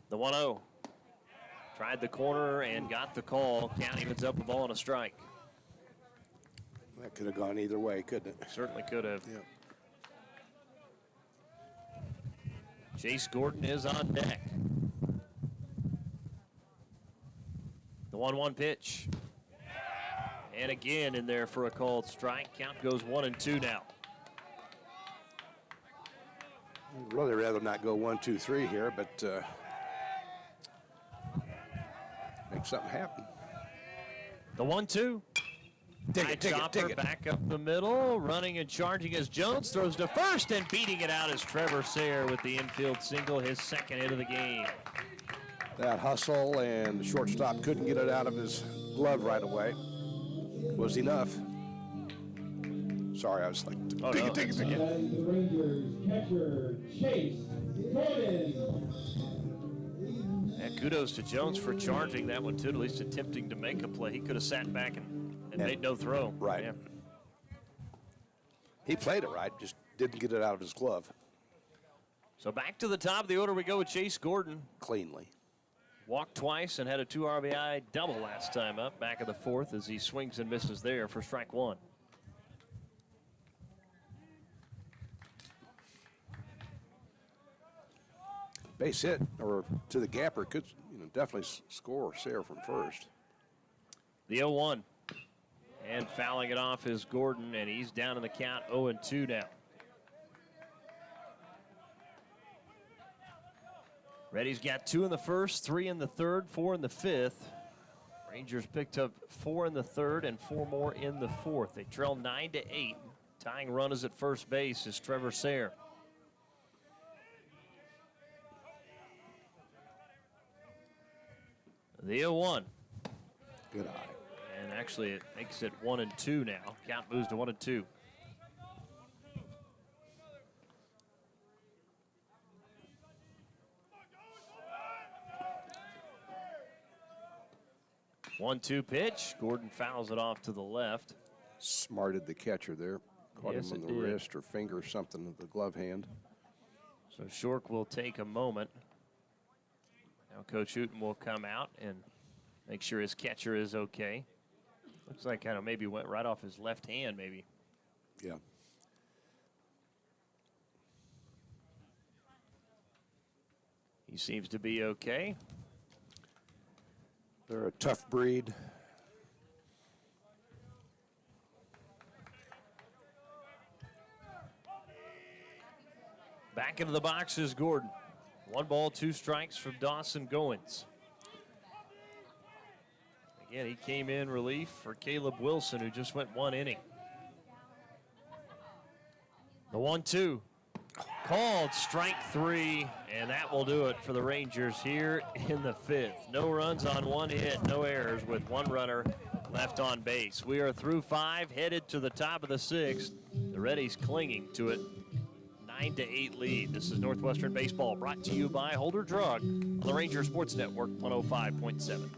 The 1-0. Tried the corner and got the call. Count evens up a ball and a strike. That could have gone either way, couldn't it? Certainly could have. Yep. Chase Gordon is on deck. The 1-1 pitch. And again in there for a called strike. Count goes 1-2 now. I'd really rather not go 1, 2, 3 here, but make something happen. The 1-2. Dig it. Back up the middle, running and charging as Jones throws to first, and beating it out is Trevor Sayre with the infield single, his second hit of the game. That hustle, and the shortstop couldn't get it out of his glove right away. Was enough. Sorry, I was like, dig it. And the Rangers catcher, Chase Gordon. And kudos to Jones for charging that one, too, at least attempting to make a play. He could have sat back and made no throw. Right. Yeah. He played it right, just didn't get it out of his glove. So back to the top of the order we go with Chase Gordon. Cleanly. Walked twice and had a 2 RBI double last time up. Back of the fourth as he swings and misses there for strike one. Base hit or to the gapper could definitely score Sayre from first. The 0-1. And fouling it off is Gordon, and he's down in the count 0-2 now. Reddies got 2 in the first, 3 in the third, 4 in the fifth. Rangers picked up 4 in the third and 4 more in the fourth. They trail 9-8. Tying runners at first base is Trevor Sayre. The 0-1. Good eye. And actually it makes it 1-2 now. Count moves to 1-2. One-two pitch. Gordon fouls it off to the left. Smarted the catcher there. Caught Yes, him on it the did. wrist or finger or something with the glove hand. So Shork will take a moment. Now Coach Hooten will come out and make sure his catcher is okay. Looks like kind of maybe went right off his left hand, maybe. Yeah. He seems to be okay. They're a tough breed. Back into the box is Gordon. 1 ball, 2 strikes from Dawson Goins. Again, he came in relief for Caleb Wilson, who just went 1 inning. The 1-2. Called strike 3, and that will do it for the Rangers here in the fifth. No runs on 1 hit, no errors with 1 runner left on base. We are through 5, headed to the top of the 6th. The Reddies clinging to it. 9-8 lead. This is Northwestern Baseball, brought to you by Holder Drug on the Ranger Sports Network 105.7.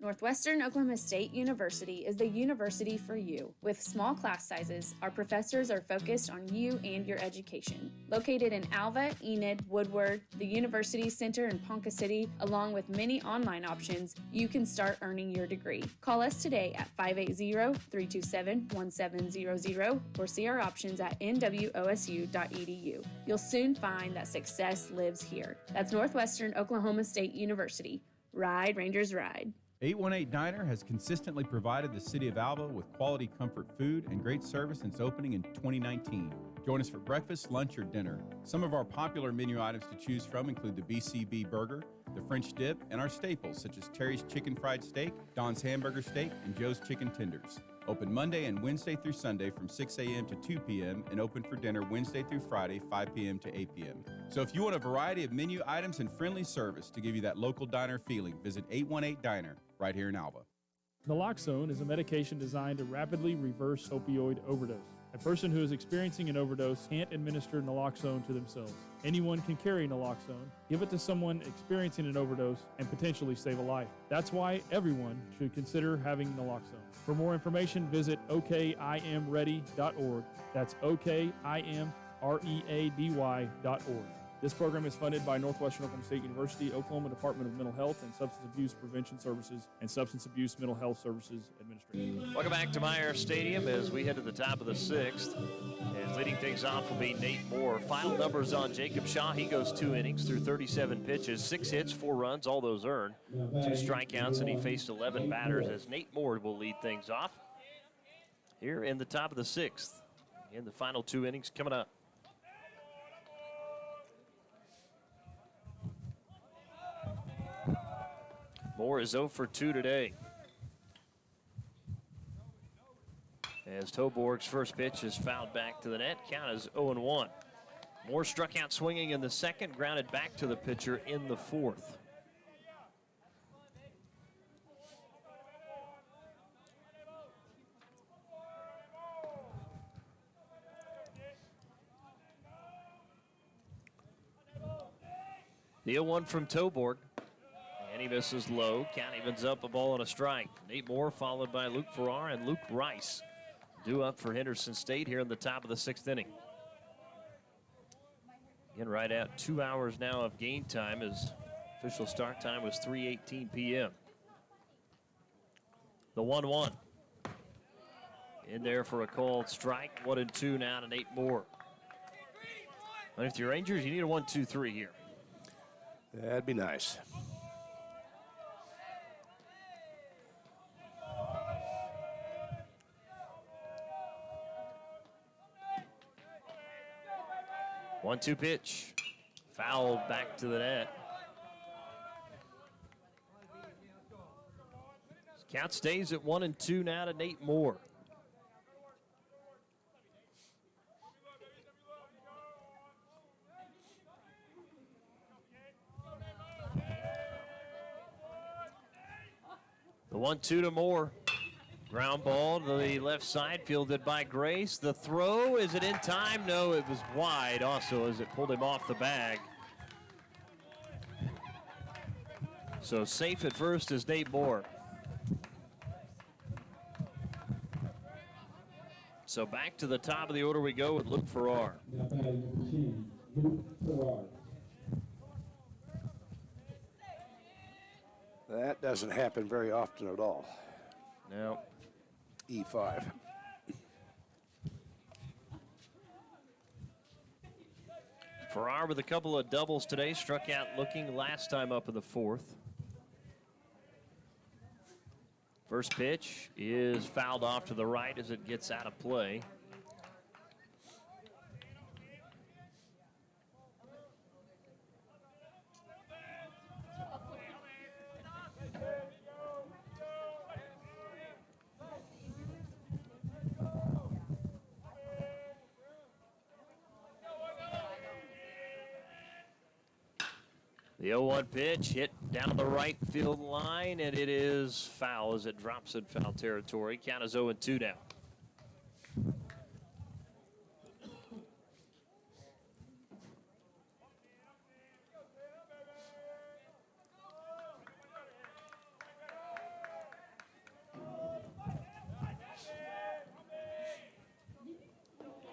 Northwestern Oklahoma State University is the university for you. With small class sizes, our professors are focused on you and your education. Located in Alva, Enid, Woodward, the University Center in Ponca City, along with many online options, you can start earning your degree. Call us today at 580-327-1700 or see our options at nwosu.edu. You'll soon find that success lives here. That's Northwestern Oklahoma State University. Ride, Rangers, ride. 818 Diner has consistently provided the city of Alva with quality comfort food and great service since opening in 2019. Join us for breakfast, lunch, or dinner. Some of our popular menu items to choose from include the BCB burger, the French dip, and our staples such as Terry's Chicken Fried Steak, Don's Hamburger Steak, and Joe's Chicken Tenders. Open Monday and Wednesday through Sunday from 6 a.m. to 2 p.m. and open for dinner Wednesday through Friday, 5 p.m. to 8 p.m. So if you want a variety of menu items and friendly service to give you that local diner feeling, visit 818 Diner right here in Alva. Naloxone is a medication designed to rapidly reverse opioid overdose. A person who is experiencing an overdose can't administer naloxone to themselves. Anyone can carry naloxone, give it to someone experiencing an overdose, and potentially save a life. That's why everyone should consider having naloxone. For more information, visit okimready.org. That's okimready.org. This program is funded by Northwestern Oklahoma State University, Oklahoma Department of Mental Health and Substance Abuse Prevention Services, and Substance Abuse Mental Health Services Administration. Welcome back to Meyer Stadium as we head to the top of the 6th. And leading things off will be Nate Moore. Final numbers on Jacob Shaw. He goes 2 innings through 37 pitches, 6 hits, 4 runs, all those earned. 2 strikeouts, and he faced 11 batters as Nate Moore will lead things off here in the top of the 6th. In the final 2 innings coming up. Moore is 0 for 2 today. as Toborg's first pitch is fouled back to the net. Count is 0-1. Moore struck out swinging in the second, grounded back to the pitcher in the fourth. The 0-1 from Toborg. And he misses low. Count evens up, a ball and a strike. Nate Moore followed by Luke Farrar and Luke Rice. Due up for Henderson State here in the top of the sixth inning. Again, right at 2 hours now of game time, as official start time was 3:18 p.m. The 1-1. In there for a called strike. 1-2 now to Nate Moore. And if you're Rangers, you need a 1-2-3 here. That'd be nice. One-two pitch. Fouled back to the net. Count stays at 1-2 now to Nate Moore. The 1-2 to Moore. Ground ball to the left side, fielded by Grace. The throw, is it in time? No, it was wide also as it pulled him off the bag. So safe at first is Nate Moore. So back to the top of the order we go with Luke Farrar. Now batting number 10, Luke Farrar. That doesn't happen very often at all. No. E5. Farrar with a couple of doubles today, struck out looking last time up in the fourth. First pitch is fouled off to the right as it gets out of play. The 0-1 pitch hit down the right field line, and it is foul as it drops in foul territory. Count is 0-2 now.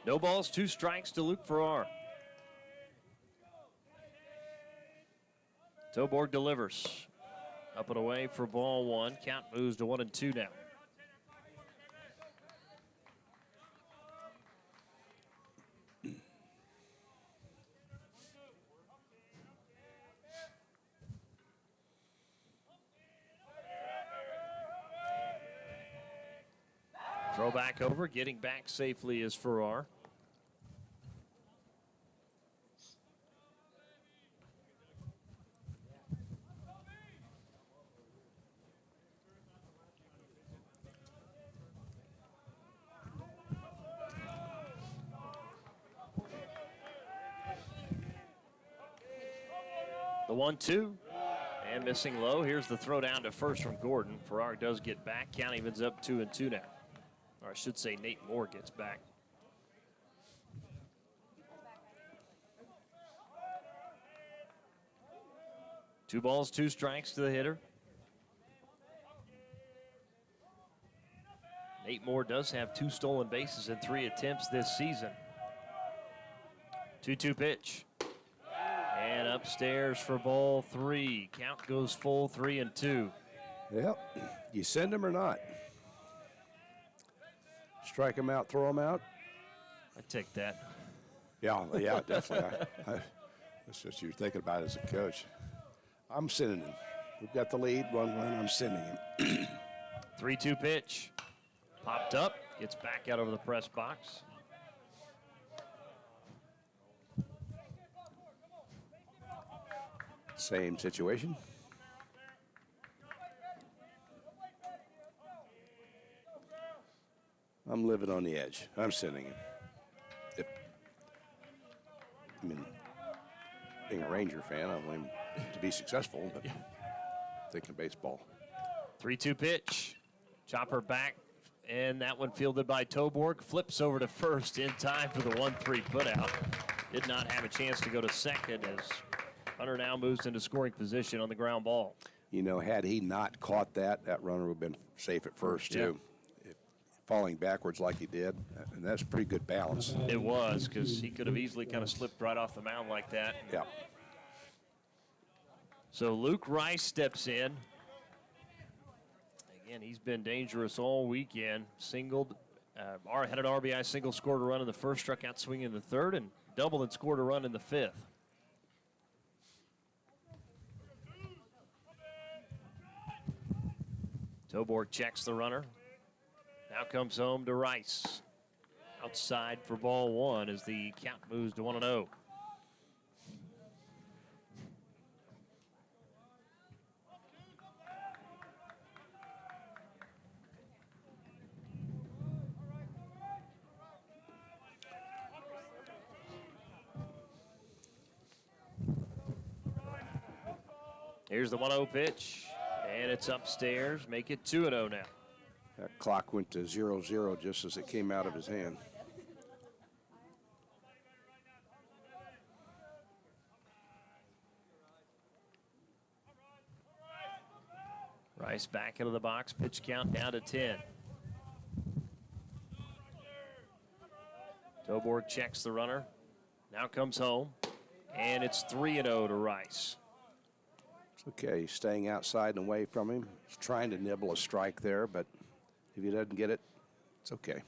No balls, 2 strikes to Luke Farrar. Toborg delivers. Up and away for ball 1. Count moves to 1-2 now. Throw back over, getting back safely is Farrar. The 1-2 and missing low. Here's the throw down to first from Gordon. Farrar does get back. Count evens up 2-2 now. Or I should say Nate Moore gets back. Two balls, 2 strikes to the hitter. Nate Moore does have 2 stolen bases in 3 attempts this season. 2-2 pitch. And upstairs for ball 3. Count goes full 3-2. Yep. You send them or not? Strike them out, throw them out? I take that. Yeah, definitely. That's what you're thinking about as a coach. I'm sending him. We've got the lead, 1-1. I'm sending him. 3-2 pitch. Popped up. Gets back out over the press box. Same situation. I'm living on the edge. I'm sending him. Being a Ranger fan, I want him to be successful, but thinking baseball. 3-2 pitch. Chopper back, and that one fielded by Toborg. Flips over to first in time for the 1-3 putout. Did not have a chance to go to second as Hunter now moves into scoring position on the ground ball. You know, had he not caught that, that runner would have been safe at first, too. If falling backwards like he did, and that's pretty good balance. It was, because he could have easily kind of slipped right off the mound like that. Yeah. So Luke Rice steps in. Again, he's been dangerous all weekend. Singled, had an RBI single, scored a run in the first, struck out swinging in the third, and doubled and scored a run in the fifth. Toborg checks the runner. Now comes home to Rice. Outside for ball one as the count moves to 1-0. Here's the 1-0 pitch, and it's upstairs. Make it 2-0 now. That clock went to 0-0 just as it came out of his hand. Rice back into the box, pitch count down to 10. Toborg checks the runner. Now comes home, and it's 3-0 to Rice. Okay, he's staying outside and away from him. He's trying to nibble a strike there, but if he doesn't get it, it's okay.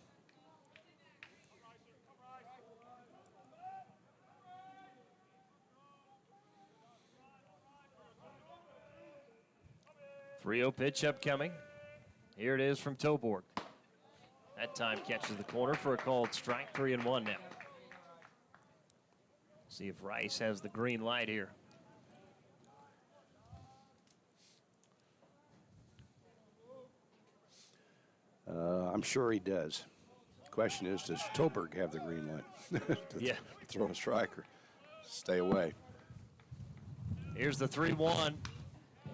Three-0 pitch upcoming. Here it is from Toborg. That time catches the corner for a called strike. 3-1 now. See if Rice has the green light here. I'm sure he does. The question is, does Toborg have the green light to throw a strike or stay away? Here's the 3-1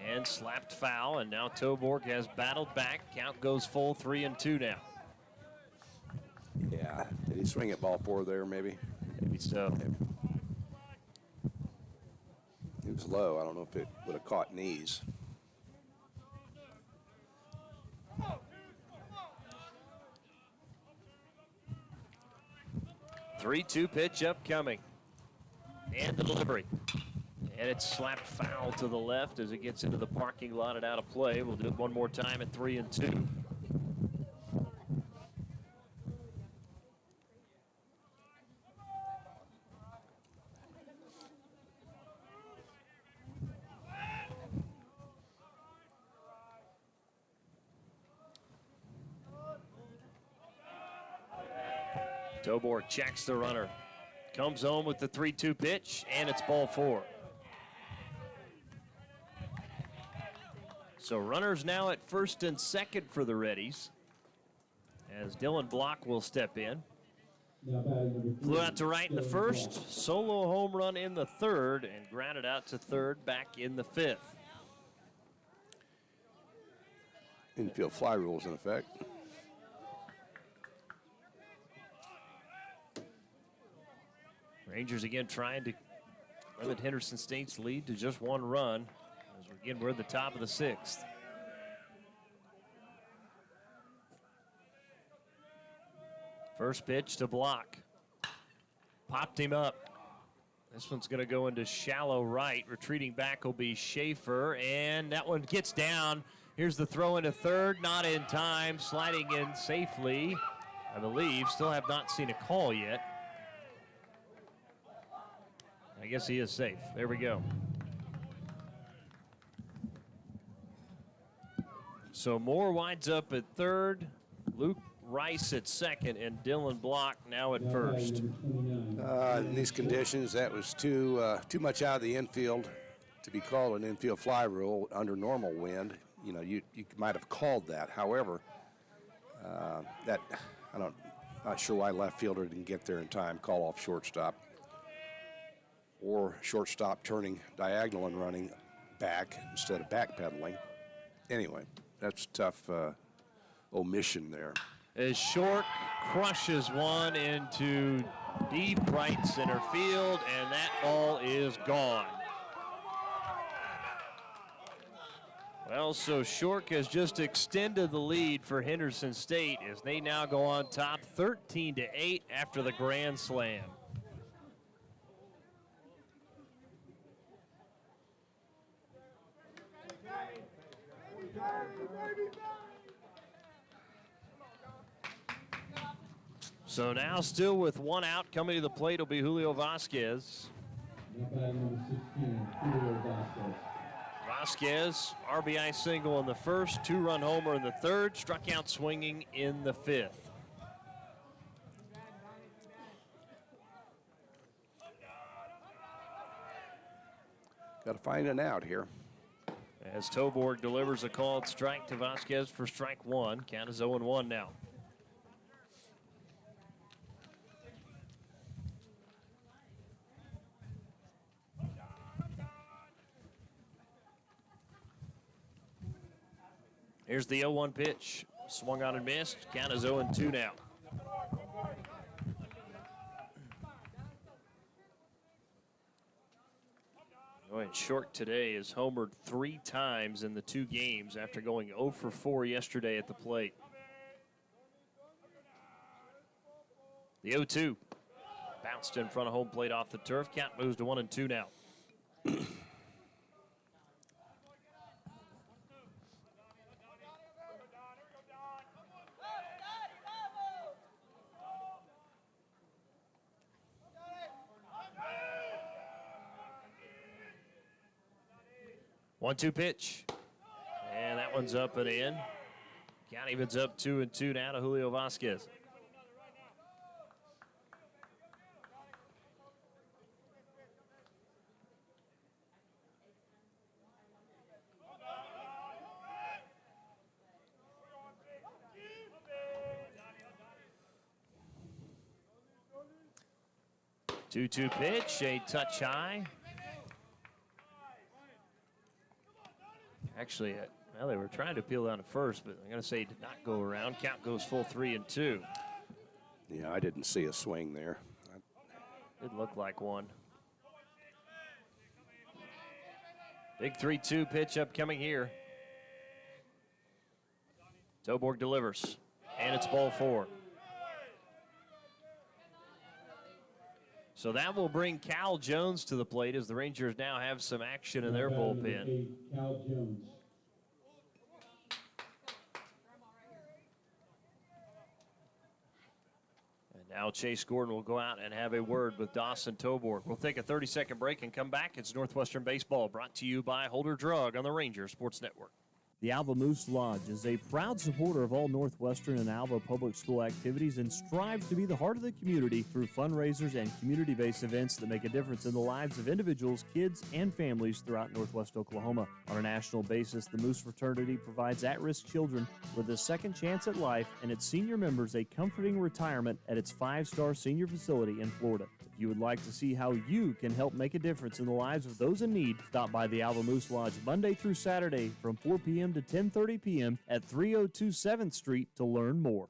and slapped foul, and now Toborg has battled back. Count goes full, 3-2 now. Yeah, did he swing at ball four there maybe? Maybe so. It was low. I don't know if it would have caught knees. Three-two pitch upcoming. And the delivery. And it's slapped foul to the left as it gets into the parking lot and out of play. We'll do it one more time at 3-2. Toborg checks the runner. Comes home with the 3-2 pitch, and it's ball four. So runners now at first and second for the Reddies, as Dylan Block will step in. Flew out to right in the first, solo home run in the third, and grounded out to third back in the fifth. Infield fly rules in effect. Rangers again trying to limit Henderson State's lead to just one run. As again, we're at the top of the sixth. First pitch to Block. Popped him up. This one's going to go into shallow right. Retreating back will be Schaefer, and that one gets down. Here's the throw into third, not in time. Sliding in safely, I believe. Still have not seen a call yet. I guess he is safe. There we go. So Moore winds up at third, Luke Rice at second, and Dylan Block now at first. In these conditions, that was too much out of the infield to be called an infield fly rule under normal wind. You know, you might have called that. However, that Not sure why left fielder didn't get there in time, call off shortstop. Or shortstop turning diagonal and running back instead of backpedaling. Anyway, that's a tough omission there. As Short crushes one into deep right center field, and that ball is gone. Well, so Short has just extended the lead for Henderson State as they now go on top 13-8 after the grand slam. So now still with one out, coming to the plate will be Julio Vasquez. Vasquez, RBI single in the first, two-run homer in the third, struck out swinging in the fifth. Got to find an out here. As Toborg delivers a called strike to Vasquez for strike one. Count is 0-1 now. Here's the 0-1 pitch. Swung on and missed. Count is 0-2 now. Going Short today is homered 3 times in the 2 games after going 0 for 4 yesterday at the plate. The 0-2 bounced in front of home plate off the turf. Count moves to 1-2 now. 1-2 pitch. And that one's up and in. Count evens up 2-2 now to Julio Vasquez. Two-two pitch, a touch high. Actually, well, they were trying to peel down to first, but I'm going to say did not go around. Count goes full 3-2. Yeah, I didn't see a swing there. Didn't look like one. Big 3-2 pitch upcoming here. Toborg delivers, and it's ball 4. So that will bring Cal Jones to the plate as the Rangers now have some action in their bullpen. Cal Jones. And now Chase Gordon will go out and have a word with Dawson Toborg. We'll take a 30-second break and come back. It's Northwestern Baseball, brought to you by Holder Drug on the Ranger Sports Network. The Alva Moose Lodge is a proud supporter of all Northwestern and Alva public school activities and strives to be the heart of the community through fundraisers and community-based events that make a difference in the lives of individuals, kids, and families throughout Northwest Oklahoma. On a national basis, the Moose Fraternity provides at-risk children with a second chance at life and its senior members a comforting retirement at its 5-star senior facility in Florida. If you would like to see how you can help make a difference in the lives of those in need, stop by the Alva Moose Lodge Monday through Saturday from 4 p.m. to 10:30 p.m. at 302 7th Street to learn more.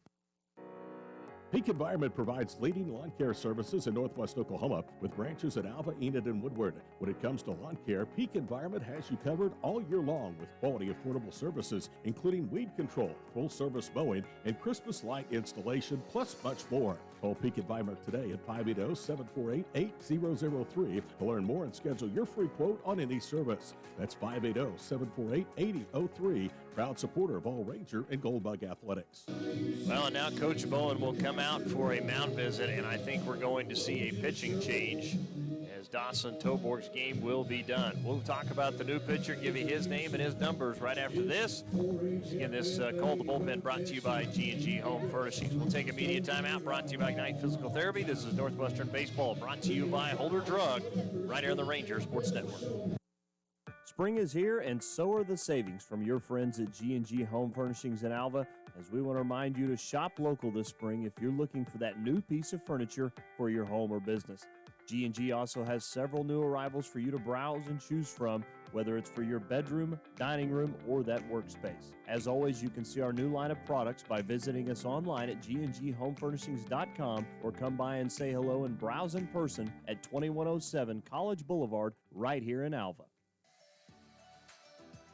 Peak Environment provides leading lawn care services in Northwest Oklahoma with branches at Alva, Enid, and Woodward. When it comes to lawn care, Peak Environment has you covered all year long with quality, affordable services, including weed control, full-service mowing, and Christmas light installation, plus much more. Call Peak Environment today at 580-748-8003 to learn more and schedule your free quote on any service. That's 580-748-8003. Proud supporter of all Ranger and Goldbug athletics. Well, and now Coach Bowen will come out for a mound visit, and I think we're going to see a pitching change as Dawson Toborg's game will be done. We'll talk about the new pitcher, give you his name and his numbers right after this. Again, this Call the Bullpen brought to you by G&G Home Furnishings. We'll take a media timeout brought to you by Ignite Physical Therapy. This is Northwestern Baseball brought to you by Holder Drug right here on the Ranger Sports Network. Spring is here, and so are the savings from your friends at G&G Home Furnishings in Alva. as we want to remind you to shop local this spring if you're looking for that new piece of furniture for your home or business. G&G also has several new arrivals for you to browse and choose from, whether it's for your bedroom, dining room, or that workspace. As always, you can see our new line of products by visiting us online at gndhomefurnishings.com or come by and say hello and browse in person at 2107 College Boulevard right here in Alva.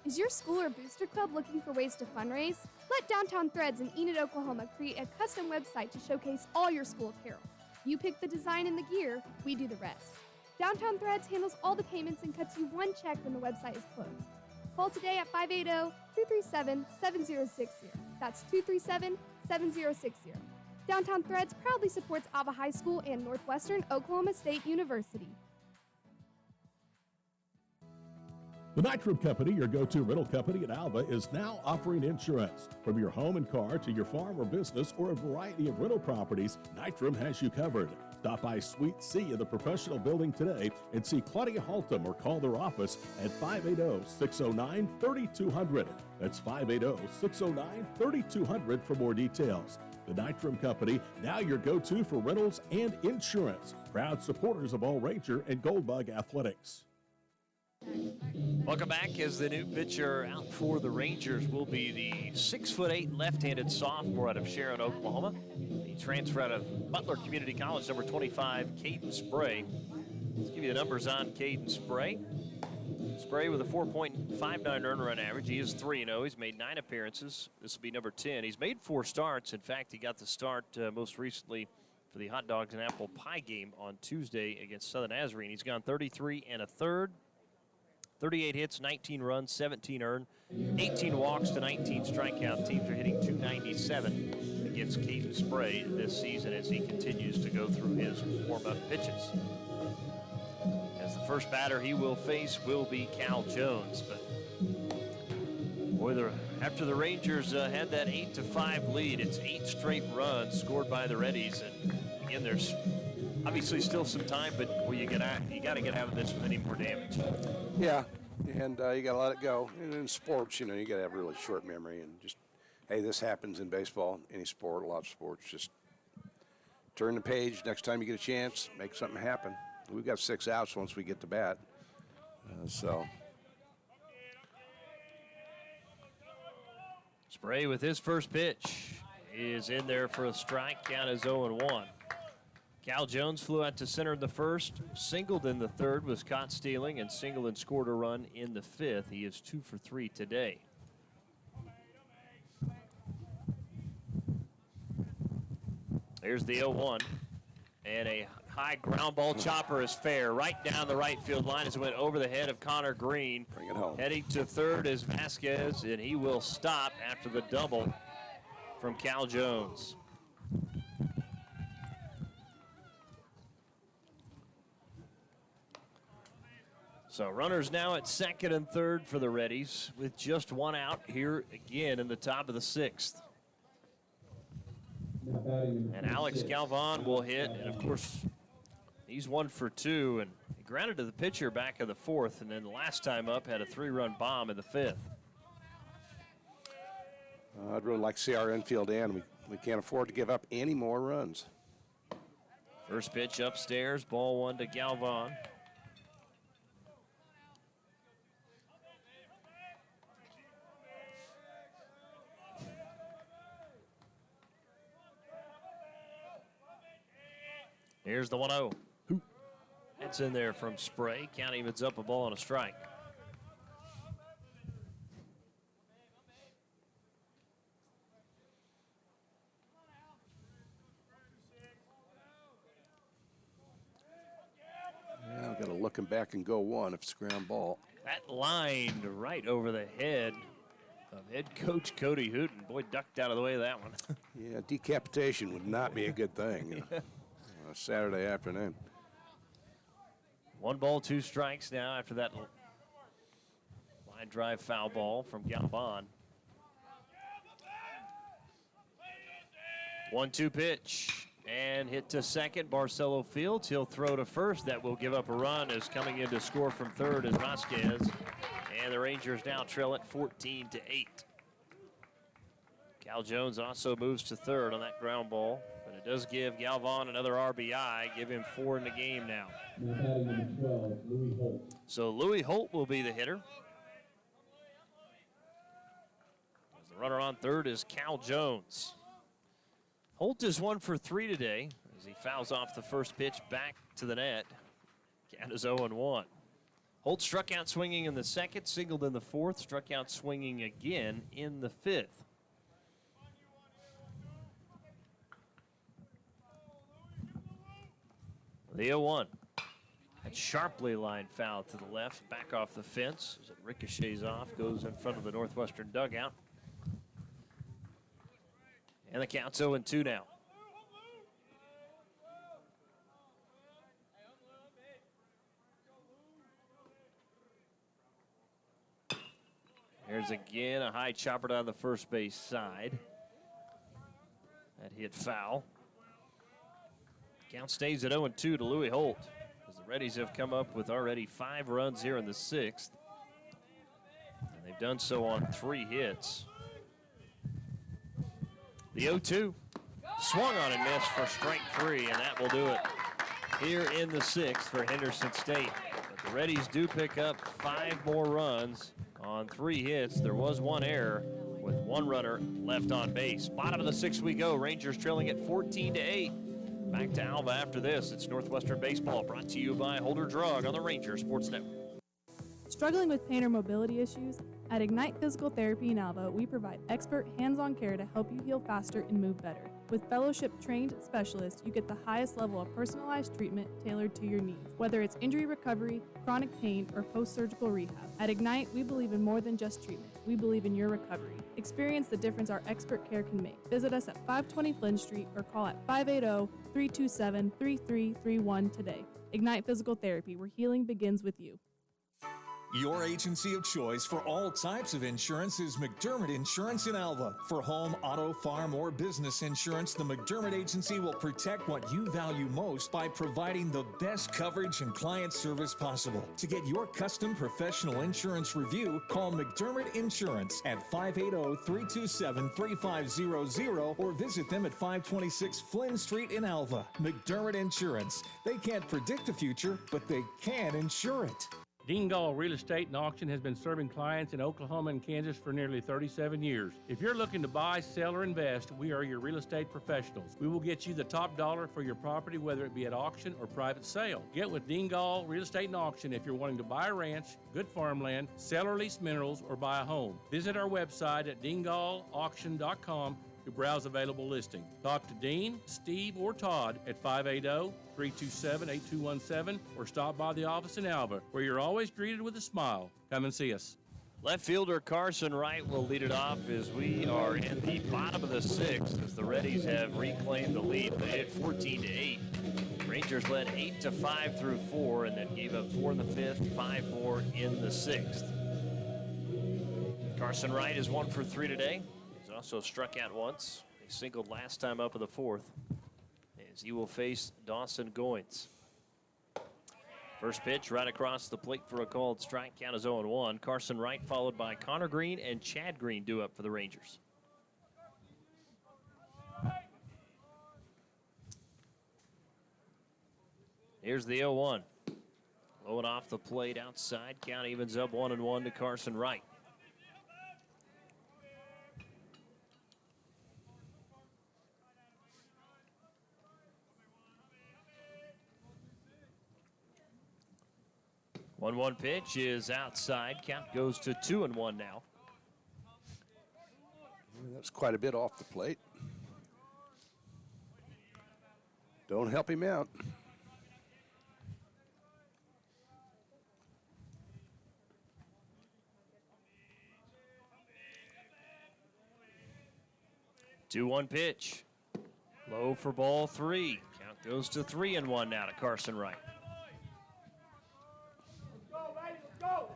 Is your school or booster club looking for ways to fundraise? Let Downtown Threads in Enid, Oklahoma create a custom website to showcase all your school apparel. You pick the design and the gear, we do the rest. Downtown Threads handles all the payments and cuts you one check when the website is closed. Call today at 580-237-7060. That's 237-7060. Downtown Threads proudly supports Alva High School and Northwestern Oklahoma State University. The Nitram Company, your go-to rental company in Alva, is now offering insurance. From your home and car to your farm or business or a variety of rental properties, Nitram has you covered. Stop by Suite C in the professional building today and see Claudia Haltom or call their office at 580-609-3200. That's 580-609-3200 for more details. The Nitram Company, now your go-to for rentals and insurance. Proud supporters of all Ranger and Goldbug athletics. Welcome back as the new pitcher out for the Rangers will be the 6'8" left-handed sophomore out of Sharon, Oklahoma. He transferred out of Butler Community College, number 25, Caden Spray. Let's give you the numbers on Caden Spray. Spray with a 4.59 earned run average. He is 3-0. He's made 9 appearances. This will be number 10. He's made 4 starts. In fact, he got the start most recently for the Hot Dogs and Apple Pie game on Tuesday against Southern Nazarene. He's gone 33 1/3. 38 hits, 19 runs, 17 earned, 18 walks to 19 strikeout. Teams are hitting .297 against Caden Spray this season as he continues to go through his warm-up pitches. As the first batter he will face will be Cal Jones. But boy, after the Rangers had that 8-5 lead, it's 8 straight runs scored by the Reddies. And again, there's obviously still some time, but well, you got to get out of this with any more damage. Yeah, and you got to let it go. And in sports, you got to have really short memory and just, hey, this happens in baseball, any sport, a lot of sports. Just turn the page. Next time you get a chance, make something happen. We've got 6 outs once we get to bat. Spray with his first pitch is in there for a strike. Count is 0-1. Cal Jones flew out to center in the first, singled in the third, was caught stealing, and singled and scored a run in the fifth. He is 2 for 3 today. There's the 0-1, and a high ground ball chopper is fair right down the right field line as it went over the head of Connor Green. Bring it home. Heading to third is Vasquez, and he will stop after the double from Cal Jones. So runners now at second and third for the Reddies with just 1 out here again in the top of the 6th. And Alex Galvan will hit, and of course he's 1 for 2, and he grounded to the pitcher back of the 4th, and then the last time up had a 3-run bomb in the 5th. I'd really like to see our infield end. We can't afford to give up any more runs. First pitch upstairs, ball 1 to Galvan. Here's the 1-0. It's in there from Spray. Count evens up, a ball and a strike. Yeah, I've got to look him back and go 1 if it's a ground ball. That lined right over the head of head coach Cody Hooten. Boy, ducked out of the way of that one. Yeah, decapitation would not be a good thing. On a Saturday afternoon. 1 ball, 2 strikes now after that line drive foul ball from Galvan. 1-2 pitch and hit to second. Barcelo Fields, he'll throw to first. That will give up a run as coming in to score from third is Vasquez. And the Rangers now trail it 14-8. Cal Jones also moves to third on that ground ball, but it does give Galvan another RBI, give him 4 in the game now. Now batting number 12, Louis Holt. So Louis Holt will be the hitter. As the runner on third is Cal Jones. Holt is 1 for 3 today as he fouls off the first pitch back to the net. Count is 0-1. Holt struck out swinging in the second, singled in the fourth, struck out swinging again in the fifth. The 0-1. That sharply lined foul to the left, back off the fence as it ricochets off, goes in front of the Northwestern dugout. And the count's 0-2 now. Here's again a high chopper down the first base side. That hit foul. Count stays at 0-2 to Louis Holt as the Reddies have come up with already 5 runs here in the 6th. And they've done so on 3 hits. The 0-2 swung on and missed for strike 3, and that will do it here in the 6th for Henderson State. But the Reddies do pick up 5 more runs on 3 hits. There was 1 error with 1 runner left on base. Bottom of the 6th we go. Rangers trailing at 14-8. Back to Alva after this. It's Northwestern Baseball brought to you by Holder Drug on the Rangers Sports Network. Struggling with pain or mobility issues? At Ignite Physical Therapy in Alva, we provide expert hands-on care to help you heal faster and move better. With fellowship-trained specialists, you get the highest level of personalized treatment tailored to your needs, whether it's injury recovery, chronic pain, or post-surgical rehab. At Ignite, we believe in more than just treatment. We believe in your recovery. Experience the difference our expert care can make. Visit us at 520 Flynn Street or call at 580-327-3331 today. Ignite Physical Therapy, where healing begins with you. Your agency of choice for all types of insurance is McDermott Insurance in Alva. For home, auto, farm, or business insurance, the McDermott Agency will protect what you value most by providing the best coverage and client service possible. To get your custom professional insurance review, call McDermott Insurance at 580-327-3500 or visit them at 526 Flynn Street in Alva. McDermott Insurance. They can't predict the future, but they can insure it. Dingall Real Estate and Auction has been serving clients in Oklahoma and Kansas for nearly 37 years. If you're looking to buy, sell, or invest, we are your real estate professionals. We will get you the top dollar for your property, whether it be at auction or private sale. Get with Dingall Real Estate and Auction if you're wanting to buy a ranch, good farmland, sell or lease minerals, or buy a home. Visit our website at dingallauction.com to browse available listings. Talk to Dean, Steve, or Todd at 580-327-8217 or stop by the office in Alva, where you're always greeted with a smile. Come and see us. Left fielder Carson Wright will lead it off as we are in the bottom of the 6th as the Reddies have reclaimed the lead. They hit 14-8. Rangers led 8-5 through 4 and then gave up 4 in the 5th, 5 more in the 6th. Carson Wright is 1 for 3 today. Also struck out once. He singled last time up in the 4th as he will face Dawson Goins. First pitch right across the plate for a called strike. Count is 0-1. Carson Wright followed by Connor Green and Chad Green due up for the Rangers. Here's the 0-1. Low and off the plate outside. Count evens up 1-1 to Carson Wright. One pitch is outside. Count goes to 2-1 now. That's quite a bit off the plate. Don't help him out. Two-one pitch. Low for ball 3. Count goes to 3-1 now to Carson Wright. Go!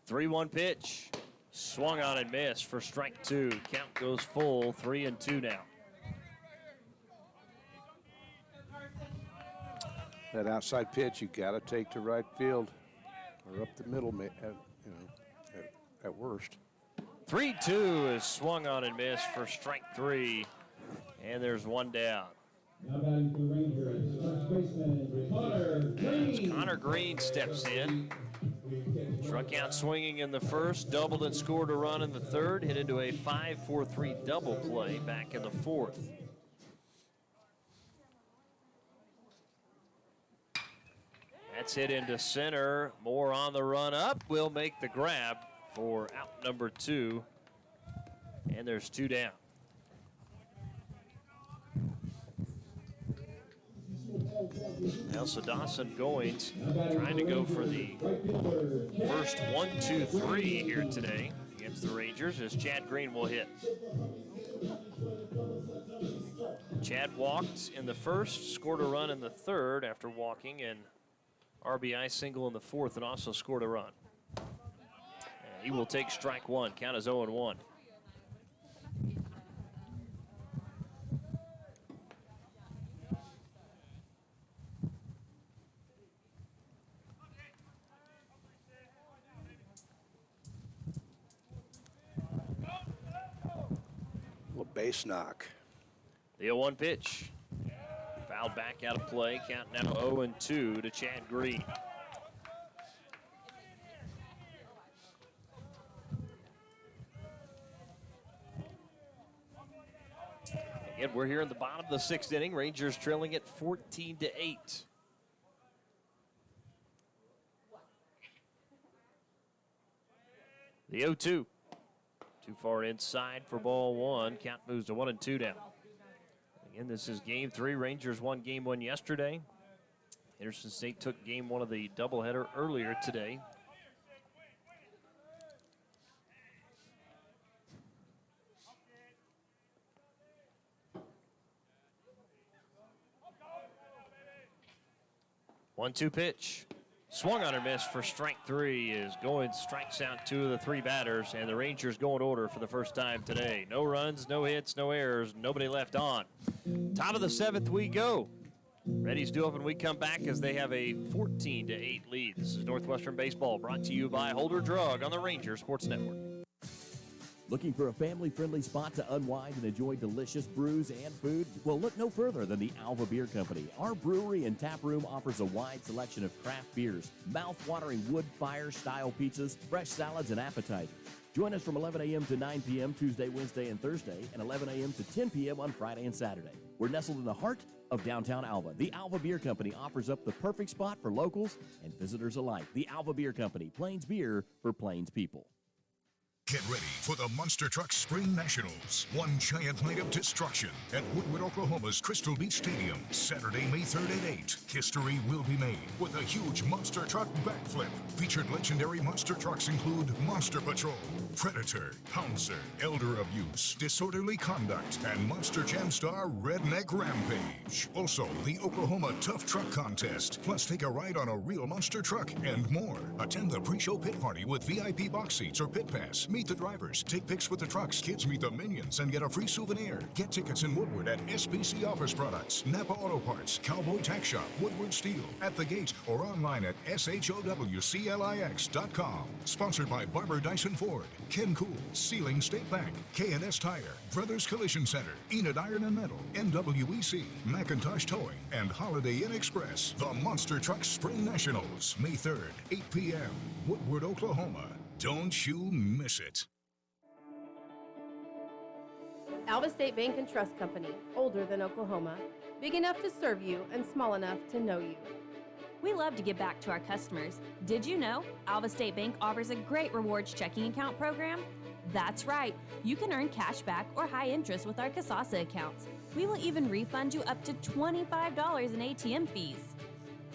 3-1 pitch. Swung on and missed for strike 2. Count goes full, 3-2 now. That outside pitch, you got to take to right field or up the middle, at worst. 3-2 is swung on and missed for strike 3, and there's one down. Now batting for the Rangers, first baseman Connor Green. Connor Green steps in. Struck out swinging in the first, doubled and scored a run in the third, hit into a 5-4-3 double play back in the fourth. That's hit into center. Moore on the run up will make the grab for out number 2. And there's 2 down. Elsa Dawson Goins trying to go for the first 1-2-3 here today against the Rangers as Chad Green will hit. Chad walked in the first, scored a run in the third after walking, and RBI single in the fourth, and also scored a run. And he will take strike 1. Count is 0-1. Base knock. The 0-1 pitch. Fouled back out of play. Count now 0-2 to Chad Green. Again, we're here in the bottom of the 6th inning. Rangers trailing it 14-8. The 0-2. Too far inside for ball 1. Count moves to 1-2 down. Again, this is game 3. Rangers won game 1 yesterday. Henderson State took game 1 of the doubleheader earlier today. One-two pitch. Swung on and missed for strike 3 is going, strikes out 2 of the 3 batters, and the Rangers go in order for the first time today. No runs, no hits, no errors, nobody left on. Top of the 7th we go. Reddies due up and we come back as they have a 14-8 lead. This is Northwestern Baseball brought to you by Holder Drug on the Rangers Sports Network. Looking for a family-friendly spot to unwind and enjoy delicious brews and food? Well, look no further than the Alva Beer Company. Our brewery and tap room offers a wide selection of craft beers, mouth-watering wood fire-style pizzas, fresh salads, and appetizers. Join us from 11 a.m. to 9 p.m. Tuesday, Wednesday, and Thursday, and 11 a.m. to 10 p.m. on Friday and Saturday. We're nestled in the heart of downtown Alva. The Alva Beer Company offers up the perfect spot for locals and visitors alike. The Alva Beer Company, Plains beer for Plains people. Get ready for the Monster Truck Spring Nationals. One giant night of destruction at Woodward, Oklahoma's Crystal Beach Stadium. Saturday, May 3rd at 8. History will be made with a huge Monster Truck backflip. Featured legendary monster trucks include Monster Patrol, Predator, Pouncer, Elder Abuse, Disorderly Conduct, and Monster Jam Star Redneck Rampage. Also, the Oklahoma Tough Truck Contest. Plus, take a ride on a real monster truck and more. Attend the pre-show pit party with VIP box seats or pit pass. Meet the drivers, take pics with the trucks, kids meet the minions, and get a free souvenir. Get tickets in Woodward at SBC Office Products, Napa Auto Parts, Cowboy Tack Shop, Woodward Steel, at the gate, or online at showclix.com. Sponsored by Barber Dyson Ford, Ken Cool, Sealing State Bank, K&S Tire, Brothers Collision Center, Enid Iron and Metal, NWEC, Macintosh Towing, and Holiday Inn Express. The Monster Truck Spring Nationals, May 3rd, 8 p.m., Woodward, Oklahoma. Don't you miss it. Alva State Bank and Trust Company, older than Oklahoma, big enough to serve you and small enough to know you. We love to give back to our customers. Did you know Alva State Bank offers a great rewards checking account program? That's right. You can earn cash back or high interest with our Kasasa accounts. We will even refund you up to $25 in ATM fees.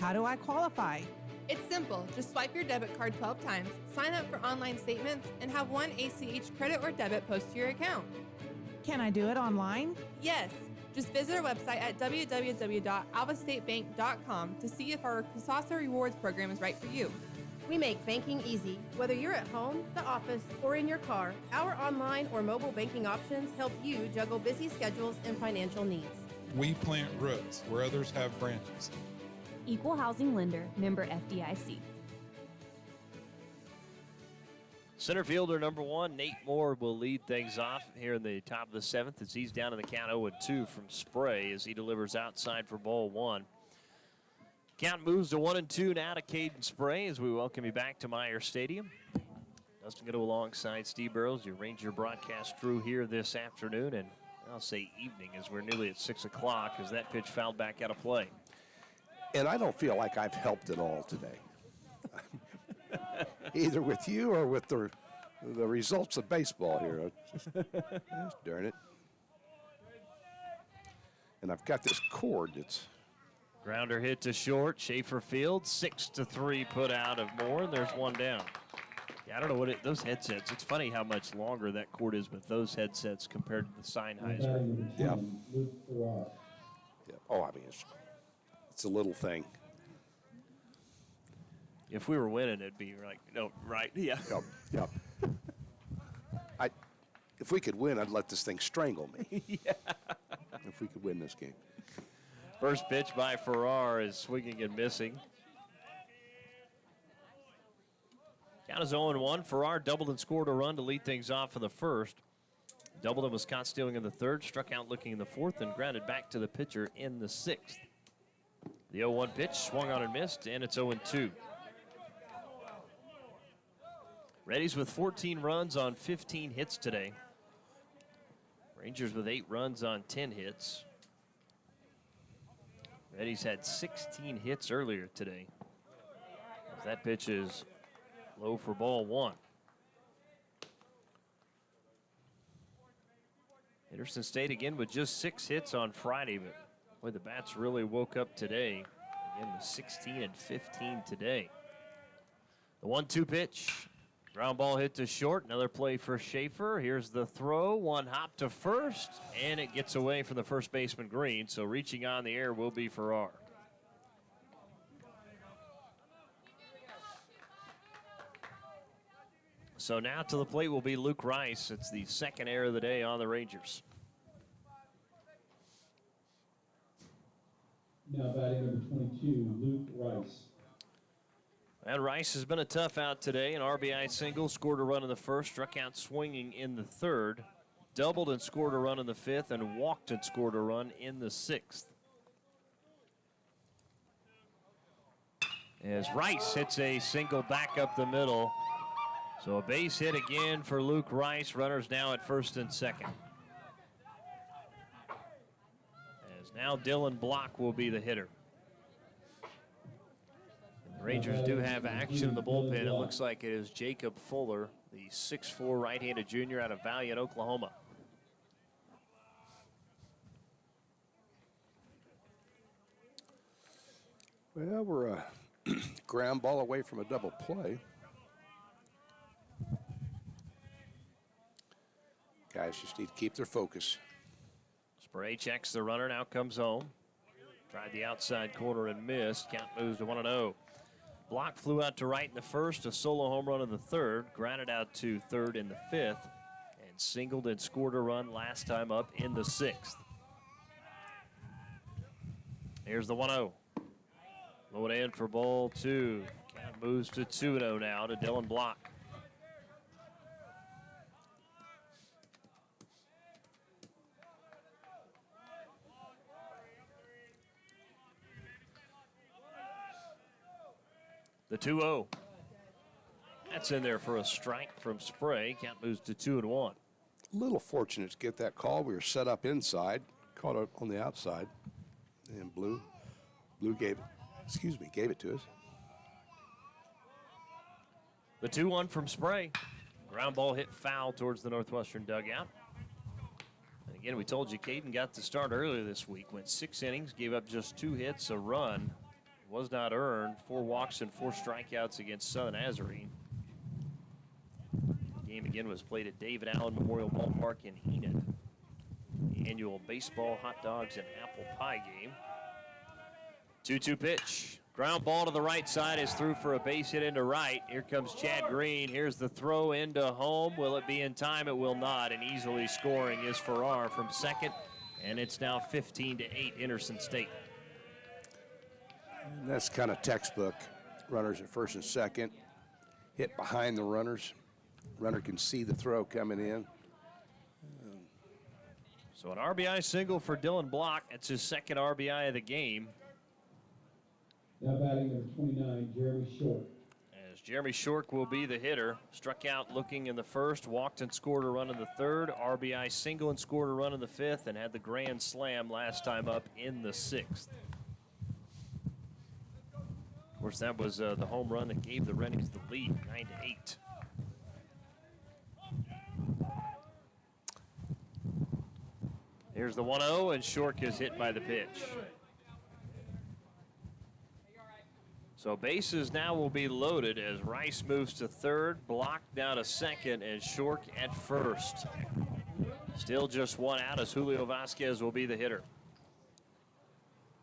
How do I qualify? It's simple. Just swipe your debit card 12 times, sign up for online statements, and have one ACH credit or debit post to your account. Can I do it online? Yes. Just visit our website at www.alvastatebank.com to see if our Kasasa Rewards program is right for you. We make banking easy. Whether you're at home, the office, or in your car, our online or mobile banking options help you juggle busy schedules and financial needs. We plant roots where others have branches. Equal housing lender, member FDIC. Center fielder number 1, Nate Moore, will lead things off here in the top of the 7th as he's down in the count 0-2 from Spray as he delivers outside for ball 1. Count moves to 1-2 now to Caden Spray as we welcome you back to Myers Stadium. Dustin Ghetto alongside Steve Burrows, your Ranger broadcast crew here this afternoon, and I'll say evening as we're nearly at 6 o'clock as that pitch fouled back out of play. And I don't feel like I've helped at all today. Either with you or with the results of baseball here. Darn it. And I've got this cord that's... Grounder hit to short. Schaefer field 6-3 put out of Moore, and there's one down. Yeah, I don't know what those headsets. It's funny how much longer that cord is with those headsets compared to the Sennheiser. Yeah. Oh, I mean, it's a little thing. If we were winning, it'd be like, no, right? Yeah. Yep. If we could win, I'd let this thing strangle me. Yeah. If we could win this game. First pitch by Farrar is swinging and missing. Count is 0-1. Farrar doubled and scored a run to lead things off in the first. Doubled and was caught stealing in the third, struck out looking in the fourth, and grounded back to the pitcher in the sixth. The 0-1 pitch swung on and missed, and it's 0-2. Reddies with 14 runs on 15 hits today. Rangers with 8 runs on 10 hits. Reddies had 16 hits earlier today. As that pitch is low for ball 1. Henderson State again with just 6 hits on Friday, but boy, the bats really woke up today. Again with 16 and 15 today. The 1-2 pitch. Ground ball hit to short. Another play for Schaefer. Here's the throw. One hop to first, and it gets away from the first baseman Green. So reaching on the air will be Farrar. So now to the plate will be Luke Rice. It's the second error of the day on the Rangers. Now batting number 22, Luke Rice. And Rice has been a tough out today. An RBI single, scored a run in the first, struck out swinging in the third, doubled and scored a run in the fifth, and walked and scored a run in the sixth. As Rice hits a single back up the middle. So a base hit again for Luke Rice. Runners now at first and second. As now Dylan Block will be the hitter. Rangers do have action in the bullpen. It looks like it is Jacob Fuller, the 6'4" right-handed junior out of Valiant, Oklahoma. Well, we're a ground ball away from a double play. Guys just need to keep their focus. Spray checks the runner, now comes home. Tried the outside corner and missed. Count moves to 1-0. Block flew out to right in the first, a solo home run in the third, grounded out to third in the fifth, and singled and scored a run last time up in the sixth. Here's the 1-0. Low it in for ball 2. Count moves to 2-0 now to Dylan Block. The 2-0. That's in there for a strike from Spray. Count moves to 2-1. A little fortunate to get that call. We were set up inside, caught it on the outside, and Blue gave it to us. The 2-1 from Spray. Ground ball hit foul towards the Northwestern dugout. And again, we told you Caden got the start earlier this week. Went 6 innings, gave up just 2 hits, a run. Was not earned. 4 walks and 4 strikeouts against Southern Nazarene. The game again was played at David Allen Memorial Ballpark in Enid. The annual baseball, hot dogs, and apple pie game. 2-2 pitch. Ground ball to the right side is through for a base hit into right. Here comes Chad Green. Here's the throw into home. Will it be in time? It will not. And easily scoring is Farrar from second. And it's now 15-8 Henderson State. And that's kind of textbook. Runners at first and second, hit behind the runners. Runner can see the throw coming in. So an RBI single for Dylan Block. It's his second RBI of the game. Now batting number 29, Jeremy Short. As Jeremy Short will be the hitter. Struck out looking in the first, walked and scored a run in the third, RBI single and scored a run in the fifth, and had the grand slam last time up in the sixth. Of course, that was the home run that gave the Reddies the lead, 9-8. Here's the 1-0, and Short is hit by the pitch. So bases now will be loaded as Rice moves to third, Block down to second, and Short at first. Still just one out as Julio Vasquez will be the hitter.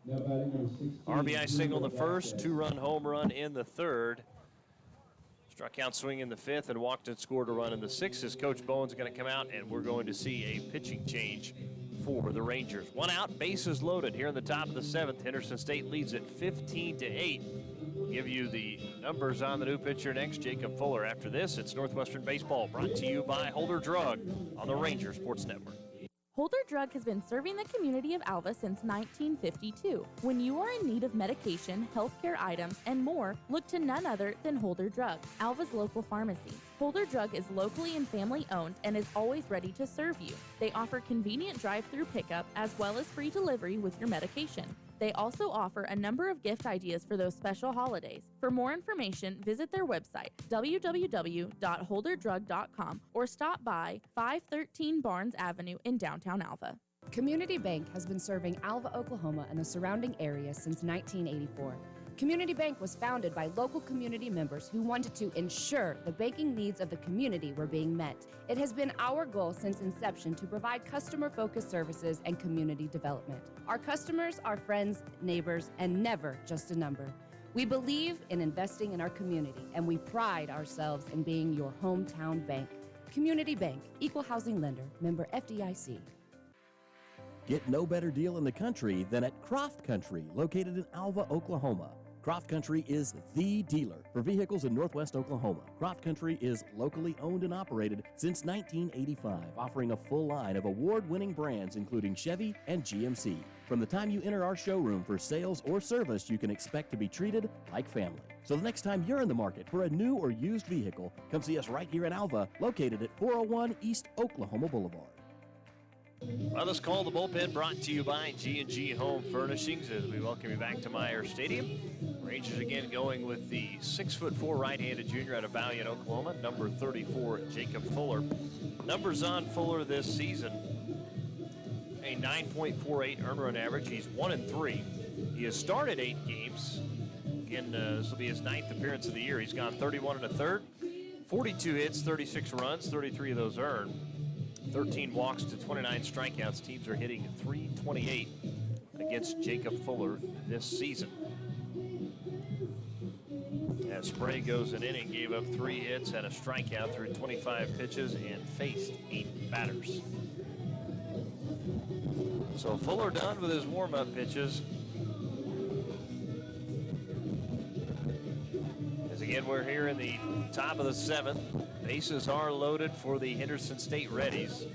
Now batting number 16, RBI single in the Julio first, Vasquez. two-run home run in the third. Struck out swing in the fifth and walked and scored a run in the sixth as Coach Bowen's going to come out, and we're going to see a pitching change for the Rangers. One out, bases loaded here in the top of the seventh. Henderson State leads it 15-8. We'll give you the numbers on the new pitcher next, Jacob Fuller. After this, it's Northwestern Baseball, brought to you by Holder Drug on the Ranger Sports Network. Holder Drug has been serving the community of Alva since 1952. When you are in need of medication, healthcare items, and more, look to none other than Holder Drug, Alva's local pharmacy. Holder Drug is locally and family owned and is always ready to serve you. They offer convenient drive-through pickup as well as free delivery with your medication. They also offer a number of gift ideas for those special holidays. For more information, visit their website, www.holderdrug.com, or stop by 513 Barnes Avenue in downtown Alva. Community Bank has been serving Alva, Oklahoma and the surrounding area since 1984. Community Bank was founded by local community members who wanted to ensure the banking needs of the community were being met. It has been our goal since inception to provide customer-focused services and community development. Our customers are friends, neighbors, and never just a number. We believe in investing in our community, and we pride ourselves in being your hometown bank. Community Bank, Equal Housing Lender, member FDIC. Get no better deal in the country than at Croft Country, located in Alva, Oklahoma. Croft Country is the dealer for vehicles in Northwest Oklahoma. Croft Country is locally owned and operated since 1985, offering a full line of award-winning brands including Chevy and GMC. From the time you enter our showroom for sales or service, you can expect to be treated like family. So the next time you're in the market for a new or used vehicle, come see us right here in Alva, located at 401 East Oklahoma Boulevard. Well, this call the bullpen brought to you by G&G Home Furnishings as we welcome you back to Meyer Stadium. Rangers again going with the 6'4" right-handed junior out of Valiant, Oklahoma, number 34, Jacob Fuller. Numbers on Fuller this season: a 9.48 earned run average. He's 1-3. He has started 8 games. Again, this will be his 9th appearance of the year. He's gone 31 1/3, 42 hits, 36 runs, 33 of those earned. 13 walks to 29 strikeouts. Teams are hitting .328 against Jacob Fuller this season. As Spray goes an inning, gave up 3 hits, had a strikeout through 25 pitches, and faced 8 batters. So Fuller done with his warm-up pitches. As again, we're here in the top of the 7th. Bases are loaded for the Henderson State Reddies,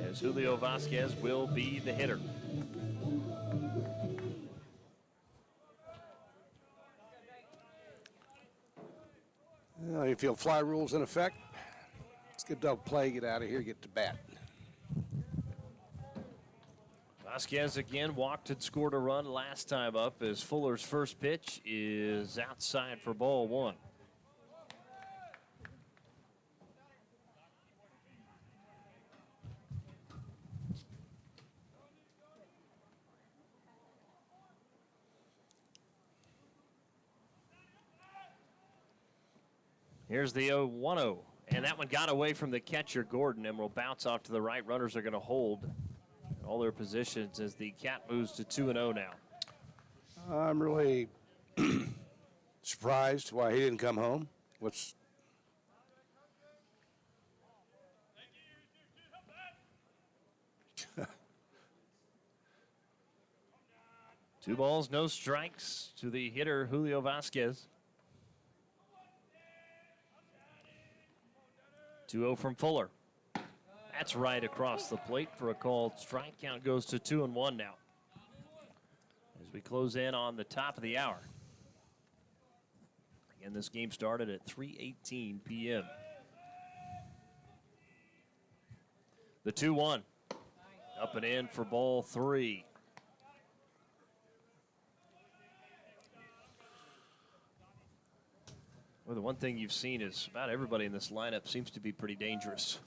as Julio Vasquez will be the hitter. You feel fly rules in effect. Let's get double play, get out of here, get to bat. Vasquez again walked and scored a run last time up as Fuller's first pitch is outside for ball 1. Here's the 0-1-0, and that one got away from the catcher, Gordon, and will bounce off to the right. Runners are going to hold in all their positions as the Cat moves to 2-0 now. I'm really surprised why he didn't come home. What's 2 balls, no strikes to the hitter, Julio Vasquez. 2-0 from Fuller. That's right across the plate for a called strike. Count goes to 2-1 now, as we close in on the top of the hour. Again, this game started at 3:18 p.m. The 2-1. Up and in for ball 3. Well, the one thing you've seen is about everybody in this lineup seems to be pretty dangerous.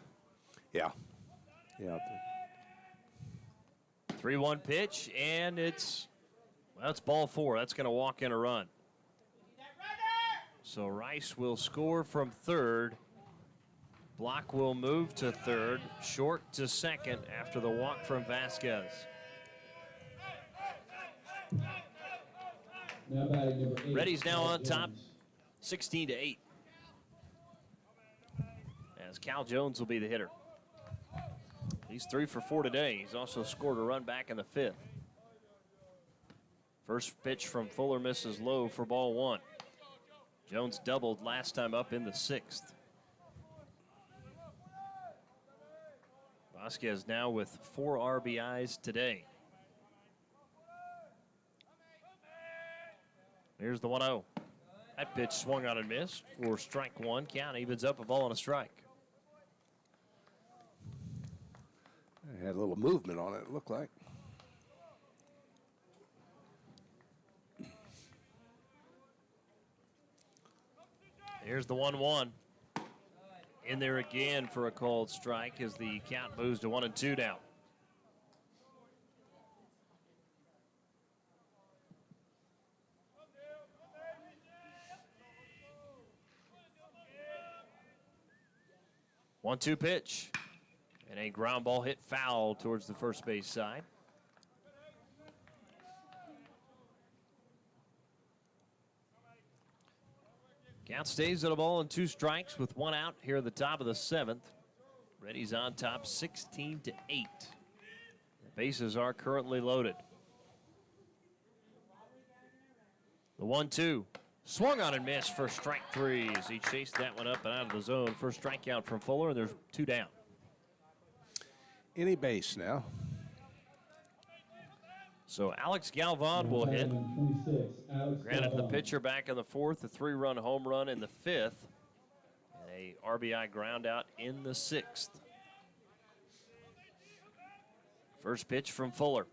Yeah. Yeah. 3-1 pitch, and it's ball 4. That's going to walk in a run. So Rice will score from third. Block will move to third, short to second after the walk from Vasquez. Now batting number 8. Reddies now on top, 16-8. As Cal Jones will be the hitter. He's 3 for 4 today. He's also scored a run back in the 5th. First pitch from Fuller misses low for ball 1. Jones doubled last time up in the 6th. Vasquez now with 4 RBIs today. Here's the 1-0. That pitch swung on and missed for strike 1. Count evens up, a ball and a strike. It had a little movement on it, it looked like. Here's the 1-1. In there again for a called strike as the count moves to 1-2 now. One-two pitch. And a ground ball hit foul towards the first base side. Count stays at a ball and 2 strikes with 1 out here at the top of the 7th. Reddies on top 16-8. The bases are currently loaded. The 1-2. Swung on and missed for strike 3 as he chased that one up and out of the zone. First strikeout from Fuller, and there's 2 down. Any base now. So Alex Galvan will hit. 26, Alex Granted, the Galvan. pitcher back in the 4th, a 3-run home run in the 5th, and a RBI ground out in the 6th. First pitch from Fuller.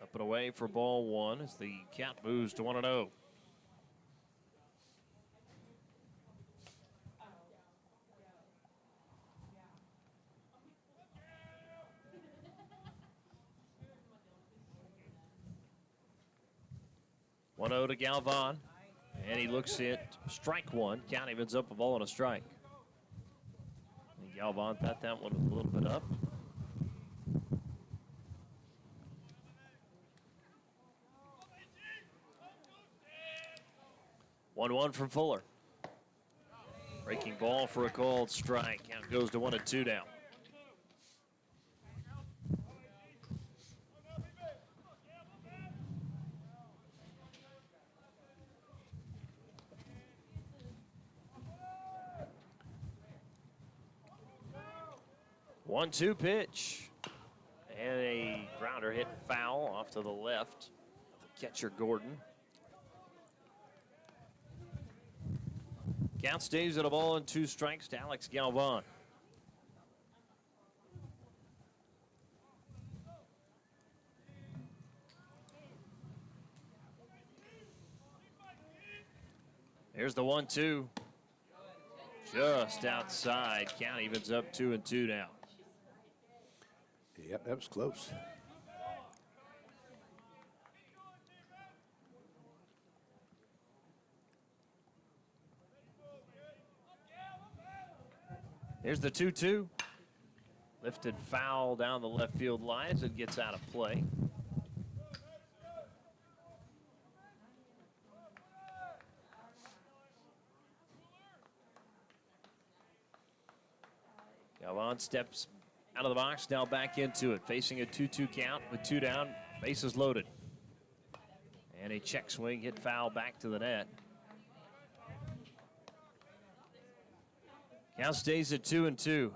Up and away for ball 1 as the count moves to 1-0. To Galvan, and he looks at strike 1. Count evens up, a ball and a strike. And Galvan thought that one was a little bit up. One from Fuller. Breaking ball for a called strike. Count goes to 1-2 now. One-two pitch, and a grounder hit foul off to the left of the catcher Gordon. Count stays at a ball and 2 strikes to Alex Galvan. Here's the 1-2, just outside. Count evens up 2-2 now. Yep, that was close. Here's the 2-2. Lifted foul down the left field line as it gets out of play. Galvan steps out of the box, now back into it, facing a 2-2 count with 2 down, bases loaded. a check swing, hit foul back to the net. Count stays at 2-2.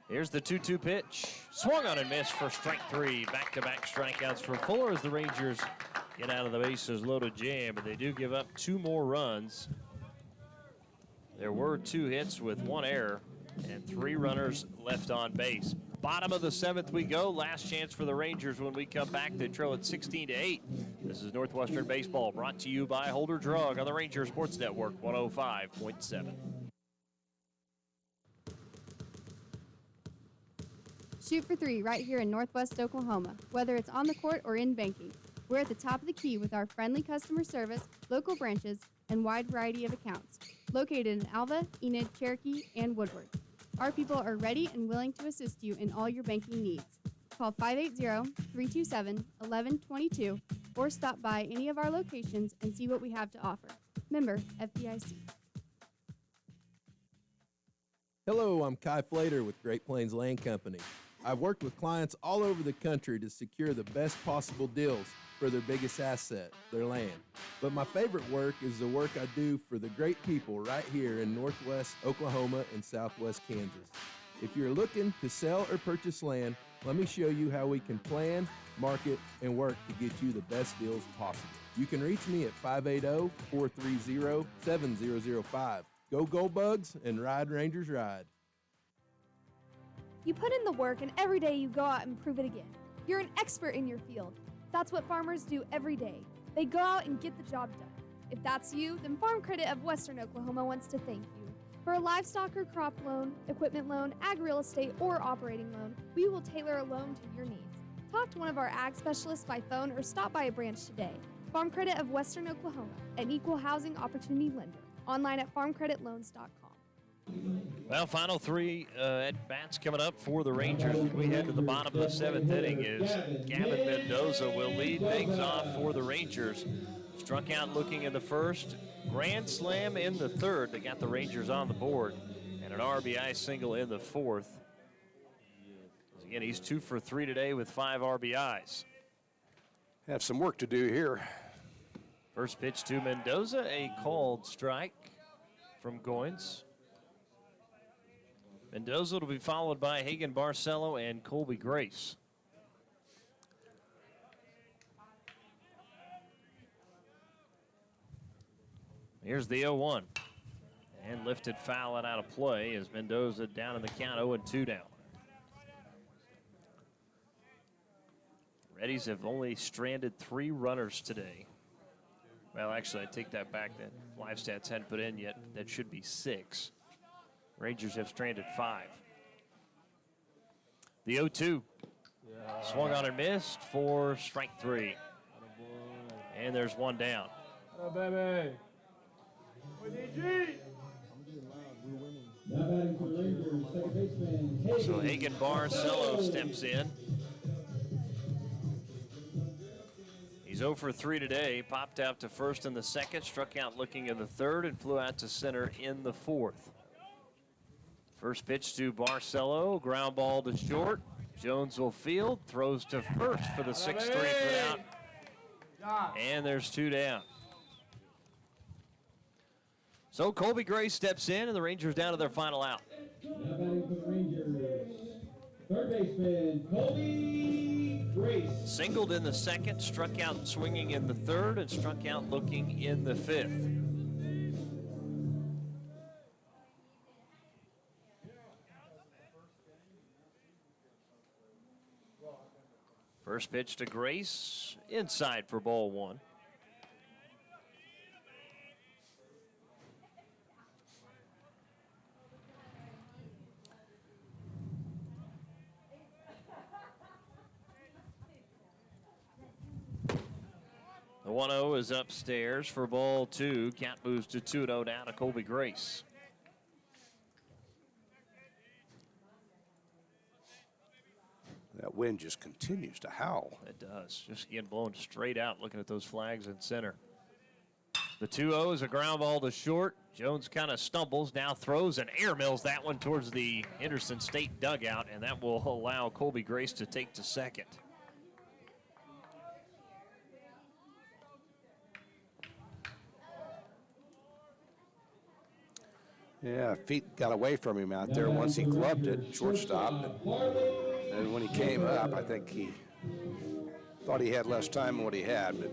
Here's the 2-2 pitch. Swung on and missed for strike three. Back-to-back strikeouts for Fuller as the Rangers get out of the bases loaded jam, but they do give up 2 more runs. There were 2 hits with 1 error and 3 runners left on base. Bottom of the 7th we go. Last chance for the Rangers when we come back. They trail at 16-8. This is Northwestern Baseball brought to you by Holder Drug on the Ranger Sports Network 105.7. Shoot for 3 right here in Northwest Oklahoma, whether it's on the court or in banking. We're at the top of the key with our friendly customer service, local branches, and wide variety of accounts, located in Alva, Enid, Cherokee, and Woodward. Our people are ready and willing to assist you in all your banking needs. Call 580-327-1122 or stop by any of our locations and see what we have to offer. Member FDIC. Hello, I'm Kai Flater with Great Plains Land Company. I've worked with clients all over the country to secure the best possible deals for their biggest asset, their land. But my favorite work is the work I do for the great people right here in Northwest Oklahoma and Southwest Kansas. If you're looking to sell or purchase land, let me show you how we can plan, market, and work to get you the best deals possible. You can reach me at 580-430-7005. Go Goldbugs and ride Rangers ride. You put in the work, and every day you go out and prove it again. You're an expert in your field. That's what farmers do every day. They go out and get the job done. If that's you, then Farm Credit of Western Oklahoma wants to thank you. For a livestock or crop loan, equipment loan, ag real estate, or operating loan, we will tailor a loan to your needs. Talk to one of our ag specialists by phone or stop by a branch today. Farm Credit of Western Oklahoma, an equal housing opportunity lender. Online at farmcreditloans.com. Well, final 3 at-bats coming up for the Rangers. We head to the bottom of the 7th inning as Gavin Mendoza will lead things off for the Rangers. Struck out looking in the first, grand slam in the third. They got the Rangers on the board, and an RBI single in the 4th. Again, he's 2 for 3 today with 5 RBIs. Have some work to do here. First pitch to Mendoza, a called strike from Goins. Mendoza will be followed by Hagen Barcelo and Colby Grace. Here's the 0-1. And lifted foul and out of play as Mendoza down in the count, 0-2 down. Reddies have only stranded 3 runners today. Well, actually, I take that back. That live stats hadn't put in yet. That should be 6. Rangers have stranded 5. The 0-2. Swung on and missed for strike 3. And there's 1 down. Baby. So Hagen Barcelo steps in. He's 0 for 3 today. Popped out to first in the second, struck out looking in the third, and flew out to center in the 4th. First pitch to Barcelo, ground ball to short. Jones will field, throws to first for the 6-3 put out. And there's 2 down. So Colby Grace steps in, and the Rangers down to their final out. Now batting for the Rangers, third baseman Colby Grace. Singled in the second, struck out swinging in the third, and struck out looking in the 5th. First pitch to Grace, inside for ball 1. The 1-0 is upstairs for ball 2. Count moves to 2-0 down to Colby Grace. That wind just continues to howl. It does. Just again blowing straight out, looking at those flags in center. The 2-0 is a ground ball to short. Jones kind of stumbles, now throws and air mills that one towards the Henderson State dugout, and that will allow Colby Grace to take to second. Yeah, feet got away from him out there once he gloved it, shortstop. And when he came up, I think he thought he had less time than what he had, but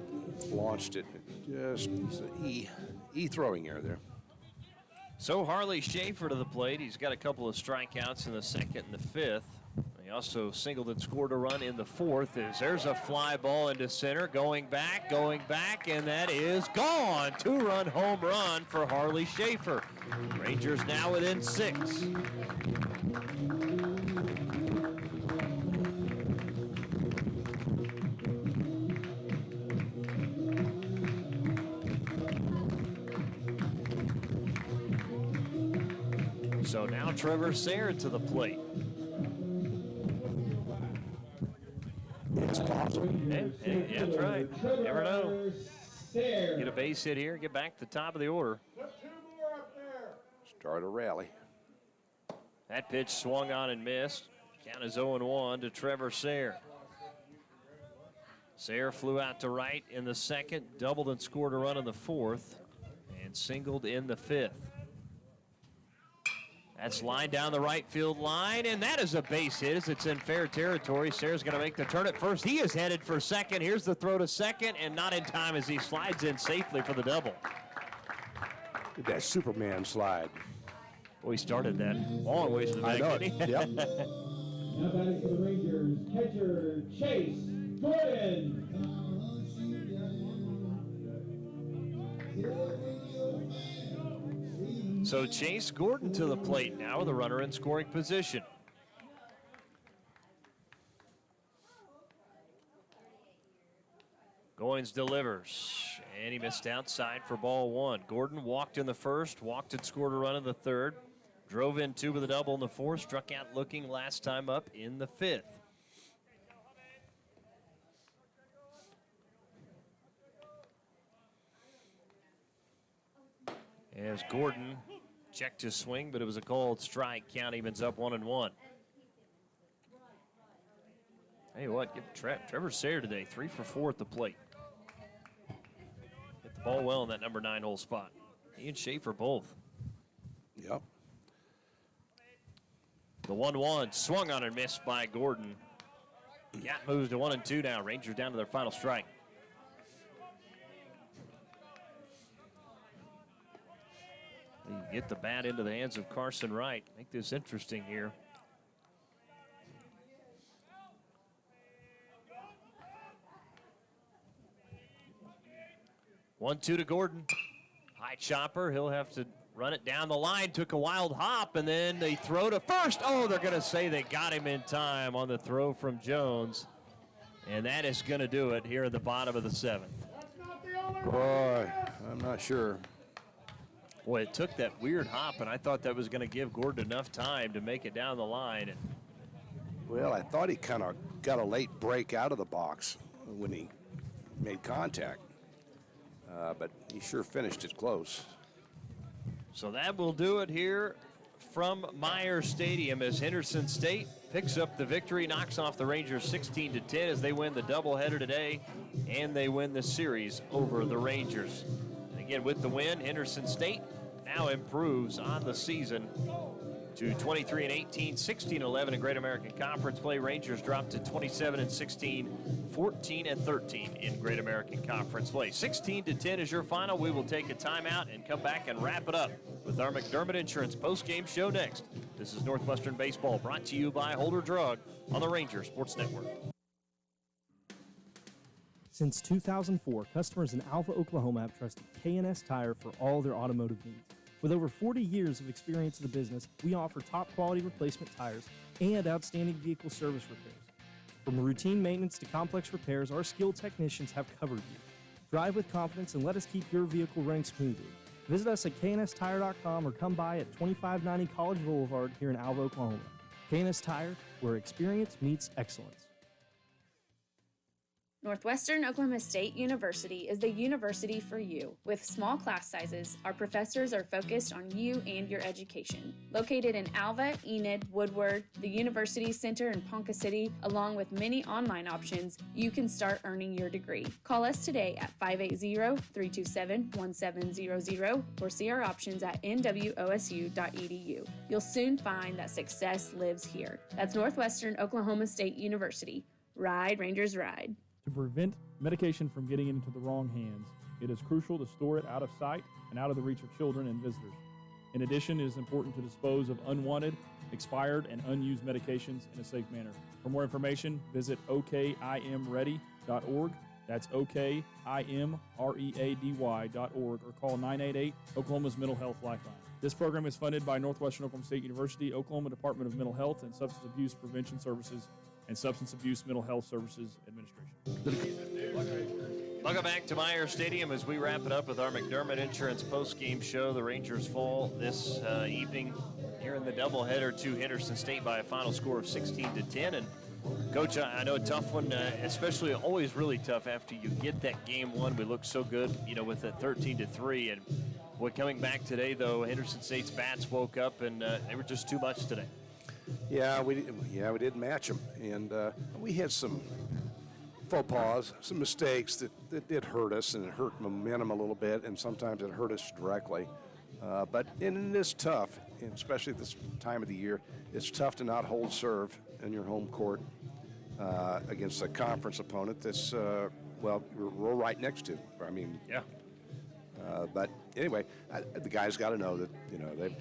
launched it. Just an E throwing error there. So Harley Schaefer to the plate. He's got a couple of strikeouts in the second and the fifth. He also singled and scored a run in the fourth. There's a fly ball into center, going back, and that is gone. 2-run home run for Harley Schaefer. Rangers now within 6. So now Trevor Sayre to the plate. It's possible. Yeah, that's right. Never know. Get a base hit here, get back to the top of the order. Start a rally. That pitch swung on and missed. Count is 0-1 to Trevor Sayre. Sayre flew out to right in the second, doubled and scored a run in the fourth, and singled in the fifth. That's lined down the right field line, and that is a base hit as it's in fair territory. Sayre's going to make the turn at first. He is headed for second. Here's the throw to second, and not in time as he slides in safely for the double. Did that Superman slide. Well, he started that long ways to the back, didn't he? Yep. Now batting for the Rangers, catcher Chase Gordon. So Chase Gordon to the plate now with a runner in scoring position. Goins delivers, and he missed outside for ball one. Gordon walked in the first, walked and scored a run in the third, drove in two with a double in the fourth, struck out looking last time up in the fifth. As Gordon checked his swing, but it was a called strike. Count evens up 1-1. Hey, what? Give Trevor Sayre today 3 for 4 at the plate. Hit the ball well in that number 9 hole spot. He and Schaefer both. Yep. The 1-1 swung on and missed by Gordon. Cat moves to 1-2 now. Rangers down to their final strike. You get the bat into the hands of Carson Wright. Make this interesting here. One-two to Gordon. High chopper. He'll have to run it down the line. Took a wild hop, and then they throw to first. Oh, they're going to say they got him in time on the throw from Jones. And that is going to do it here at the bottom of the 7th. Boy, I'm not sure. Boy, it took that weird hop, and I thought that was going to give Gordon enough time to make it down the line. And well, I thought he kind of got a late break out of the box when he made contact, but he sure finished it close. So that will do it here from Myers Stadium as Henderson State picks up the victory, knocks off the Rangers 16-10 as they win the doubleheader today, and they win the series over the Rangers. Again, with the win, Henderson State now improves on the season to 23-18, 16-11 in Great American Conference play. Rangers dropped to 27-16, 14-13 in Great American Conference play. 16-10 is your final. We will take a timeout and come back and wrap it up with our McDermott Insurance postgame show next. This is Northwestern Baseball, brought to you by Holder Drug on the Ranger Sports Network. Since 2004, customers in Alva, Oklahoma have trusted K&S Tire for all their automotive needs. With over 40 years of experience in the business, we offer top quality replacement tires and outstanding vehicle service repairs. From routine maintenance to complex repairs, our skilled technicians have covered you. Drive with confidence and let us keep your vehicle running smoothly. Visit us at knstire.com or come by at 2590 College Boulevard here in Alva, Oklahoma. K&S Tire, where experience meets excellence. Northwestern Oklahoma State University is the university for you. With small class sizes, our professors are focused on you and your education. Located in Alva, Enid, Woodward, the University Center in Ponca City, along with many online options, you can start earning your degree. Call us today at 580-327-1700 or see our options at nwosu.edu. You'll soon find that success lives here. That's Northwestern Oklahoma State University. Ride, Rangers, ride. To prevent medication from getting into the wrong hands, it is crucial to store it out of sight and out of the reach of children and visitors. In addition, it is important to dispose of unwanted, expired, and unused medications in a safe manner. For more information, visit okimready.org. That's okimready.org or call 988 Oklahoma's Mental Health Lifeline. This program is funded by Northwestern Oklahoma State University, Oklahoma Department of Mental Health and Substance Abuse Prevention Services, and Substance Abuse Mental Health Services Administration. Welcome back to Meyer Stadium as we wrap it up with our McDermott Insurance post-game show. The Rangers fall this evening here in the doubleheader to Henderson State by a final score of 16-10. And Coach, I know a tough one, especially always really tough after you get that game one. We looked so good, with that 13-3. And coming back today, though, Henderson State's bats woke up and they were just too much today. Yeah, we didn't match them, and we had some faux pas, some mistakes that did hurt us, and it hurt momentum a little bit, and sometimes it hurt us directly. But it is tough, and especially at this time of the year, it's tough to not hold serve in your home court against a conference opponent that's we're right next to. Yeah. But anyway, the guys got to know that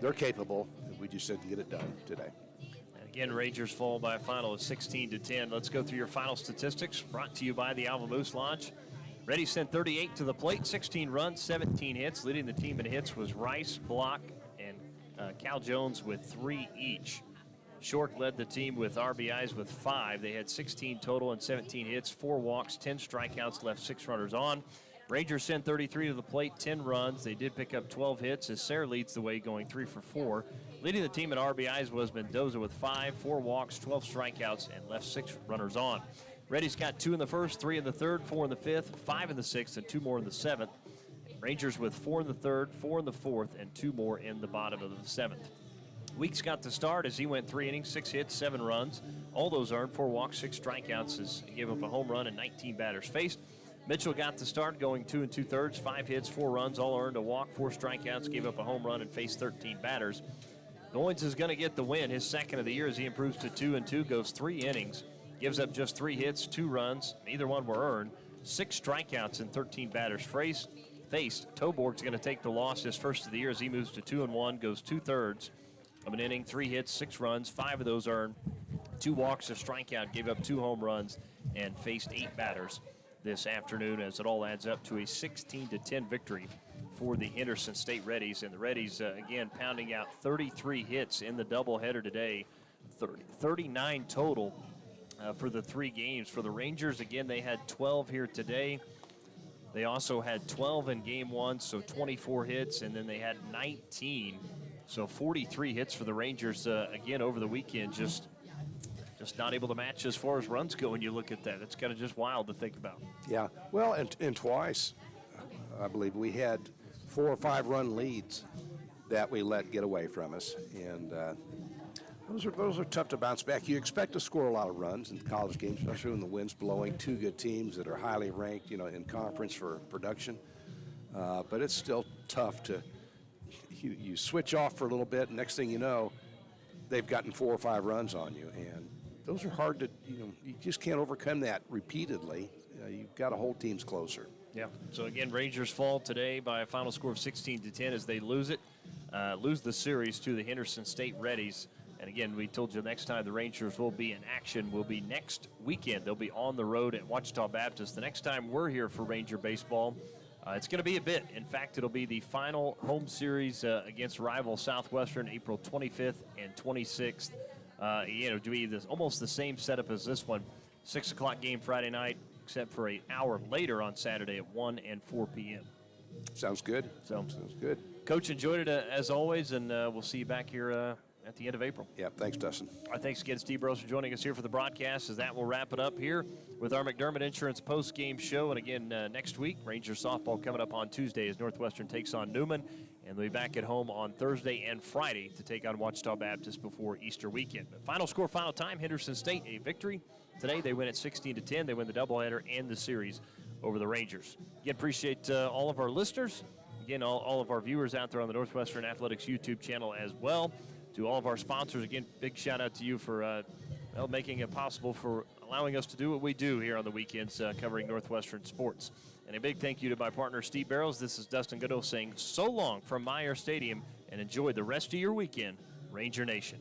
they're capable. We just didn't get it done today. Again, Rangers fall by a final of 16-10. Let's go through your final statistics brought to you by the Alva Moose Lodge. Reddies sent 38 to the plate, 16 runs, 17 hits. Leading the team in hits was Rice, Block, and Cal Jones with 3 each. Shork led the team with RBIs with 5. They had 16 total and 17 hits, 4 walks, 10 strikeouts, left 6 runners on. Rangers sent 33 to the plate, 10 runs. They did pick up 12 hits as Sayre leads the way going 3 for 4. Leading the team in RBIs was Mendoza with 5, 4 walks, 12 strikeouts, and left 6 runners on. Reddies got 2 in the first, 3 in the third, 4 in the fifth, 5 in the sixth, and 2 more in the seventh. Rangers with 4 in the third, 4 in the fourth, and 2 more in the bottom of the seventh. Weeks got the start as he went 3 innings, 6 hits, 7 runs. All those earned, 4 walks, 6 strikeouts as he gave up a home run and 19 batters faced. Mitchell got the start going 2 2/3, 5 hits, 4 runs, all earned, a walk, 4 strikeouts, gave up a home run and faced 13 batters. Goins is going to get the win, his second of the year as he improves to 2-2, goes 3 innings, gives up just 3 hits, 2 runs, neither one were earned, 6 strikeouts and 13 batters faced. Toborg's going to take the loss his first of the year as he moves to 2-1, goes 2/3 of an inning, 3 hits, 6 runs, 5 of those earned, 2 walks, a strikeout, gave up 2 home runs, and faced 8 batters this afternoon as it all adds up to a 16-10 victory for the Henderson State Reddies. And the Reddies, again, pounding out 33 hits in the doubleheader today, 39 total for the 3 games. For the Rangers, again, they had 12 here today. They also had 12 in game 1, so 24 hits, and then they had 19, so 43 hits for the Rangers, again, over the weekend. Just not able to match as far as runs go when you look at that. It's kind of just wild to think about. Yeah, well, and twice, I believe, we had 4 or 5 run leads that we let get away from us. And those are tough to bounce back. You expect to score a lot of runs in college games, especially when the wind's blowing. 2 good teams that are highly ranked, in conference for production. But it's still tough to, you switch off for a little bit, and next thing you know, they've gotten 4 or 5 runs on you. And those are hard to, you just can't overcome that repeatedly. You've got to hold teams closer. Yeah. So again, Rangers fall today by a final score of 16-10 as they lose the series to the Henderson State Reddies. And again, we told you next time the Rangers will be in action will be next weekend. They'll be on the road at Ouachita Baptist. The next time we're here for Ranger baseball, it's going to be a bit. In fact, it'll be the final home series against rival Southwestern, April 25th and 26th. To be almost the same setup as this one. 6 o'clock game Friday night, except for an hour later on Saturday at 1 and 4 p.m. Sounds good. Sounds good. Coach, enjoyed it as always, and we'll see you back here at the end of April. Yeah, thanks, Dustin. All right, thanks again, Steve Burrows, for joining us here for the broadcast, as that will wrap it up here with our McDermott Insurance post-game show. And again, next week, Rangers softball coming up on Tuesday as Northwestern takes on Newman. And they'll be back at home on Thursday and Friday to take on Ouachita Baptist before Easter weekend. But final score, final time, Henderson State, a victory. Today they win at 16-10. They win the doubleheader and the series over the Rangers. Again, appreciate all of our listeners. Again, all of our viewers out there on the Northwestern Athletics YouTube channel as well. To all of our sponsors, again, big shout out to you for making it possible, for allowing us to do what we do here on the weekends covering Northwestern sports. And a big thank you to my partner, Steve Barrows. This is Dustin Goodall saying so long from Meyer Stadium, and enjoy the rest of your weekend, Ranger Nation.